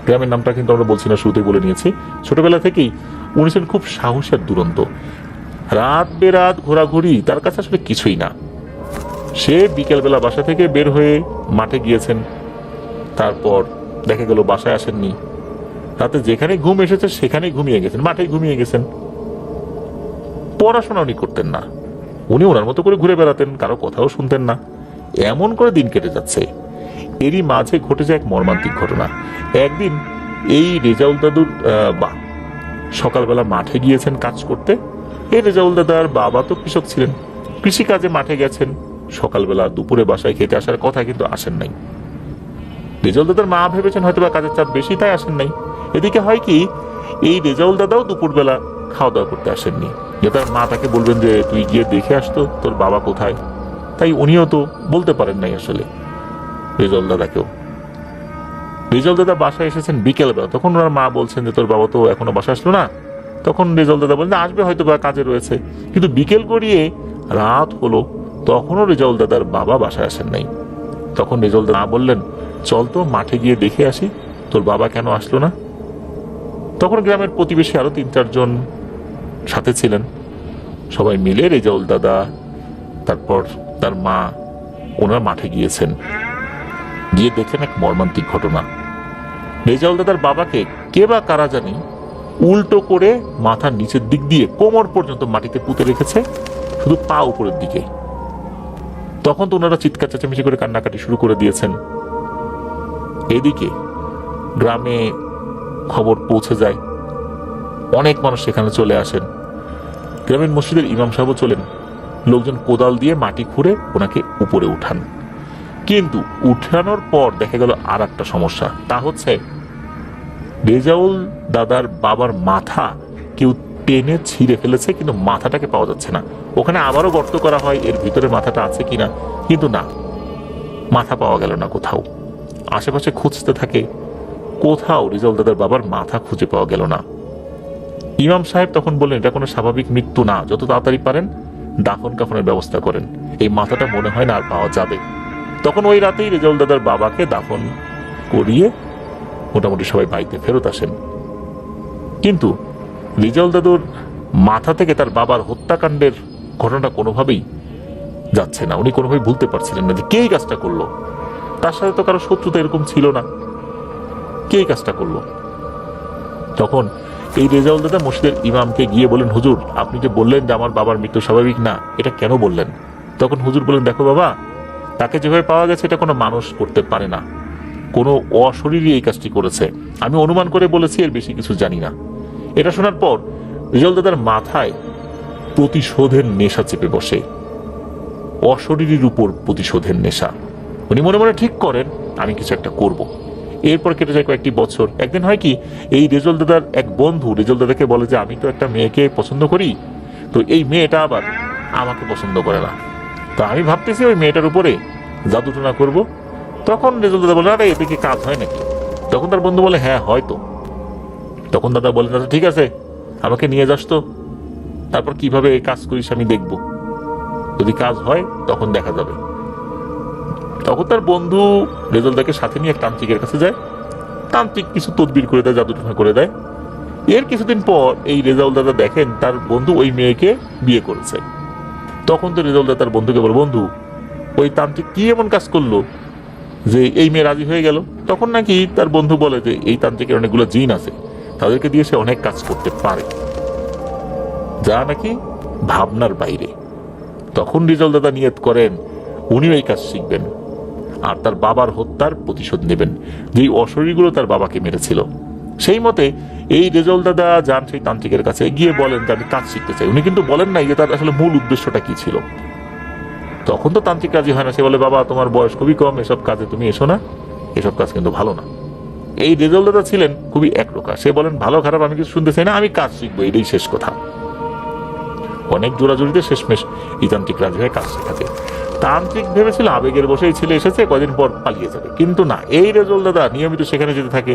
গ্রামের নামটা কিন্তু আমরা বলছি না, শুরুতেই বলে নিয়েছি। ছোটবেলা থেকেই উনি ছিলেন খুব সাহসী আর দুরন্ত। রাত বেরাত ঘোরাঘুরি তার কাছে আসলে কিছুই না। সে বিকেলবেলা বাসা থেকে বের হয়ে মাঠে গিয়েছেন, তারপর দেখা গেল বাসায় আসেননি, রাতে যেখানে ঘুম এসেছে সেখানেই ঘুমিয়ে গেছেন, মাঠেই ঘুমিয়ে গেছেন। পড়াশোনা উনি করতেন না, উনি ওনার মতো করে ঘুরে বেড়াতেন, কারো কথাও শুনতেন না। এমন করে দিন কেটে যাচ্ছে। এরই মাঝে ঘটেছে এক মর্মান্তিক ঘটনা। একদিন এই রেজাউল দাদুর সকালবেলা মাঠে গিয়েছেন কাজ করতে। এই রেজাউল দাদার বাবা তো কৃষক ছিলেন, কৃষি কাজে মাঠে গেছেন। সকালবেলা দুপুরে বাসায় খেতে আসার কথা, কিন্তু আসেন নাই। রেজাউল দাদার মা ভেবেছেন হয়তো বা কাজের চাপ বেশি, তাই আসেন নাই। এদিকে হয় কি, এই রেজাউল দাদাও দুপুরবেলা খাওয়া দাওয়া করতে আসেননি, যে তার মা তাকে বলবেন যে তুই গিয়ে দেখে আসতো তোর বাবা কোথায়। তাই উনিও তো বলতে পারেন নাই আসলে রেজাউল দাদাকেও। রেজাউল দাদা বাসায় এসেছেন বিকেলবেলা, তখন ওনার মা বলছেন যে তোর বাবা তো এখনো বাসা আসলো না। তখন রেজাউল দাদা বলেন আসবে হয়তো বা কাজে রয়েছে, কিন্তু বিকেল গড়িয়ে রাত হলো, তখনও রেজাউল দাদার বাবা বাসায় আসেন নাই। তখন রেজাউল দাদা বললেন চল তো মাঠে গিয়ে দেখে আসি তোর বাবা কেন আসলো না। তখন গ্রামের প্রতিবেশী আরো 3-4 জন সাথে ছিলেন। সবাই মিলে রেজাউল দাদা, তারপর তার মা, ওনারা মাঠে গিয়েছেন। গিয়ে দেখলেন এক মর্মান্তিক ঘটনা। রেজাউল দাদার বাবাকে কে বা কারা জানি উল্টো করে মাথার নিচের দিক দিয়ে কোমর পর্যন্ত মাটিতে পুঁতে রেখেছে, শুধু পা উপরের দিকে। তখন তো ওনারা চিৎকার চেঁচামেচি করে কান্নাকাটি শুরু করে দিয়েছেন। এদিকে গ্রামে খবর পৌঁছে যায়, অনেক মানুষ সেখানে চলে আসেন। গ্রামের মসজিদের ইমাম সাহেবও চলেন, লোকজন কোদাল দিয়ে মাটি খুঁড়ে ওনাকে উপরে উঠান। কিন্তু উঠানোর পর দেখা গেল আর একটা সমস্যা, তা হচ্ছে রেজাউল দাদার বাবার মাথা কেউ টেনে ছিঁড়ে ফেলেছে, কিন্তু মাথাটাকে পাওয়া যাচ্ছে না। ওখানে আবারও গর্ত করা হয় এর ভিতরে মাথাটা আছে কিনা, কিন্তু না, মাথা পাওয়া গেল না কোথাও। আশেপাশে খুঁজতে থাকে, কোথাও রেজাউল দাদার বাবার মাথা খুঁজে পাওয়া গেল না। ইমাম সাহেব তখন বললেন, এটা কোনো স্বাভাবিক মৃত্যু না, যত তাড়াতাড়ি পারেন দাফন কাফনের ব্যবস্থা করেন, এই মাথাটা মনে হয় না আর পাওয়া যাবে। তখন ওই রাতেই রেজাউল দাদার বাবাকে দাফন করিয়ে মোটামুটি সবাই বাড়িতে ফেরত আসেন। কিন্তু রেজাউল দাদুর মাথা থেকে তার বাবার হত্যাকাণ্ডের ঘটনাটা কোনোভাবেই যাচ্ছে না। উনি কোনোভাবেই ভুলতে পারছিলেন না যে কে কাজটা করলো। তার সাথে তো কারো শত্রুতা এরকম ছিল না, কে কাজটা করলো। তখন এই রেজাউল দাদা মসজিদের ইমামকে গিয়ে বলেন, হুজুর আপনি যে বললেন যে আমার বাবার মৃত্যু স্বাভাবিক না, এটা কেন বললেন? তখন হুজুর বলেন, দেখো বাবা, তাকে যেভাবে পাওয়া গেছে এটা কোনো মানুষ করতে পারে না, কোনো অশরীরী এই কাজটি করেছে। আমি অনুমান করে বলেছি, এর বেশি কিছু জানি না। এটা শোনার পর রেজাউল দাদার মাথায় প্রতিশোধের নেশা চেপে বসে, অশরীরীর উপর প্রতিশোধের নেশা। উনি মনে মনে ঠিক করেন আমি কিছু একটা করব। এরপর কেটে যায় কয়েকটি বছর। একদিন হয় কি, এই রেজাউল দাদার এক বন্ধু রেজাউল দাদাকে বলে যে আমি তো একটা মেয়েকে পছন্দ করি, তো এই মেয়েটা আবার আমাকে পছন্দ করে না, তো আমি ভাবতেছি ওই মেয়েটার উপরে জাদুটনা করব। তখন রেজাউল দাদা বলে, আরে এতে কি কাজ হয় নাকি? তখন তার বন্ধু বলে, হ্যাঁ হয়তো। তখন দাদা বলেন, দাদা ঠিক আছে, আমাকে নিয়ে যাস তো, তারপর কিভাবে এই কাজ করিস আমি দেখব, যদি কাজ হয় তখন দেখা যাবে। তখন তার বন্ধু রেজাউল দাদাকে সাথে নিয়ে এক তান্ত্রিকের কাছে যায়। তান্ত্রিক কিছু তদবির করে দেয়, জাদুটনা করে দেয়। এর কিছুদিন পর এই রেজাউল দাদা দেখেন তার বন্ধু ওই মেয়েকে বিয়ে করেছে। তখন তো রেজাউল দাদা তার বন্ধুকে বলে, বন্ধু ওই তান্ত্রিক কি এমন কাজ করলো যে এই মেয়ে রাজি হয়ে গেল? তখন নাকি তার বন্ধু বলে যে এই তান্ত্রিকের অনেকগুলো জিন আছে, তাদেরকে দিয়ে সে অনেক কাজ করতে পারে, যা নাকি ভাবনার বাইরে। তখন রেজাউল দাদা নিয়ত করেন উনিও এই কাজ শিখবেন আর তার বাবার হত্যার প্রতিশোধ নেবেন, যেই অশরীরগুলো তার বাবাকে মেরেছিল। সেই মতে এই রেজাউল দাদা যান সেই তান্ত্রিকের কাছে, গিয়ে বলেন যে আমি কাজ শিখতে চাই। উনি কিন্তু বলেন নাই যে তার আসলে মূল উদ্দেশ্যটা কি ছিল। তখন তো তান্ত্রিক রাজি হয় না, সে বলে, বাবা তোমার বয়স খুবই কম, এসব কাজে তুমি এসো না, এসব কাজ কিন্তু ভালো না। এই রেজাউল দাদা ছিলেন খুবই একরোখা, সে বলেন ভালো খারাপ আমি কিছু শুনতে চাই না, আমি কাজ শিখবো, এটাই শেষ কথা। অনেক জোরাজুরিতে শেষমেশ এই তান্ত্রিক রাজি হয়ে কাজ শেখাতে। তান্ত্রিক ভেবেছিল আবেগের বসেই ছেলে এসেছে, কদিন পর পালিয়ে যাবে, কিন্তু না, এই রেজাউল দাদা নিয়মিত সেখানে যেতে থাকে।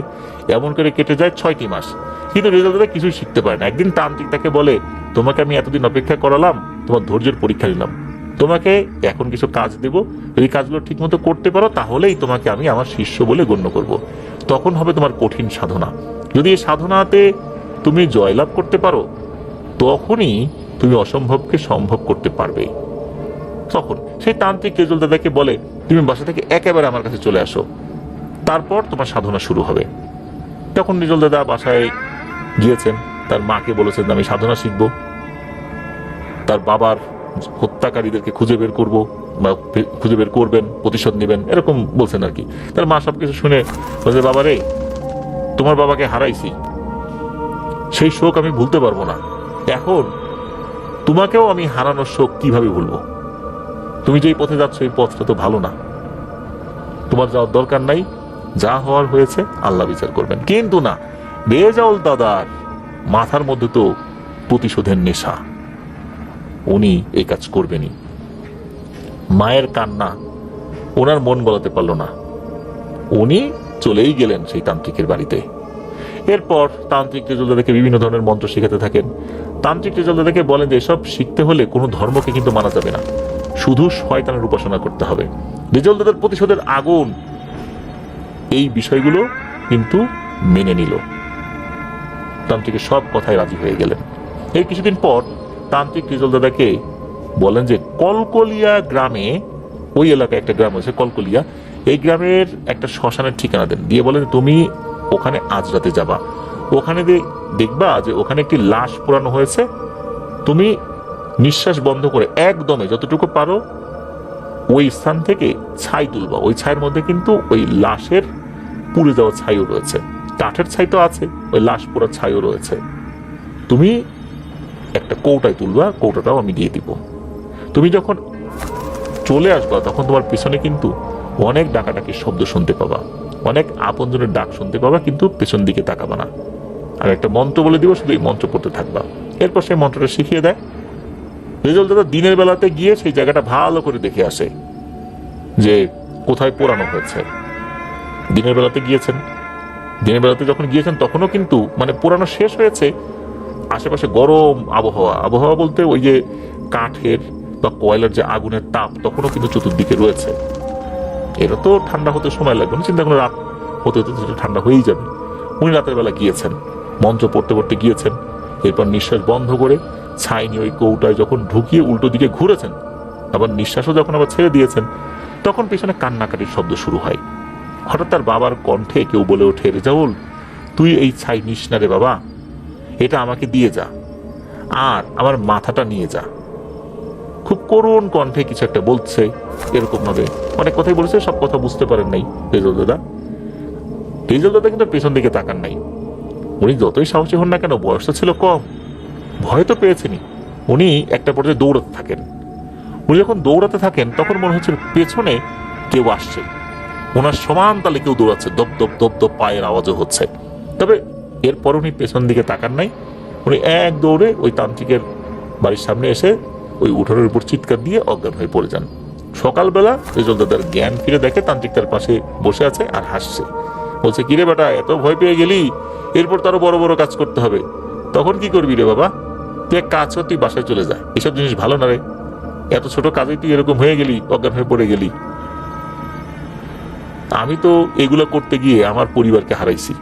এমন করে কেটে যায় 6টি মাস, কিন্তু রেজাউল দাদা কিছুই শিখতে পারে না। একদিন তান্ত্রিক তাকে বলে, তোমাকে আমি এতদিন অপেক্ষা করালাম, তোমার ধৈর্যের পরীক্ষা নিলাম, তোমাকে এখন কিছু কাজ দেব, যদি কাজগুলো ঠিক মতো করতে পারো তাহলেই তোমাকে আমি আমার শিষ্য বলে গণ্য করব। তখন হবে তোমার কঠিন সাধনা, যদি এই সাধনাতে তুমি জয়লাভ করতে পারো তখনই তুমি অসম্ভবকে সম্ভব করতে পারবে। তখন সেই তান্ত্রিক রেজাউল দাদাকে বলে, তুমি বাসা থেকে একেবারে আমার কাছে চলে আসো, তারপর তোমার সাধনা শুরু হবে। তখন রেজাউল দাদা বাসায় গিয়েছেন, তার মাকে বলেছেন আমি সাধনা শিখব, তার বাবার হত্যাকারীদেরকে খুঁজে বের করব বা খুঁজে বের করবেন, প্রতিশোধ নেবেন, এরকম বলছেন আর কি। তার মা সবকিছু শুনে বলছে, বাবা রে, তোমার বাবাকে হারাইছি, সেই শোক আমি ভুলতে পারবো না, এখন তোমাকেও আমি হারানোর শোক কিভাবে ভুলবো? তুমি যেই পথে যাচ্ছ এই পথটা তো ভালো না, তোমার যাওয়ার দরকার নাই, যা হওয়ার হয়েছে আল্লাহ বিচার করবেন। কিন্তু না, রেজাউল দাদার মাথার মধ্যে তো প্রতিশোধের নেশা, উনি এই কাজ করবেনই। মায়ের কান্না ওনার মন গলাতে পারল না, উনি চলেই গেলেন সেই তান্ত্রিকের বাড়িতে। এরপর তান্ত্রিক রেজাউল দাদাকে বিভিন্ন ধরনের মন্ত্র শিখাতে থাকেন। তান্ত্রিক রেজাউল দাদাকে বলেন যে এসব শিখতে হলে কোনো ধর্মকে কিন্তু মানা যাবে না, শুধু শয়তানের উপাসনা করতে হবে। রেজাউল দাদার প্রতিশোধের আগুন এই বিষয়গুলো কিন্তু মেনে নিল, তান্ত্রিকের সব কথায় রাজি হয়ে গেলেন। এর কিছুদিন পর তান্ত্রিক রেজাউল দাদাকে বলেন যে কলকলিয়া গ্রামে, ওই এলাকায় একটা গ্রাম আছে কলকলিয়া, এই গ্রামের একটা শ্মশানের ঠিকানা দেন, দিয়ে বলেন তুমি ওখানে আজ রাতে যাবা, ওখানে দেখবা যে ওখানে একটি লাশ পোড়ানো হয়েছে, তুমি নিঃশ্বাস বন্ধ করে একদমে যতটুকু পারো ওই স্থান থেকে ছাই তুলবা। ওই ছাইয়ের মধ্যে কিন্তু ওই লাশের পুড়ে যাওয়া ছাইও রয়েছে, কাঠের ছাই তো আছে, ওই লাশ পোড়া ছাইও রয়েছে। তুমি একটা কৌটায় তুলবা, কৌটাটাও আমি দিয়ে দিব। তুমি যখন চলে আসবা তখন তোমার পিছনে কিন্তু অনেক ডাকাডাকির শব্দ শুনতে পাবা, অনেক আপনজনের ডাক শুনতে পাবা, কিন্তু পেছন দিকে তাকাবা না। আর একটা মন্ত্র বলে দিব, শুধু এই মন্ত্র পড়তে থাকবা। এরপর সেই মন্ত্রটা শিখিয়ে দেয়। রেজাউল দাদা দিনের বেলাতে গিয়ে সেই জায়গাটা ভালো করে দেখে আসে যে কোথায় পোড়ানো হয়েছে। দিনের বেলাতে গিয়েছেন, দিনের বেলাতে যখন গিয়েছেন তখনও কিন্তু মানে পোড়ানো শেষ হয়েছে, আশেপাশে গরম আবহাওয়া, আবহাওয়া বলতে ওই যে কাঠের বা কয়লার যে আগুনের তাপ তখনও কিন্তু চতুর্দিকে রয়েছে। এটা তো ঠান্ডা হতে সময় লাগবে না, চিন্তা করে রাত হতে হতে সেটা ঠান্ডা হয়েই যাবে। উনি রাতের বেলা গিয়েছেন, মন্ত্র পড়তে পড়তে গিয়েছেন, এরপর নিঃশ্বাস বন্ধ করে ছাই নিয়ে ওই কৌটায় যখন ঢুকিয়ে উল্টো দিকে ঘুরেছেন, আবার নিঃশ্বাসও যখন আবার ছেড়ে দিয়েছেন, তখন পেছনে কান্নাকাটির শব্দ শুরু হয়। হঠাৎ তার বাবার কণ্ঠে কেউ বলে ওঠে, রেজাউল তুই এই ছাই নিস না রে বাবা, এটা আমাকে দিয়ে যা, আর আমার মাথাটা নিয়ে যা। খুব করুণ কণ্ঠে কিছু একটা বলছে, এরকম ভাবে অনেক কথাই বলেছে, সব কথা বুঝতে পারেন নাই রেজাউল দাদা। রেজাউল দাদা কিন্তু পেছন দিকে তাকান নাই। উনি যতই সাহসী হন না কেন, বয়সটা ছিল কম, ভয় তো পেয়েছেনই। উনি একটা পর্যায়ে দৌড়াতে থাকেন। উনি যখন দৌড়াতে থাকেন তখন মনে হচ্ছে পেছনে কেউ আসছে, ওনার সমান তালে কেউ দৌড়াচ্ছে, দপ দপ দপ দপ পায়ের আওয়াজও হচ্ছে। তবে এরপর উনি পেছন দিকে তাকান নাই, উনি এক দৌড়ে ওই তান্ত্রিকের বাড়ির সামনে এসে ওই উঠোনের উপর চিৎকার দিয়ে অজ্ঞান হয়ে পড়ে যান। সকালবেলা রেজাউল দাদার জ্ঞান ফিরে দেখে তান্ত্রিক তার পাশে বসে আছে আর হাসছে, বলছে কিরে বেটা এত ভয় পেয়ে গেলি, এরপর তারও বড় বড় কাজ করতে হবে, তখন কি করবি রে বাবা? তুই এক কাজ কর, তুই বাসায় চলে যা, এসব জিনিস ভালো না রে, এত ছোট কাজেই তুই এরকম হয়ে গেলি, অজ্ঞান হয়ে পড়ে গেলি। আমি তো এগুলো করতে গিয়ে আমার পরিবারকে হারাইছি।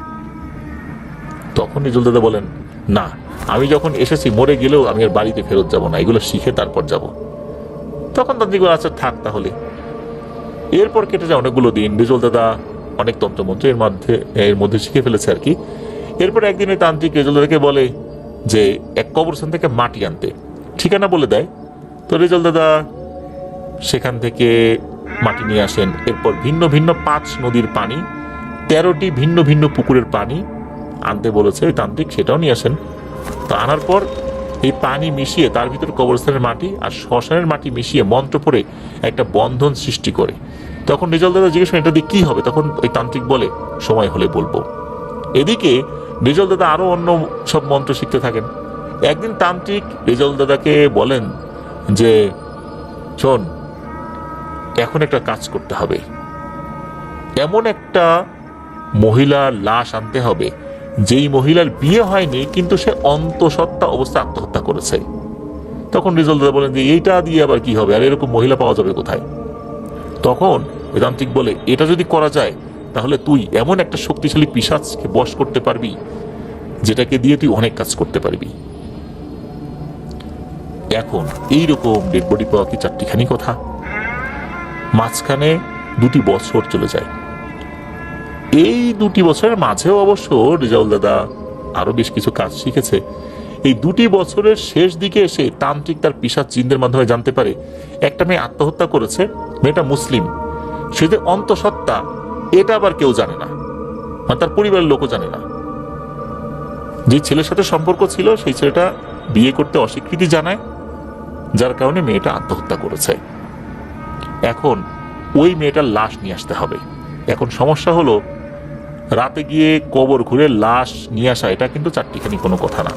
তখন রেজাউল দাদা বলেন, না আমি যখন এসেছি মরে গেলেও আমি আর বাড়িতে ফেরত যাব না, এগুলো শিখে তারপর যাব। তখন তান্ত্রিক বলে, আচ্ছা থাক তাহলে। এরপর কেটে যায় অনেকগুলো দিন, রেজাউল দাদা অনেক তন্ত্রমন্ত্র এর মধ্যে শিখে ফেলেছে আর কি। এরপর একদিন ওই তান্ত্রিক রেজাউল দাদাকে বলে যে এক কবরস্থান থেকে মাটি আনতে, ঠিকানা বলে দেয়। তো রেজাউল দাদা সেখান থেকে মাটি নিয়ে আসেন। এরপর ভিন্ন ভিন্ন 5 নদীর পানি, 13টি ভিন্ন ভিন্ন পুকুরের পানি আনতে বলেছে ওই তান্ত্রিক, সেটাও নিয়ে আসেন। তো আনার পর এই পানি মিশিয়ে তার ভিতর কবরস্থানের মাটি আর শ্মশানের মাটি মিশিয়ে মন্ত্র পড়ে একটা বন্ধন সৃষ্টি করে। তখন রেজাউল দাদা জিজ্ঞেস করেন, এটা দিয়ে কি হবে? তখন ওই তান্ত্রিক বলে, সময় হলে বলবো। এদিকে রেজাউল দাদা আরো অন্য সব মন্ত্র শিখতে থাকেন। একদিন তান্ত্রিক রেজাউল দাদাকে বলেন যে শোন, এখন একটা কাজ করতে হবে, এমন একটা মহিলার লাশ আনতে হবে যেই মহিলার বিয়ে হয়নি কিন্তু সে অন্তঃসত্ত্বা অবস্থায় আত্মহত্যা করেছে। তখন রেজাউল দাদা বলেন যে এইটা দিয়ে আবার কি হবে, আর এরকম মহিলা পাওয়া যাবে কোথায়? তখন বেদান্তিক বলে, এটা যদি করা যায় তাহলে তুই এমন একটা শক্তিশালী পিশাচকে বশ করতে পারবি যেটাকে দিয়ে তুই অনেক কাজ করতে পারবি। এখন এইরকম ডেড বডি পাওয়া কি 4টিখানি কথা? মাঝখানে 2টি বছর চলে যায়। এই 2টি বছরের মাঝেও অবশ্য রেজাউল দাদা আরো বেশ কিছু কাজ শিখেছে। এই 2টি বছরের শেষ দিকে এসে তান্ত্রিক তার পিশাচ জিনদের মাধ্যমে জানতে পারে একটা মেয়ে আত্মহত্যা করেছে, মেয়েটা মুসলিম, সে যে অন্তঃসত্ত্বা এটা আবার কেউ জানে না, মানে তার পরিবারের লোকও জানে না। যে ছেলের সাথে সম্পর্ক ছিল সেই ছেলেটা বিয়ে করতে অস্বীকৃতি জানায়, যার কারণে মেয়েটা আত্মহত্যা করেছে। এখন ওই মেয়েটার লাশ নিয়ে আসতে হবে। এখন সমস্যা হলো রাতে গিয়ে কবর ঘুরে লাশ নিয়ে আসা এটা কিন্তু 4টিখানি কোনো কথা না।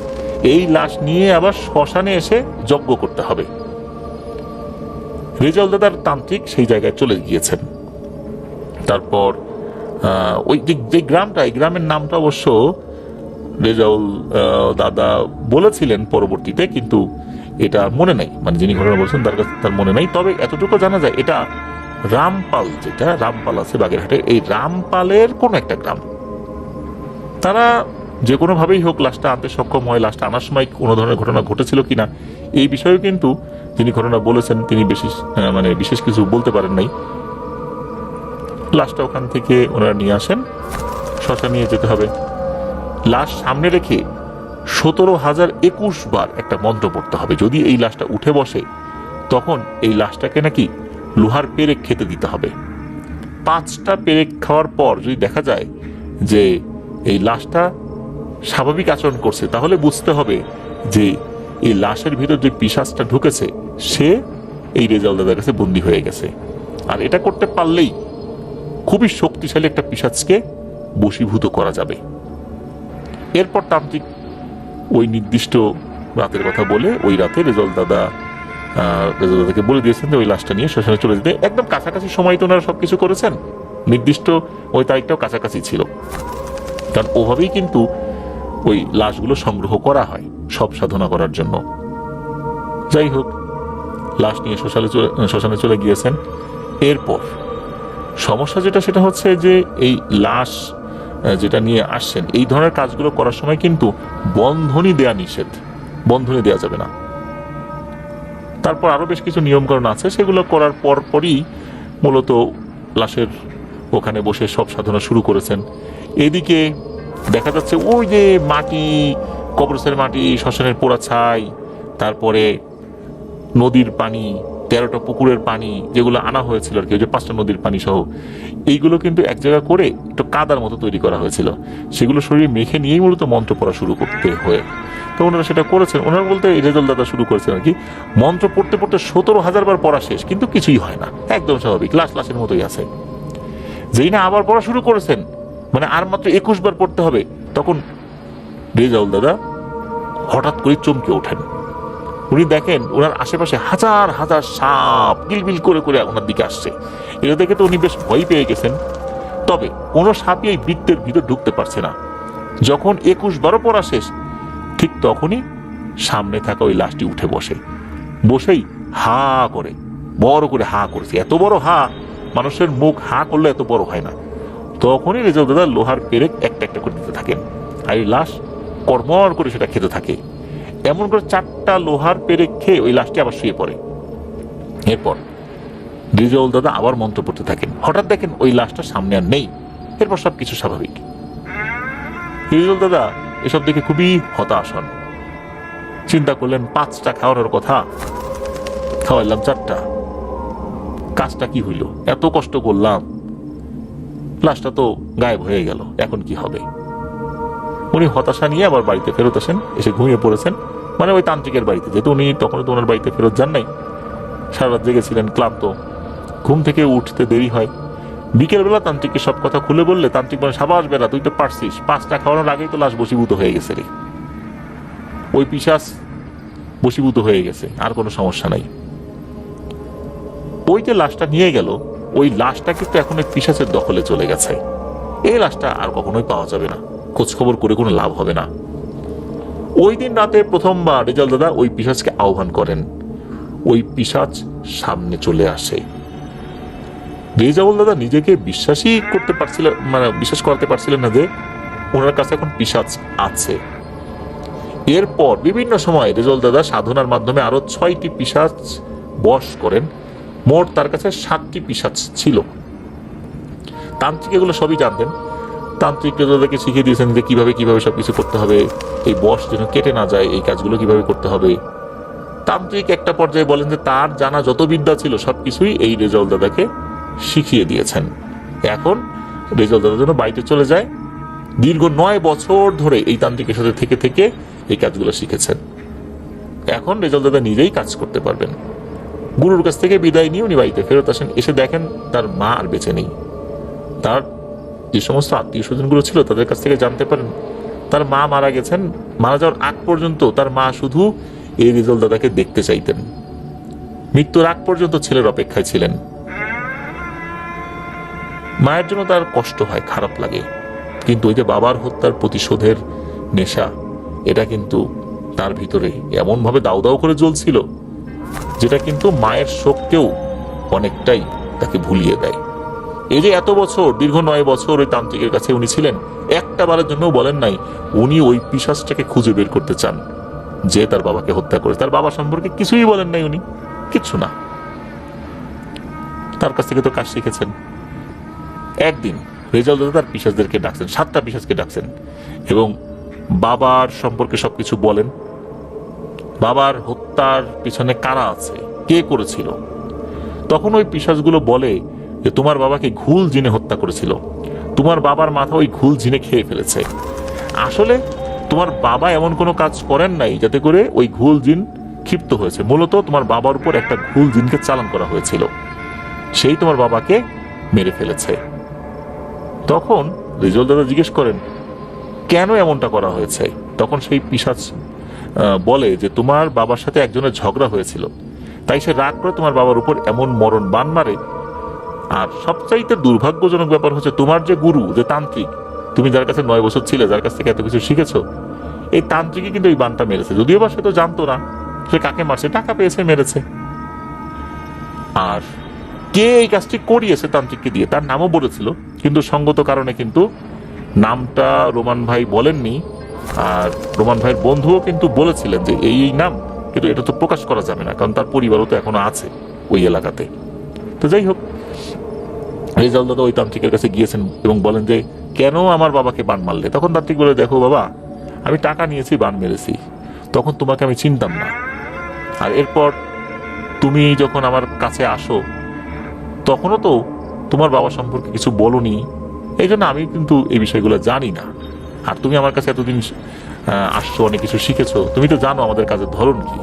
এই লাশ নিয়ে আবার শ্মশানে এসে যজ্ঞ করতে হবে। রেজাউল দাদার তান্ত্রিক সেই জায়গায় চলে গিয়েছেন। তারপর ওই যে গ্রামটা, এই গ্রামের নামটা অবশ্য রেজাউল দাদা বলেছিলেন পরবর্তীতে, কিন্তু এটা মনে নাই, মানে যিনি ঘটনা বলছেন তার কাছে তার মনে নাই। তবে এতটুকু জানা যায় এটা রামপাল, যেটা রামপাল আছে বাগেরহাটে, এই রামপালের কোন একটা গ্রাম। তারা যে কোনো ভাবেই হোক লাশটা আনতে সক্ষম হয়। লাশটা আনার সময় কোনো ধরনের ঘটনা ঘটেছিল কিনা এই বিষয়ে কিন্তু যিনি ঘটনা বলেছেন তিনি বিশেষ কিছু বলতে পারেন নাই। লাশটা ওখান থেকে ওনারা নিয়ে আসেন, শ্মশানে নিয়ে যেতে হবে। লাশ সামনে রেখে 17,021 বার একটা মন্ত্র পড়তে হবে। যদি এই লাশটা উঠে বসে তখন এই লাশটাকে নাকি লোহার পেরেক খেতে দিতে হবে। 5টা পেরেক খাওয়ার পর যদি দেখা যায় যে এই লাশটা স্বাভাবিক আচরণ করছে, তাহলে বুঝতে হবে যে এই লাশের ভিতর যে পিশাচটা ঢুকেছে সে এই রেজাউল দাদার কাছে বন্দী হয়ে গেছে। আর এটা করতে পারলেই খুবই শক্তিশালী একটা পিশাচকে বশীভূত করা যাবে। এরপর তান্ত্রিক ওই নির্দিষ্ট রাতের কথা বলে ওই রাতে রেজাউল দাদাকে বলে দিয়েছেন যে ওই লাশটা নিয়ে শ্মশানে চলে যেতে। একদম কাছাকাছি সময় তো ওনারা সবকিছু করেছেন, নির্দিষ্ট ওই তারিখটাও কাছাকাছি ছিল। কারণ ওভাবেই কিন্তু ওই লাশগুলো সংগ্রহ করা হয় সব সাধনা করার জন্য। যাই হোক, লাশ নিয়ে শ্মশানে চলে গিয়েছেন। এরপর সমস্যা যেটা সেটা হচ্ছে যে এই লাশ যেটা নিয়ে আসছেন, এই ধরনের কাজগুলো করার সময় কিন্তু বন্ধনী দেয়া নিষেধ, বন্ধনী দেয়া যাবে না। তারপর আরো বেশ কিছু নিয়মকানুন আছে, সেগুলো করার পরই মূলত লাশের ওখানে বসে সব সাধনা শুরু করেছেন। এদিকে দেখা যাচ্ছে ওই যে মাটি, কবরস্থানের মাটি, শ্মশানের পোড়া ছাই, তারপরে নদীর পানি, 13টা পুকুরের পানি যেগুলো আনা হয়েছিল আর কি, ওই যে 5টা নদীর পানি সহ, এইগুলো কিন্তু এক জায়গা করে একটু কাদার মতো তৈরি করা হয়েছিল। সেগুলো শরীরে মেখে নিয়েই মূলত মন্ত্র পড়া শুরু করতে হয়। তো ওনারা সেটা করেছেন। ওনারা বলতে রেজাল দাদা শুরু করেছেন আর কি। মন্ত্র পড়তে পড়তে 17,000 বার পড়া শেষ, কিন্তু কিছুই হয় না, একদম স্বাভাবিক, লাশের মতোই আছে। যেই না আবার পড়া শুরু করেছেন, মানে আর মাত্র 21 বার পড়তে হবে, তখন রেজাল দাদা হঠাৎ করে চমকে ওঠেন। উনি দেখেন ওনার আশেপাশে হাজার হাজার সাপ গিলবিল করে করে ওনার দিকে আসছে। এটা দেখে তো উনি বেশ ভয় পেয়ে গেছেন। তবে কোনো সাপই এই বৃত্তের ভিতর ঢুকতে পারছে না। যখন 21 বারও পড়া শেষ, ঠিক তখনই সামনে থাকা ওই লাশটি উঠে বসেই হা করে, বড় করে হা করেছে। এত বড় হা, মানুষের মুখ হা করলে এত বড় হয় না। তখনই রেজাল দাদা লোহার পেরেক একটা একটা করে দিতে থাকেন, আর এই লাশ কর্মর করে সেটা খেতে থাকে। এমন করে 4টা লোহার পেরেক খেয়ে ওই লাশটি আবার শুয়ে পড়ে। এরপর রেজাউল দাদা আবার মন্ত্র পড়তে থাকেন। হঠাৎ দেখেন ওই লাশটা সামনে আর নেই। এরপর সবকিছু স্বাভাবিক। রেজাউল দাদা এসব দেখে খুবই হতাশ হন। চিন্তা করলেন 5টা খাওয়ানোর কথা, খাওয়াইলাম 4টা, কাজটা কি হইল? এত কষ্ট করলাম, লাশটা তো গায়েব হয়ে গেল, এখন কি হবে? উনি হতাশা নিয়ে আবার বাড়িতে ফেরত আসেন, এসে ঘুমিয়ে পড়েছেন। মানে ওই তান্ত্রিকের বাড়িতে, যেহেতু উনি তখন তো ওনার বাড়িতে ফেরত যান নাই, সারা রাত জেগেছিলেন, ক্লান্ত, ঘুম থেকে উঠতে দেরি হয়। বিকেলবেলা তান্ত্রিককে সব কথা খুলে বললে তান্ত্রিক বলে, সাবাস বেলা, তুই তো পারছিস, 5টা খাওয়ানোর আগেই তো লাশ বশীভূত হয়ে গেছে রে, ওই পিশাচ বশীভূত হয়ে গেছে, আর কোনো সমস্যা নাই। ওই যে লাশটা নিয়ে গেল, ওই লাশটা কিন্তু এখন ওই পিশাচের দখলে চলে গেছে। এই লাশটা আর কখনোই পাওয়া যাবে না, খোঁজ খবর করে কোনো লাভ হবে না। ওই দিন রাতে প্রথমবার রেজাল দাদা ওই পিশাচকে আহ্বান করেন। ওই পিশাচ সামনে চলে আসে। রেজাউল দাদা নিজেকে বিশ্বাসই করতে পারছিলেন, মানে বিশ্বাস করাতে পারছিলেন না যে ওনার কাছে এখন পিশাচ আছে। এরপর বিভিন্ন সময় রেজাউল দাদা সাধনার মাধ্যমে আরো 6টি পিশাচ বশ করেন। মোট তার কাছে 7টি পিশাচ ছিল। তান্ত্রিক এগুলো সবই জানতেন। তান্ত্রিক রেজাউলদাকে শিখিয়ে দিয়েছেন যে কিভাবে কিভাবে সবকিছু করতে হবে, এই বশ যেন কেটে না যায়, এই কাজগুলো কিভাবে করতে হবে। তান্ত্রিক একটা পর্যায়ে বলেন যে তার জানা যত বিদ্যা ছিল সবকিছুই এই রেজাউল দাদাকে শিখিয়ে দিয়েছেন। এখন রেজাউল দাদা যেন বাড়িতে চলে যায়। দীর্ঘ 9 বছর ধরে এই তান্ত্রিকের সাথে থেকে থেকে এই কাজগুলো শিখেছেন। এখন রেজাউল দাদা নিজেই কাজ করতে পারবেন। গুরুর কাছ থেকে বিদায় নিয়ে উনি বাড়িতে ফেরত আসেন। এসে দেখেন তার মা আর বেঁচে নেই। তার যে সমস্ত আত্মীয় স্বজনগুলো ছিল তাদের কাছ থেকে জানতে পারেন তার মা মারা গেছেন। মারা যাওয়ার আগ পর্যন্ত তার মা শুধু এই রেজাউল দাদাকে দেখতে চাইতেন। মৃত্যুর আগ পর্যন্ত ছেলের অপেক্ষায় ছিলেন। মায়ের জন্য তার কষ্ট হয়, খারাপ লাগে, কিন্তু ওই যে বাবার হত্যার প্রতিশোধের নেশা, এটা কিন্তু তার ভিতরে এমন ভাবে দাউ দাউ করে জ্বলছিল যেটা কিন্তু মায়ের শোককেও অনেকটাই তাকে ভুলিয়ে দেয়। এই যে এত বছর, দীর্ঘ 9 বছর ওই তান্ত্রিকের কাছে উনি ছিলেন, একটা বারের জন্য বলেন নাই উনি ওই পিশাচটাকে খুঁজে বের করতে চান যে তার বাবাকে হত্যা করে। তার বাবা সম্পর্কে কিছুই বলেন নাই উনি, কিচ্ছু না। তার কাছ থেকে তো কাজ শিখেছেন। একদিন রেজাউল দাদা তার পিশাচদেরকে ডাকছেন, 7টা পিশাচকে ডাকছেন এবং বাবার সম্পর্কে সবকিছু বলেন। বাবার হত্যার পিছনে কারা আছে, কে করেছিল। তখন ওই পিশাচগুলো বলে যে তোমার বাবাকে ঘুল জিনে হত্যা করেছিল, তোমার বাবার মাথা ওই ঘুল জিনে খেয়ে ফেলেছে। আসলে তোমার বাবা এমন কোনো কাজ করেন নাই যাতে করে ওই ঘুল জিন ক্ষিপ্ত হয়েছে। মূলত তোমার বাবার উপর একটা ঘুল জিনকে চালান করা হয়েছিল, সেই তোমার বাবাকে মেরে ফেলেছে। তখন রেজাউল দাদা জিজ্ঞেস করেন কেন এমনটা করা হয়েছে। তখন সেই পিশাচ বলে যে তোমার বাবার সাথে একজনের ঝগড়া হয়েছিল, তাই সে রাগ করে তোমার বাবার উপর এমন মরণ বান মারে। আর সবচাইতে দুর্ভাগ্যজনক ব্যাপার হচ্ছে তোমার যে গুরু, যে তান্ত্রিক, তুমি যার কাছে 9 বছর ছিলে, যার কাছ থেকে এত কিছু শিখেছো, এই তান্ত্রিকই কিন্তু এই বানটা মেরেছে। যদিও বা সে তো জানতো না সে কাকে মারছে, টাকা পেয়েছে মেরেছে। আর কে এই কাজটি করিয়েছে তান্ত্রিককে দিয়ে তার নামও বলেছিল, কিন্তু সঙ্গত কারণে কিন্তু নামটা রোমান ভাই বলেননি। আর রোমান ভাইয়ের বন্ধুও কিন্তু বলেছিলেন যে এই নাম, কিন্তু এটা তো প্রকাশ করা যাবে না, কারণ তার পরিবারও তো এখনো আছে ওই এলাকাতে। তো যাই হোক, রেজাউল দাদা ওই তান্ত্রিকের কাছে গিয়েছেন এবং বলেন যে কেন আমার বাবাকে বান মারলে? তখন তান্ত্রিক বলে, দেখো বাবা, আমি টাকা নিয়েছি, বান মেরেছি, তখন তোমাকে আমি চিনতাম না। আর এরপর তুমি যখন আমার কাছে আসো তখনও তো তোমার বাবা সম্পর্কে কিছু বলোনি, এই জন্য আমি কিন্তু এই বিষয়গুলো জানি না। আর তুমি আমার কাছে এতদিন আসছো, অনেক কিছু শিখেছো, তুমি তো জানো আমাদের কাজের ধরন কি।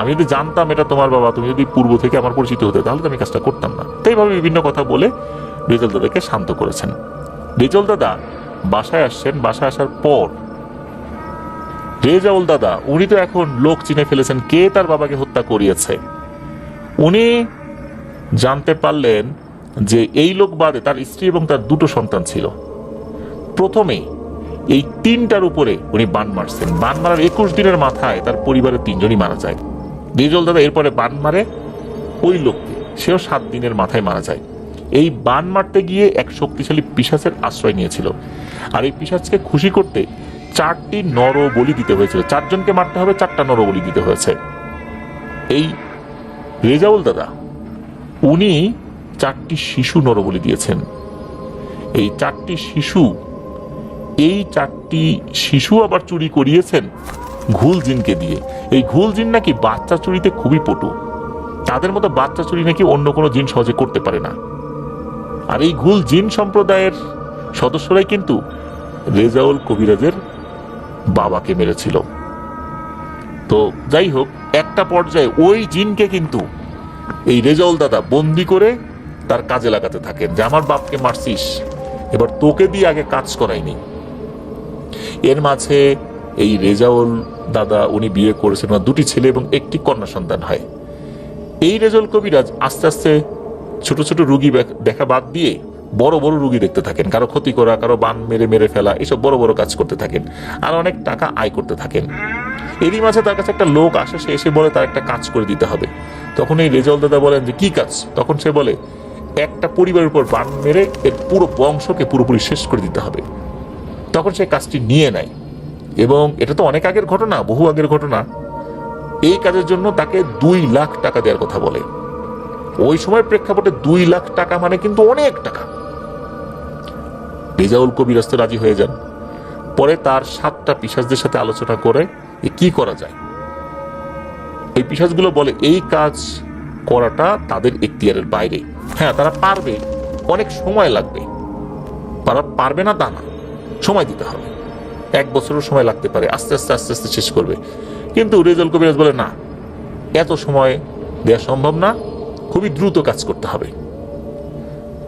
আমি যদি জানতাম এটা তোমার বাবা, তুমি যদি পূর্ব থেকে আমার পরিচিত হতে, তাহলে তো আমি কাজটা করতাম না। তো এইভাবে বিভিন্ন কথা বলে রেজাউল দাদাকে শান্ত করেছেন। রেজাউল দাদা বাসায় আসছেন। বাসায় আসার পর রেজাউল দাদা উনি তো এখন লোক চিনে ফেলেছেন কে তার বাবাকে হত্যা করিয়েছে। উনি জানতে পারলেন যে এই লোক বাদে তার স্ত্রী এবং তার 2টো সন্তান ছিল। প্রথমে এই 3টার উপরে উনি বান মারছেন। বান মারার 21 দিনের মাথায় তার পরিবারের 3জনই মারা যায়। রেজাউল দাদা এরপরে বান মারে ওই লোককে, সেও 7 দিনের মাথায় মারা যায়। এই বান মারতে গিয়ে এক শক্তিশালী পিশাচের আশ্রয় নিয়েছিল। আর এই পিশাচকে খুশি করতে 4টি নর বলি দিতে হয়েছিল। 4 জনকে মারতে হবে, 4টা নর বলি দিতে হয়েছে। এই রেজাউল দাদা উনি 4টি শিশু নরবলি দিয়েছেন। এই 4টি শিশু আবার চুরি করিয়েছেন ঘুল জিনকে দিয়ে। এই ঘুল জিন নাকি বাচ্চা চুরিতে খুবই পটু, তাদের মতো বাচ্চা চুরি নাকি অন্য কোনো জিন সহজে করতে পারে না। আর এই ঘুল জিন সম্প্রদায়ের সদস্যরাই কিন্তু রেজাউল কবিরাজের বাবাকে মেরেছিল। তো যাই হোক, একটা পর্যায়ে ওই জিনকে কিন্তু এই রেজাউল দাদা বন্দি করে তার কাজে লাগাতে থাকেন যে আমার বাপকে মারছিস, এবার তোকে দিয়ে আগে কাজ করাইনি। এর মাঝে এই রেজাউল দাদা উনি বিয়ে করেছেন, 2টি ছেলে এবং 1টি কন্যা সন্তান হয়। এই রেজাউল কবিরাজ আস্তে আস্তে ছোট ছোট রুগী দেখা বাদ দিয়ে বড় বড় রুগী দেখতে থাকেন, কারো ক্ষতি করা, কারো বান মেরে ফেলা, এসব বড় বড় কাজ করতে থাকেন আর অনেক টাকা আয় করতে থাকেন। এরই মাঝে তার কাছে একটা লোক আসে, সে এসে বলে তার একটা কাজ করে দিতে হবে। তখন এই রেজাউল দাদা বলেন যে কি কাজ? তখন সে বলে একটা পরিবারের উপর বান মেরে এর পুরো বংশকে পুরোপুরি শেষ করে দিতে হবে। তখন সে কাজটি নিয়ে নেয় এবং এটা তো অনেক আগের ঘটনা, বহু আগের ঘটনা। এই কাজের জন্য তাকে 2 লাখ টাকা দেওয়ার কথা বলে। ওই সময় প্রেক্ষাপটে 2 লাখ টাকা মানে কিন্তু অনেক টাকা। রেজাউল কবিরাজ তো রাজি হয়ে যান। পরে তার 7টা পিশাচদের সাথে আলোচনা করে কি করা যায়। এই পিশাচগুলো বলে এই কাজ করাটা তাদের এখতিয়ারের বাইরে। হ্যাঁ, তারা পারবে, অনেক সময় লাগবে, তারা পারবে না তা না, সময় দিতে হবে, 1 বছরের সময় লাগতে পারে, আস্তে আস্তে শেষ করবে। কিন্তু রেজাউল কবিরাজ বলে না, এত সময় দেওয়া সম্ভব না, খুবই দ্রুত কাজ করতে হবে।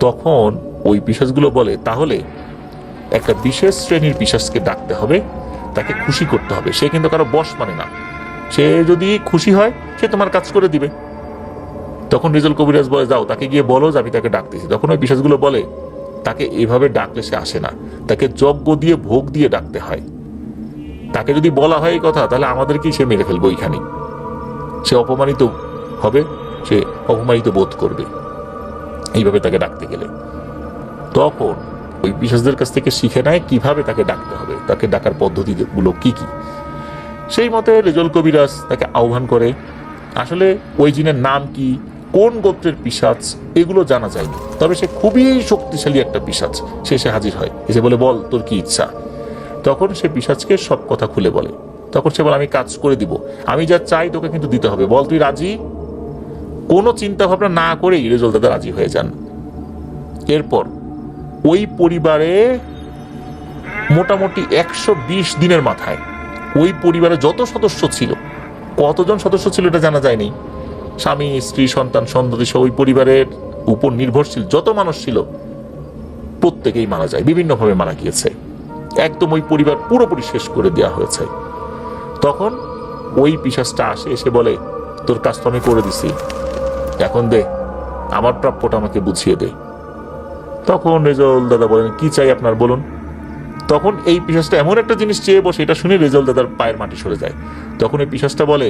তখন ওই পিশাচগুলো বলে তাহলে একটা বিশেষ শ্রেণীর পিশাচকে ডাকতে হবে, তাকে খুশি করতে হবে। সে কিন্তু কারো বশ মানে না, সে যদি খুশি হয় সে তোমার কাজ করে দিবে। তখন রেজাউল কবিরাজ বলে যাও তাকে গিয়ে বলো যে আমি তাকে ডাকতেছি। তখন ওই পিশাচগুলো বলে তাকে এভাবে ডাকলে সে আসে না, তাকে যজ্ঞ দিয়ে ভোগ দিয়ে ডাকতে হয়। তাকে যদি বলা হয় এই কথা তাহলে আমাদেরকেই সে মেরে ফেলবে, ওইখানে সে অপমানিত হবে, সে অপমানিত বোধ করবে এইভাবে তাকে ডাকতে গেলে। তখন ওই পিশাচদের কাছ থেকে শিখে নেয় কিভাবে তাকে ডাকতে হবে, তাকে ডাকার পদ্ধতিগুলো কি কি। সেই মতে রেজাউল কবিরাজ তাকে আহ্বান করে। আসলে ওই জিনের নাম কি, কোন গোত্রের পিশাচ, এগুলো জানা যায়নি, তবে সে খুবই শক্তিশালী একটা পিশাচ। সে এসে হাজির হয়, এসে বলে বল তোর কি ইচ্ছা। তখন সে পিশাচকে সব কথা খুলে বলে। তখন সে বলে আমি কাজ করে দিব, আমি যা চাই তোকে কিন্তু দিতে হবে, বল তুই রাজি। কোনো চিন্তা ভাবনা না করেই রেজাউল দাদা রাজি হয়ে যান। এরপর ওই পরিবারে মোটামুটি 120 দিনের মাথায় ওই পরিবারে যত সদস্য ছিল, কতজন সদস্য ছিল এটা জানা যায়নি, স্বামী স্ত্রী সন্তান সন্ততি সহ ওই পরিবারের উপর নির্ভরশীল যত মানুষ ছিল প্রত্যেকেই মারা যায়, বিভিন্নভাবে মারা গিয়েছে। একদম ওই পরিবার পুরোপুরি শেষ করে দেওয়া হয়েছে। তখন ওই পিশাচটা আসে, এসে বলে তোর কাজ তো আমি করে দিছি, এখন দে, আমার প্রাপ্যটা আমাকে বুঝিয়ে দে। তখন রেজাউল দাদা বলেন কি চাই আপনার বলুন। তখন এই পিশাচটা এমন একটা জিনিস চেয়ে বসে, এটা শুনে রেজাউল দাদার পায়ের মাটি সরে যায়। তখন এই পিশাচটা বলে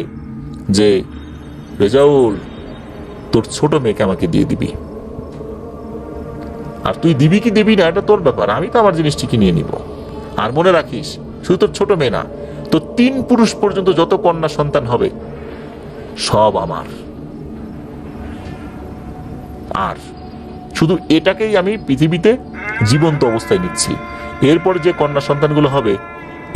যে, রেজাউল, তোর ছোট মেয়েকে আমাকে দিয়ে দিবি, আর তুই দিবি কি দিবি না এটা তোর ব্যাপার, আমি তো আমার জিনিস ঠিকই নিয়ে নিব। আর মনে রাখিস, শুধু তোর ছোট মেয়ে না, তো 3 পুরুষ পর্যন্ত যত কন্যা সন্তান হবে সব আমার। আর শুধু এটাকেই আমি পৃথিবীতে জীবন্ত অবস্থায় নিচ্ছি, এরপর যে কন্যা সন্তানগুলো হবে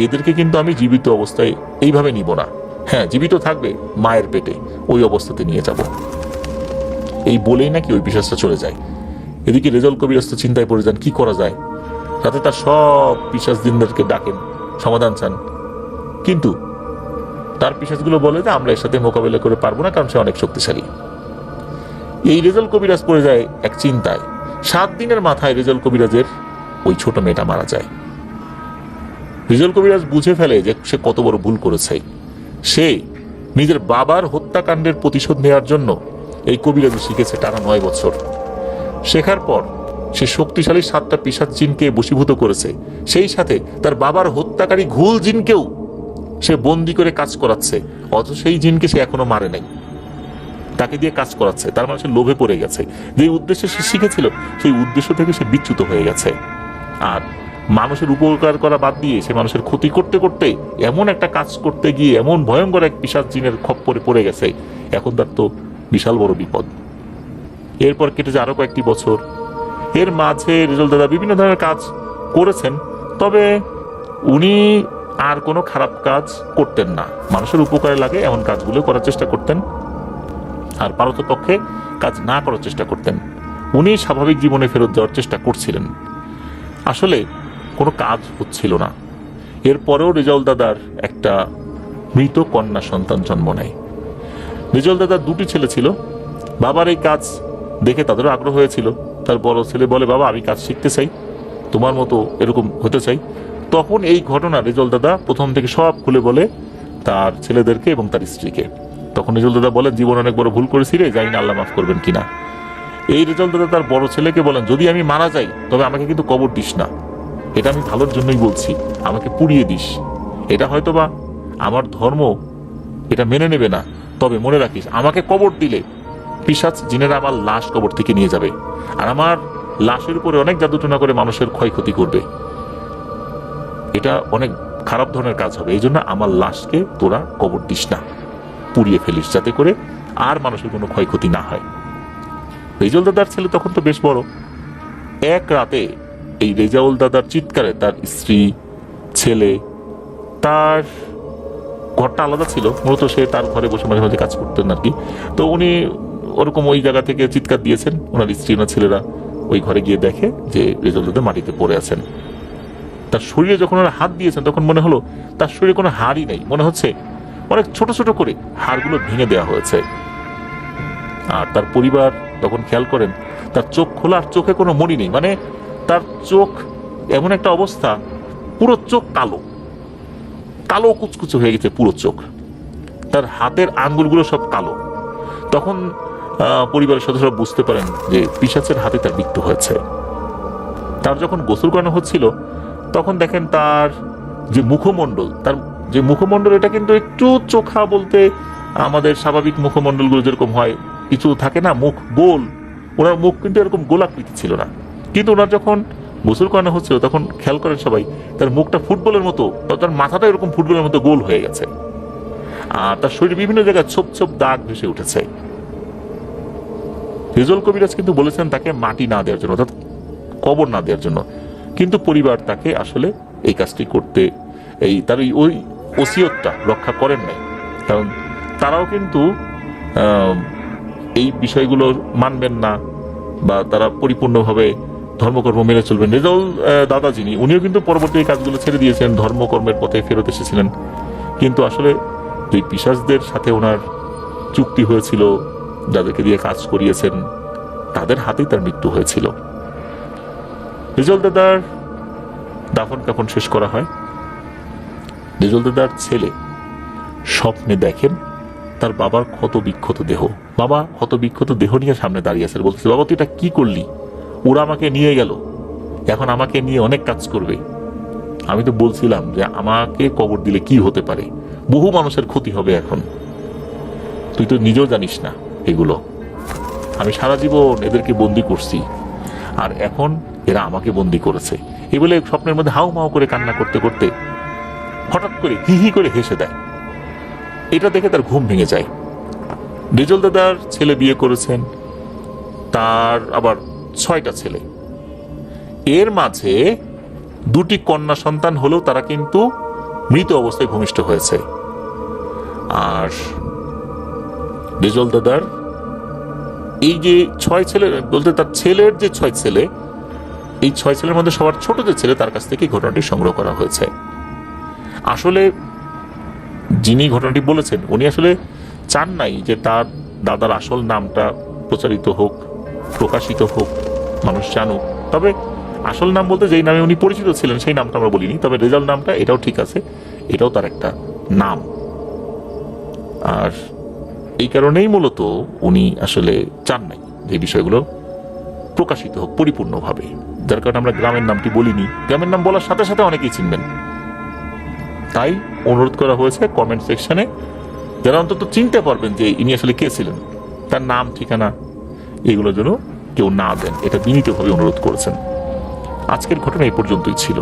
এদেরকে কিন্তু আমি জীবিত অবস্থায় এইভাবে নিব না। হ্যাঁ, জীবিত থাকবে মায়ের পেটে, ওই অবস্থাতে নিয়ে যাব। এই বলেই নাকি ওই পিশাচটা চলে যায়। এদিকে রেজাউল কবিরাজ তো চিন্তায় পড়ে যান, কি করা যায়। সাথে তার সব পিশাচ দিনদেরকে ডাকেন, সমাধান চান, কিন্তু তার পিশাচগুলো বলে যে আমরা এর সাথে মোকাবেলা করে পারবো না, কারণ সে অনেক শক্তিশালী। এই রেজাউল কবিরাজ পড়ে যায় এক চিন্তায়। 7 দিনের মাথায় রেজাউল কবিরাজের ওই ছোট মেয়েটা মারা যায়। রেজাউল কবিরাজ বুঝে ফেলে যে সে কত বড় ভুল করেছে। সে নিজের বাবার হত্যাকাণ্ডের প্রতিশোধ নেওয়ার জন্য এই কবিরাজি শিখেছে টানা 9 বছর। শেখার পর সে শক্তিশালী 7টা পিশাচ জিনকে বশীভূত করেছে, সেই সাথে তার বাবার হত্যাকারী ঘুল জিনকেও সে বন্দি করে কাজ করাচ্ছে, অথচ সেই জিনকে সে এখনো মারে নাই, তাকে দিয়ে কাজ করাচ্ছে। তার মানে সে লোভে পড়ে গেছে, যে উদ্দেশ্যে সে শিখেছিল সেই উদ্দেশ্য থেকে সে বিচ্যুত হয়ে গেছে। আর মানুষের উপকার করা বাদ দিয়ে সে মানুষের ক্ষতি করতে করতে এমন একটা কাজ করতে গিয়ে এমন ভয়ঙ্কর এক পিশাচ জিনের খপ্পরে পড়ে গেছে, এখন তার তো বিশাল বড় বিপদ। এরপর কেটে যায় আরো কয়েকটি বছর। এর মাঝে রেজাউল দাদা বিভিন্ন ধরনের কাজ করেছেন, তবে উনি আর কোনো খারাপ কাজ করতেন না। মানুষের উপকারে লাগে এমন কাজগুলো করার চেষ্টা করতেন, আর পারতপক্ষে কাজ না করার চেষ্টা করতেন। উনি স্বাভাবিক জীবনে ফেরত যাওয়ার চেষ্টা করছিলেন, আসলে কোনো কাজ হচ্ছিল না। এরপরেও রেজাউল দাদার একটা মৃত কন্যা সন্তান জন্ম নেয়। রেজাউল দাদার 2টি ছেলে ছিল। বাবার এই কাজ দেখে তাদেরও আগ্রহ হয়েছিল। তার বড় ছেলে বলে, বাবা আমি কাজ শিখতে চাই, তোমার মতো এরকম হতে চাই। তখন এই ঘটনা রেজাউল দাদা প্রথম থেকে সব খুলে বলে তার ছেলেদেরকে এবং তার স্ত্রীকে। তখন রেজাউল দাদা বলেন, জীবন অনেক বড় ভুল করেছি রে, জানি না আল্লাহ মাফ করবেন কিনা। এই রেজাউল দাদা তার বড় ছেলেকে বলেন, যদি আমি মারা যাই তবে আমাকে কিন্তু কবর দিস না, এটা আমি ভালোর জন্যই বলছি, আমাকে পুড়িয়ে দিস। এটা হয়তো বা আমার ধর্ম এটা মেনে নেবে না, তবে মনে রাখিস আমাকে কবর দিলে পিশাচ জিনেরা আমার লাশ কবর থেকে নিয়ে যাবে, আর আমার লাশের উপরে অনেক জাদুটনা করে মানুষের ক্ষয়ক্ষতি করবে, এটা অনেক খারাপ ধরনের কাজ হবে। এই জন্য আমার লাশকে তোরা কবর দিস না, পুড়িয়ে ফেলিস, যাতে করে আর মানুষের কোনো ক্ষয়ক্ষতি না হয়। রেজাউল দাদার ছেলে তখন তো বেশ বড়। এক রাতে এই রেজাউল দাদার চিৎকারে তার স্ত্রী, ছেলে, তার ঘরটা আলাদা ছিল, মূলত সে তার ঘরে বসে মাঝে মাঝে কাজ করতেন আর কি। তো উনি ওরকম ওই জায়গা থেকে চিৎকার দিয়েছেন, ওনার স্ত্রী, ওনার ছেলেরা ওই ঘরে গিয়ে দেখে যে রেজাউল দাদা মাটিতে পড়ে আছেন। তার শরীরে যখন ওরা হাত দিয়েছেন তখন মনে হলো তার শরীরে কোনো হাড়ই নেই, মনে হচ্ছে অনেক ছোট ছোট করে হাড়গুলো ভেঙে দেওয়া হয়েছে। আর তার পরিবার তখন খেয়াল করেন তার চোখ খোলা, আর চোখে কোনো মণি নেই, মানে তার চোখ এমন একটা অবস্থা, পুরো চোখ কালো কালো কুচকুচে হয়ে গেছে পুরো চোখ, তার হাতের আঙ্গুলগুলো সব কালো। তখন পরিবারের সদস্যরা বুঝতে পারেন যে পিশাচের হাতে তার মৃত্যু হয়েছে। তার যখন গোসল করানো হচ্ছিল তখন দেখেন তার যে মুখমণ্ডল, তার যে মুখমণ্ডল এটা কিন্তু একটু চোখা বলতে আমাদের স্বাভাবিক মুখমণ্ডলগুলো যেরকম হয়, কিছু থাকে না মুখ গোল, ওনার মুখ কিন্তু এরকম গোলাকৃতি ছিল না। কিন্তু ওনার যখন গোসল করানো হচ্ছিল তখন খেয়াল করেন সবাই তার মুখটা ফুটবলের মতো, তার মাথাটা এরকম ফুটবলের মতো গোল হয়ে গেছে, আর তার শরীরে বিভিন্ন জায়গায় ছোপ ছোপ দাগ ভেসে উঠেছে। রেজাউল কবিরাজ কিন্তু বলেছেন তাকে মাটি না দেওয়ার জন্য, অর্থাৎ কবর না দেওয়ার জন্য, কিন্তু পরিবার তাকে আসলে এই কাজটি করতে, এই তার ওই ওসিয়তটা রক্ষা করেন নাই, কারণ তারাও কিন্তু এই বিষয়গুলো মানবেন না, বা তারা পরিপূর্ণভাবে ধর্মকর্ম মেনে চলবেন। রেজাউল দাদা যিনি, উনিও কিন্তু পরবর্তী এই কাজগুলো ছেড়ে দিয়েছেন, ধর্মকর্মের পথে ফেরত এসেছিলেন। কিন্তু আসলে যে পিশাচদের সাথে ওনার চুক্তি হয়েছিল, যাদেরকে দিয়ে কাজ করিয়েছেন, তাদের হাতেই তার মৃত্যু হয়েছিল। রেজাউল দাদার দাফন কাফন শেষ করা হয়। রেজাউল দাদার ছেলে স্বপ্নে দেখেন তার বাবার ক্ষত বিক্ষত দেহ, বাবা ক্ষত বিক্ষত দেহ নিয়ে সামনে দাঁড়িয়ে আছে, বলতেছে, বাবা তুই এটা কি করলি, ওরা আমাকে নিয়ে গেল, এখন আমাকে নিয়ে অনেক কাজ করবে, আমি তো বলছিলাম যে আমাকে কবর দিলে কি হতে পারে, বহু মানুষের ক্ষতি হবে। এখন তুই তো নিজেও জানিস না এগুলো। আমি সারা জীবন এদেরকে বন্দি করছি, আর এখন এরা আমাকে বন্দি করেছে। এই বলে স্বপ্নের মধ্যে হাউ মাউ করে কান্না করতে করতে হঠাৎ করে হি হি করে হেসে দেয়। এটা দেখে তার ঘুম ভেঙে যায়। রেজল দাদার ছেলে বিয়ে করেছেন, তার আবার 6টা ছেলে। এর মাঝে 2টি কন্যা সন্তান হলেও তারা কিন্তু মৃত অবস্থায় ভূমিষ্ঠ হয়েছে। আর রেজল দাদার এই যে 6 ছেলে বলতে তার ছেলের যে 6 ছেলে, এই 6 ছেলের মধ্যে সবার ছোট যে ছেলে তার কাছ থেকে ঘটনাটি সংগ্রহ করা হয়েছে। আসলে যিনি ঘটনাটি বলেছেন উনি আসলে চান নাই যে তার দাদার আসল নামটা প্রচারিত হোক, প্রকাশিত হোক, মানুষ জানুক। তবে আসল নাম বলতে যেই নামে উনি পরিচিত ছিলেন সেই নামটা আমরা বলিনি, তবে রেজাল নামটা এটাও ঠিক আছে, এটাও তার একটা নাম। আর এই কারণেই মূলত উনি আসলে চান নাই যে বিষয়গুলো প্রকাশিত হোক পরিপূর্ণভাবে, যার কারণে আমরা গ্রামের নামটি বলিনি। গ্রামের নাম বলার সাথে সাথে অনেকেই চিনবেন, তাই অনুরোধ করা হয়েছে কমেন্ট সেকশনে যারা অন্তত চিনতে পারবেন যে ইনি আসলে কে ছিলেন, তার নাম ঠিকানা এগুলো যেন কেউ না দেন, এটা বিনীতভাবে অনুরোধ করেছেন। আজকের ঘটনা এই পর্যন্তই ছিল।